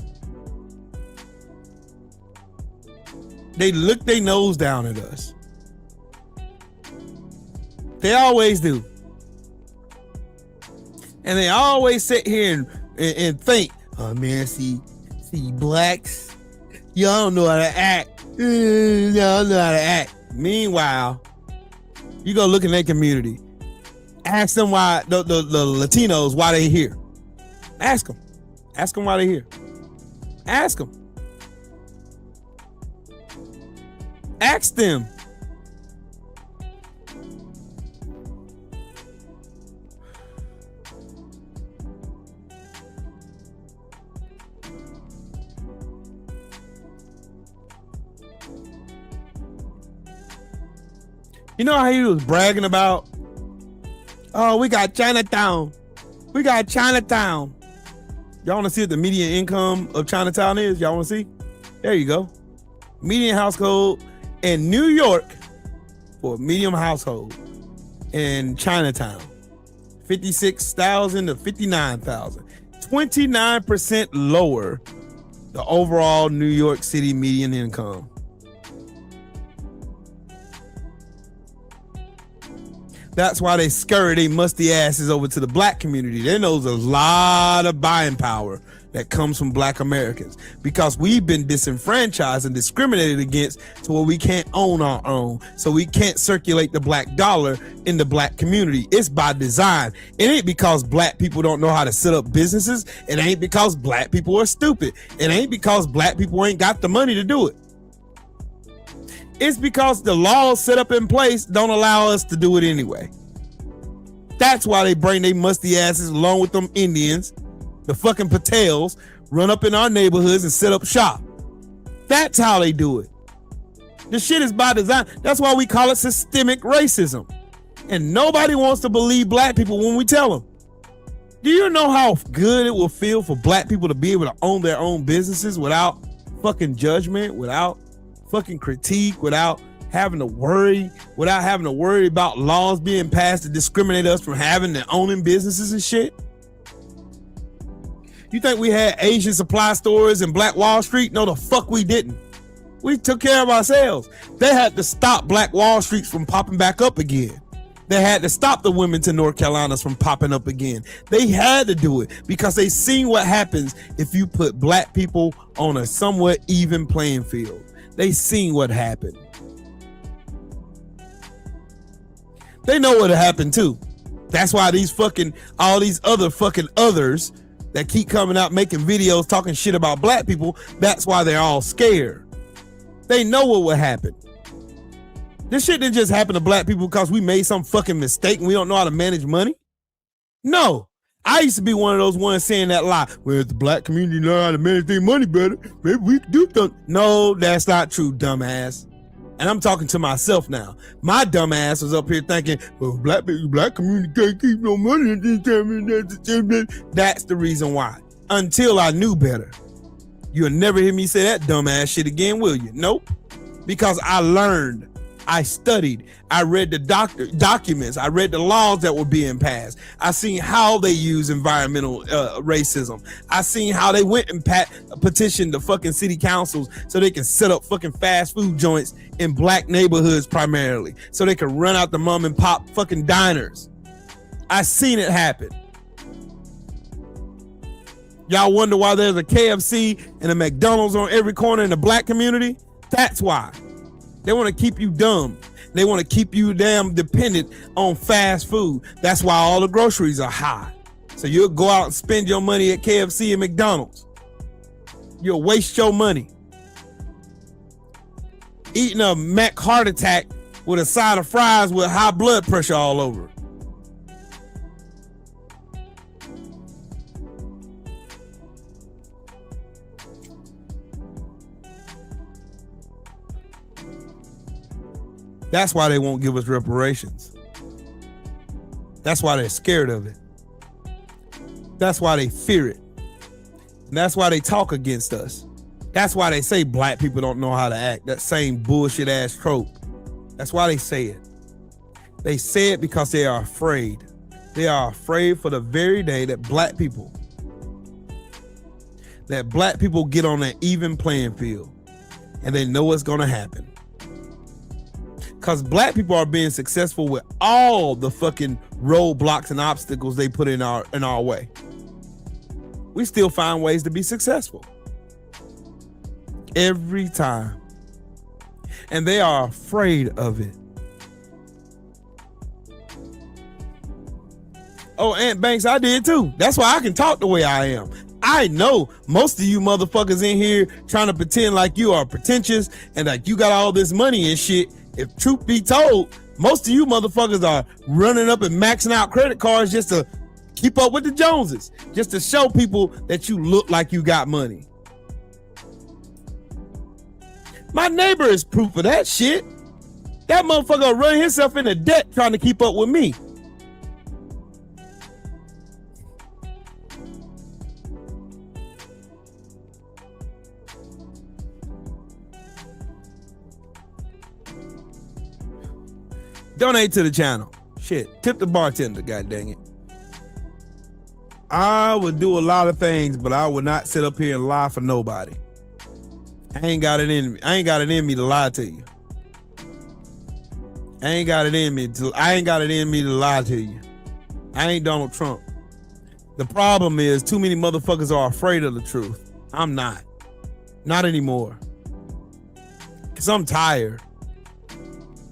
They look their nose down at us. They always do. And they always sit here and think, oh man, see blacks, y'all don't know how to act. Y'all don't know how to act. Meanwhile, you go look in their community. Ask them why, the Latinos, why they here. Ask them. Ask them why they're here. Ask them. Ask them. You know how he was bragging about, oh, we got Chinatown. We got Chinatown. Y'all want to see what the median income of Chinatown is? Y'all want to see? There you go. Median household in New York for a medium household in Chinatown. 56,000 to 59,000. 29% lower the overall New York City median income. That's why they scurry their musty asses over to the black community. They know there's a lot of buying power that comes from black Americans because we've been disenfranchised and discriminated against to where we can't own our own. So we can't circulate the black dollar in the black community. It's by design. It ain't because black people don't know how to set up businesses. It ain't because black people are stupid. It ain't because black people ain't got the money to do it. It's because the laws set up in place don't allow us to do it anyway. That's why they bring their musty asses along with them Indians, the fucking Patels, run up in our neighborhoods and set up shop. That's how they do it. The shit is by design. That's why we call it systemic racism. And nobody wants to believe black people when we tell them. Do you know how good it will feel for black people to be able to own their own businesses without fucking judgment, without fucking critique, without having to worry about laws being passed to discriminate us from having and owning businesses and shit? You think we had Asian supply stores in Black Wall Street? No, the fuck we didn't. We took care of ourselves. They had to stop Black Wall Streets from popping back up again. They had to stop the Wilmington, North Carolinas from popping up again. They had to do it because they seen what happens if you put black people on a somewhat even playing field. They seen what happened. They know what happened too. That's why all these other fucking others that keep coming out making videos talking shit about black people, that's why they're all scared. They know what would happen. This shit didn't just happen to black people because we made some fucking mistake and we don't know how to manage money. No. I used to be one of those ones saying that lie. Well, if the black community learn how to manage their money better, maybe we can do something. No, that's not true, dumbass. And I'm talking to myself now. My dumbass was up here thinking, well, black community can't keep no money. That's the reason why. Until I knew better. You'll never hear me say that dumbass shit again, will you? Nope. Because I learned. I studied. I read the documents. I read the laws that were being passed. I seen how they use environmental racism. I seen how they went and petitioned the fucking city councils so they can set up fucking fast food joints in black neighborhoods primarily, so they can run out the mom and pop fucking diners. I seen it happen. Y'all wonder why there's a KFC and a McDonald's on every corner in the black community? That's why. They want to keep you dumb. They want to keep you damn dependent on fast food. That's why all the groceries are high. So you'll go out and spend your money at KFC and McDonald's. You'll waste your money. Eating a Mac heart attack with a side of fries with high blood pressure all over it. That's why they won't give us reparations. That's why they're scared of it. That's why they fear it. And that's why they talk against us. That's why they say black people don't know how to act. That same bullshit ass trope. That's why they say it. They say it because they are afraid. They are afraid for the very day that black people get on an even playing field, and they know what's going to happen. Because black people are being successful with all the fucking roadblocks and obstacles they put in our way. We still find ways to be successful. Every time. And they are afraid of it. Oh, Aunt Banks, I did too. That's why I can talk the way I am. I know most of you motherfuckers in here trying to pretend like you are pretentious and like you got all this money and shit. If truth be told, most of you motherfuckers are running up and maxing out credit cards just to keep up with the Joneses, just to show people that you look like you got money. My neighbor is proof of that shit. That motherfucker run himself into debt trying to keep up with me. Donate to the channel. Shit, tip the bartender, god dang it. I would do a lot of things, but I would not sit up here and lie for nobody. I ain't got it in me. I ain't got it in me to lie to you. I ain't got it in me to lie to you. I ain't Donald Trump. The problem is too many motherfuckers are afraid of the truth. I'm not. Not anymore. Cause I'm tired.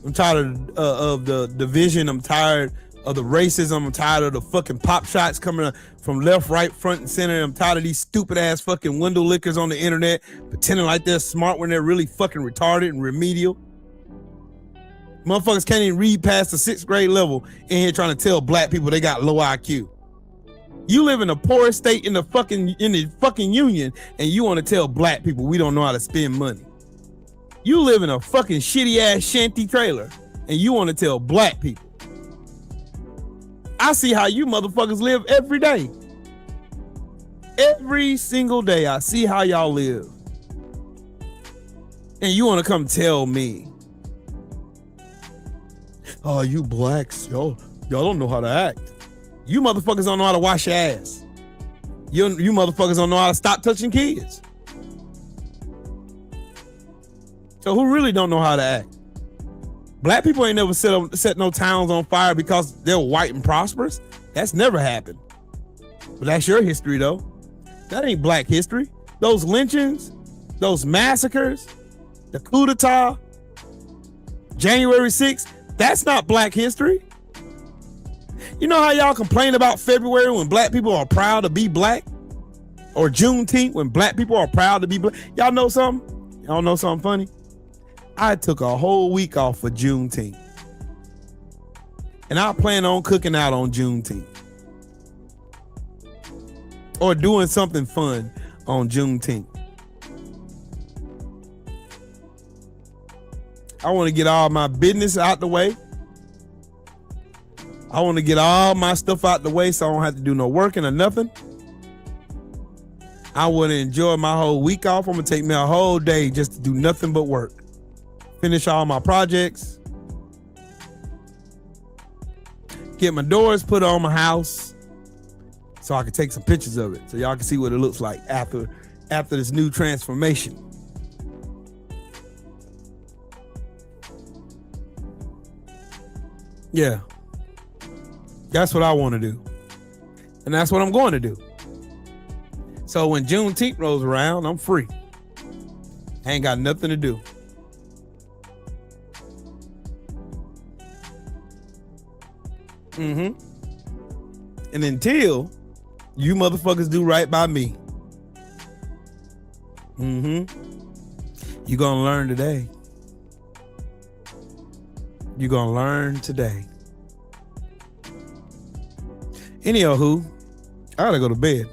I'm tired of the division. I'm tired of the racism. I'm tired of the fucking pop shots coming from left, right, front, and center. I'm tired of these stupid ass fucking window lickers on the internet pretending like they're smart when they're really fucking retarded and remedial. Motherfuckers can't even read past the 6th grade level in here trying to tell black people they got low IQ. You live in the poorest state in the fucking union, and you want to tell black people we don't know how to spend money. You live in a fucking shitty ass shanty trailer, and you want to tell black people. I see how you motherfuckers live every day. Every single day, I see how y'all live. And you want to come tell me, oh, you blacks, y'all don't know how to act. You motherfuckers don't know how to wash your ass. You motherfuckers don't know how to stop touching kids. So who really don't know how to act? Black people ain't never set no towns on fire because they're white and prosperous. That's never happened. But that's your history though. That ain't black history. Those lynchings, those massacres, the coup d'etat, January 6th, that's not black history. You know how y'all complain about February when black people are proud to be black? Or Juneteenth when black people are proud to be black? Y'all know something? Y'all know something funny? I took a whole week off for Juneteenth. And I plan on cooking out on Juneteenth. Or doing something fun on Juneteenth. I want to get all my business out the way. I want to get all my stuff out the way so I don't have to do no working or nothing. I want to enjoy my whole week off. I'm going to take me a whole day just to do nothing but work. Finish all my projects. Get my doors put on my house so I can take some pictures of it so y'all can see what it looks like after this new transformation. Yeah. That's what I want to do. And that's what I'm going to do. So when Juneteenth rolls around, I'm free. I ain't got nothing to do. And until you motherfuckers do right by me, you're gonna learn today. You're gonna learn today. Anywho, I gotta go to bed.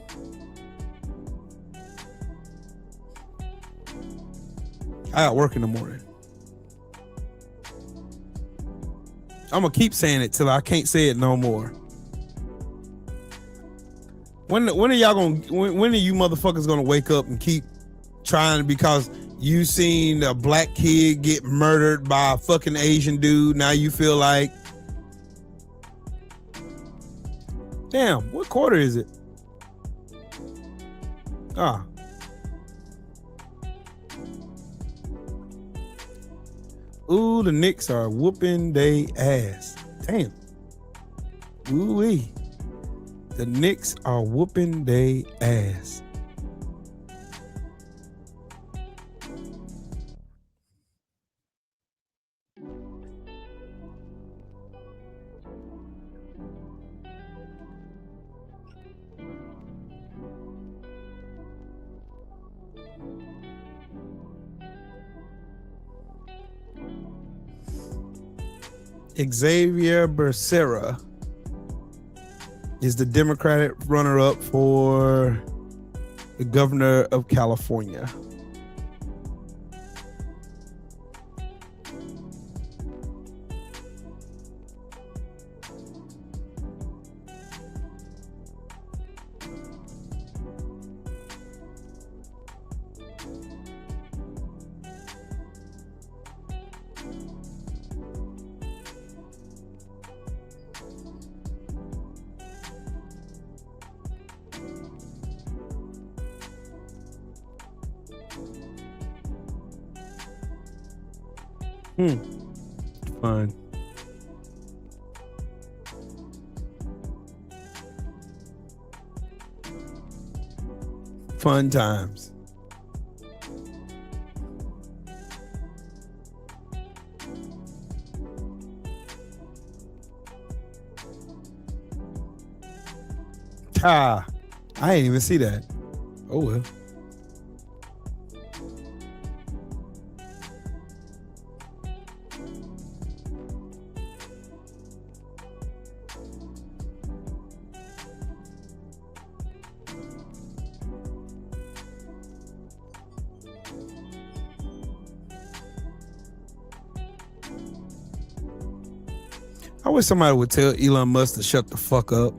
I got work in the morning. I'm gonna keep saying it till I can't say it no more. When are y'all gonna? When are you motherfuckers gonna wake up and keep trying because you seen a black kid get murdered by a fucking Asian dude? Now you feel like, damn, what quarter is it? Ooh, the Knicks are whooping they ass. Damn. Ooh-wee. The Knicks are whooping they ass. Xavier Becerra is the Democratic runner-up for the governor of California. Fun. Fun times. I didn't even see that. Oh well. I wish somebody would tell Elon Musk to shut the fuck up.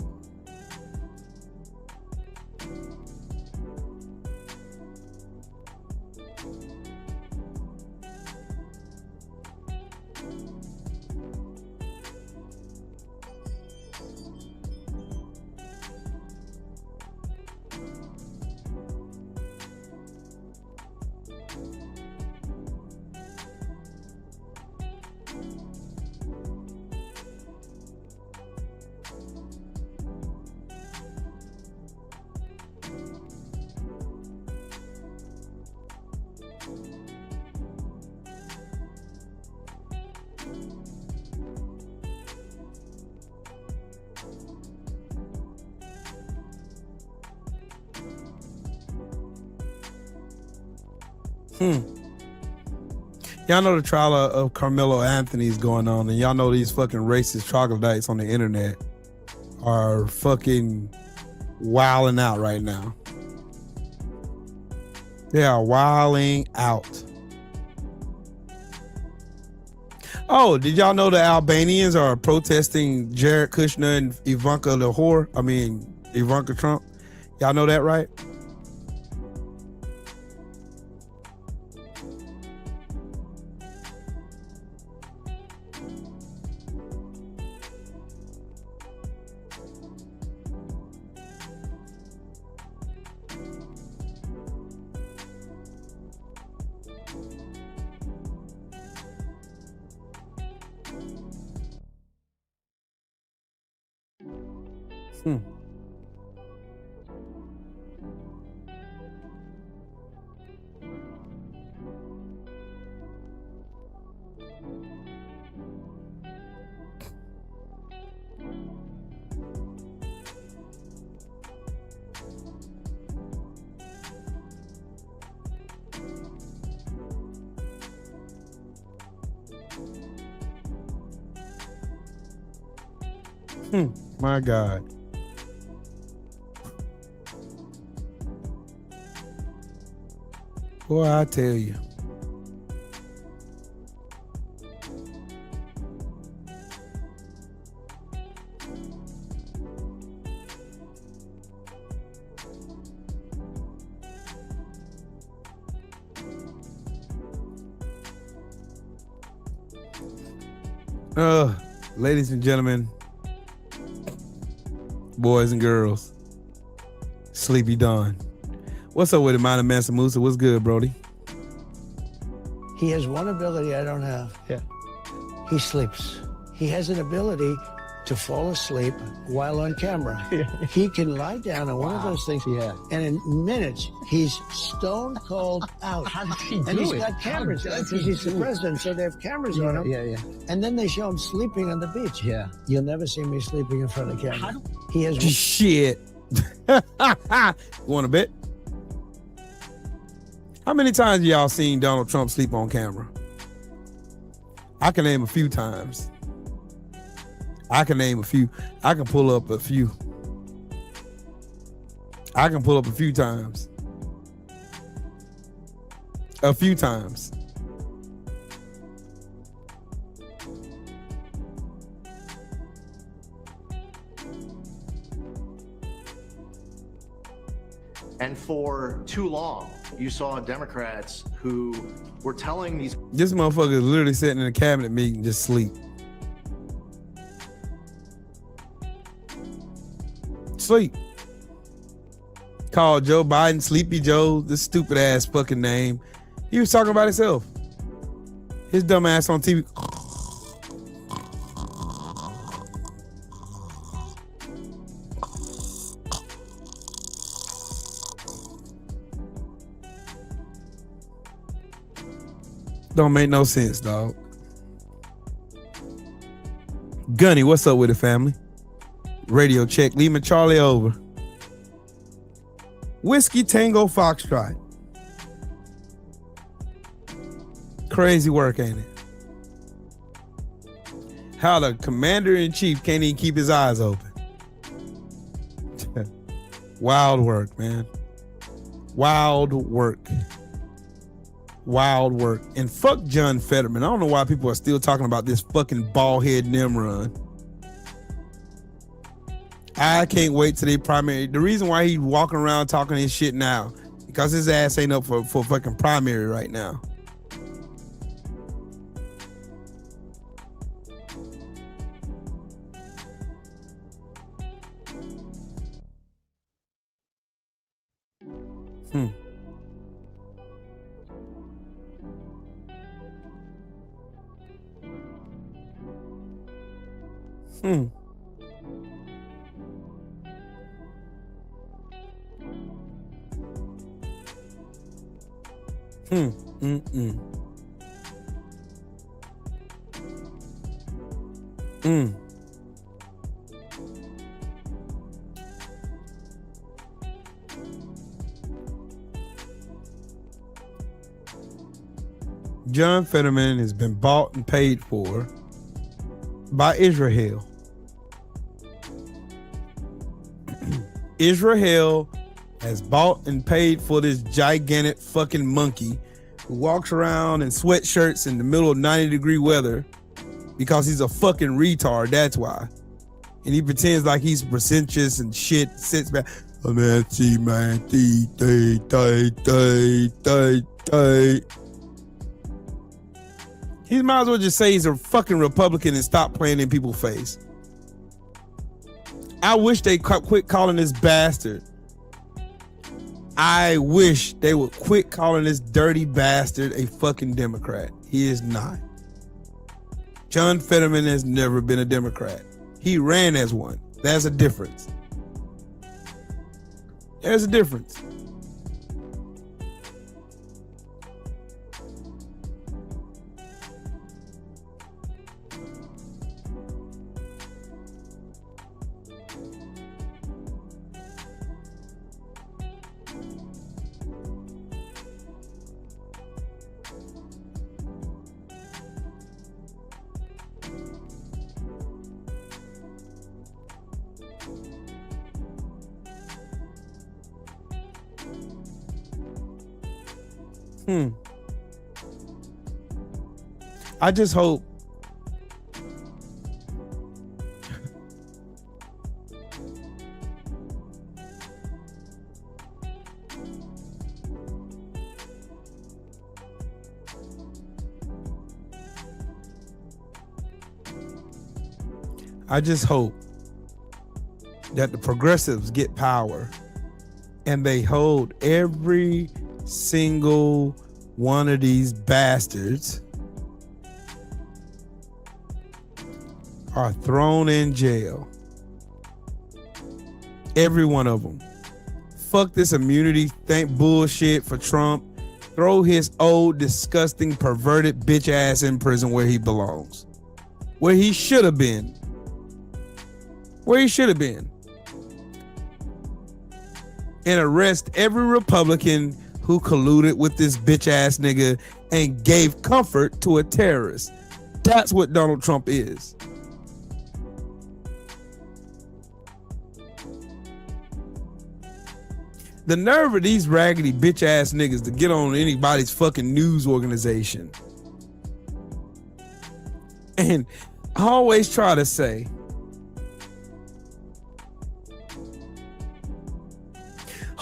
Y'all know the trial of Carmelo Anthony is going on, and y'all know these fucking racist troglodytes on the internet are fucking wilding out right now. They are wilding out. Oh, did y'all know the Albanians are protesting Jared Kushner and Ivanka the whore? I mean, Ivanka Trump. Y'all know that, right? My God. Boy, I tell you. Ladies and gentlemen, boys and girls, Sleepy Don. What's up with it, Minor Mansa Musa? What's good, Brody? He has one ability I don't have. Yeah. He sleeps. He has an ability to fall asleep while on camera. He can lie down on one of those things, and in minutes, he's stone cold out. How does he do And he's it? got cameras, because he's the president, so they have cameras on him. Yeah. And then they show him sleeping on the beach. Yeah. You'll never see me sleeping in front of camera. He has Shit. Want a bet? How many times y'all seen Donald Trump sleep on camera? I can name a few times. I can name a few. I can pull up a few. I can pull up a few times. A few times. And for too long, you saw Democrats who were telling these. This motherfucker is literally sitting in a cabinet meeting, just sleep. Sleep. Called Joe Biden Sleepy Joe, this stupid ass fucking name. He was talking about himself. His dumb ass on TV. Don't make no sense, dog. Gunny, what's up with it, family? Radio check. Lima Charlie over. Whiskey Tango Foxtrot. Crazy work, ain't it? How the commander-in-chief can't even keep his eyes open. Wild work, man. Wild work. Wild work. And fuck John Fetterman. I don't know why people are still talking about this fucking bald head Nimrod. I can't wait till they primary. The reason why he's walking around talking his shit now, because his ass ain't up for fucking primary right now. Hmm. Hmm. John Fetterman has been bought and paid for by Israel. Israel has bought and paid for this gigantic fucking monkey who walks around in sweatshirts in the middle of 90-degree weather because he's a fucking retard, that's why. And he pretends like he's pretentious and shit, sits back. He might as well just say he's a fucking Republican and stop playing in people's face. I wish they quit calling this bastard. I wish they would quit calling this dirty bastard a fucking Democrat. He is not. John Fetterman has never been a Democrat. He ran as one. There's a difference. There's a difference. I just hope that the progressives get power and they hold every single one of these bastards are thrown in jail. Every one of them. Fuck this immunity bullshit for Trump. Throw his old, disgusting, perverted bitch ass in prison where he belongs. Where he should have been. Where he should have been. And arrest every Republican who colluded with this bitch ass nigga and gave comfort to a terrorist. That's what Donald Trump is. The nerve of these raggedy bitch ass niggas to get on anybody's fucking news organization. And I always try to say,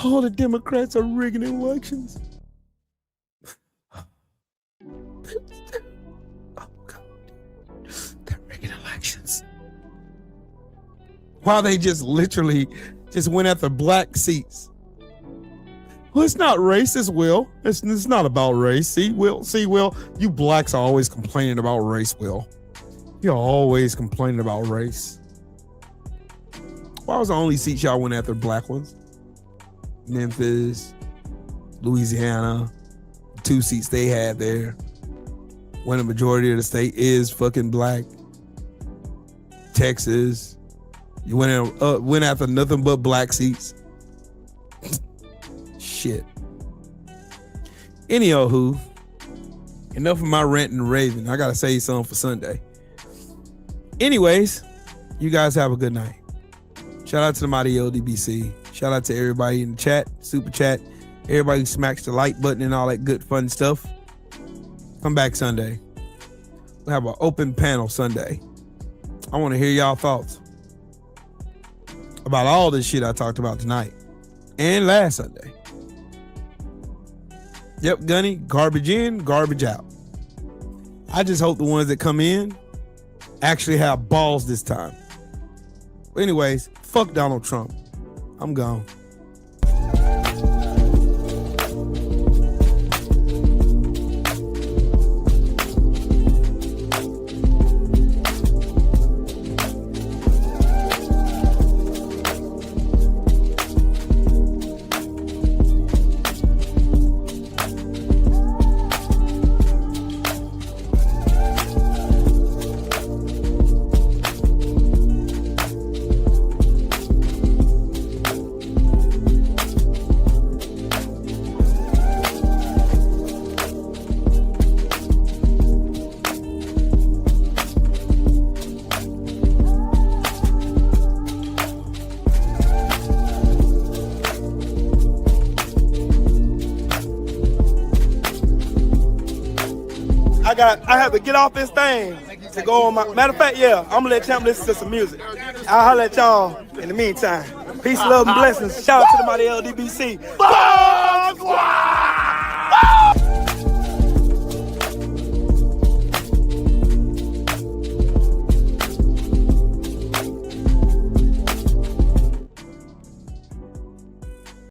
all the Democrats are rigging elections. Oh God. They're rigging elections. While they just literally just went after black seats. Well, it's not racist, Will. It's not about race. See, Will, you blacks are always complaining about race, Will. You're always complaining about race. Why was the only seats y'all went after black ones? Memphis, Louisiana, 2 seats they had there. When the majority of the state is fucking black. Texas, you went after nothing but black seats. Shit. Anywho, enough of my rant and raving. I gotta say something for Sunday. Anyways, you guys have a good night. Shout out to the mighty LDBC. Shout out to everybody in the chat, super chat, everybody who smacks the like button and all that good fun stuff. Come back Sunday. We'll have an open panel Sunday. I want to hear y'all thoughts about all this shit I talked about tonight and last Sunday. Yep, Gunny, garbage in, garbage out. I just hope the ones that come in actually have balls this time. Anyways, fuck Donald Trump. I'm gone. I have to get off this thing to go on my. Matter of fact, yeah, I'm gonna let Champ listen to some music. I'll holler at y'all in the meantime. Peace, love, and blessings. Shout out to the mighty LDBC. Bomb Squad!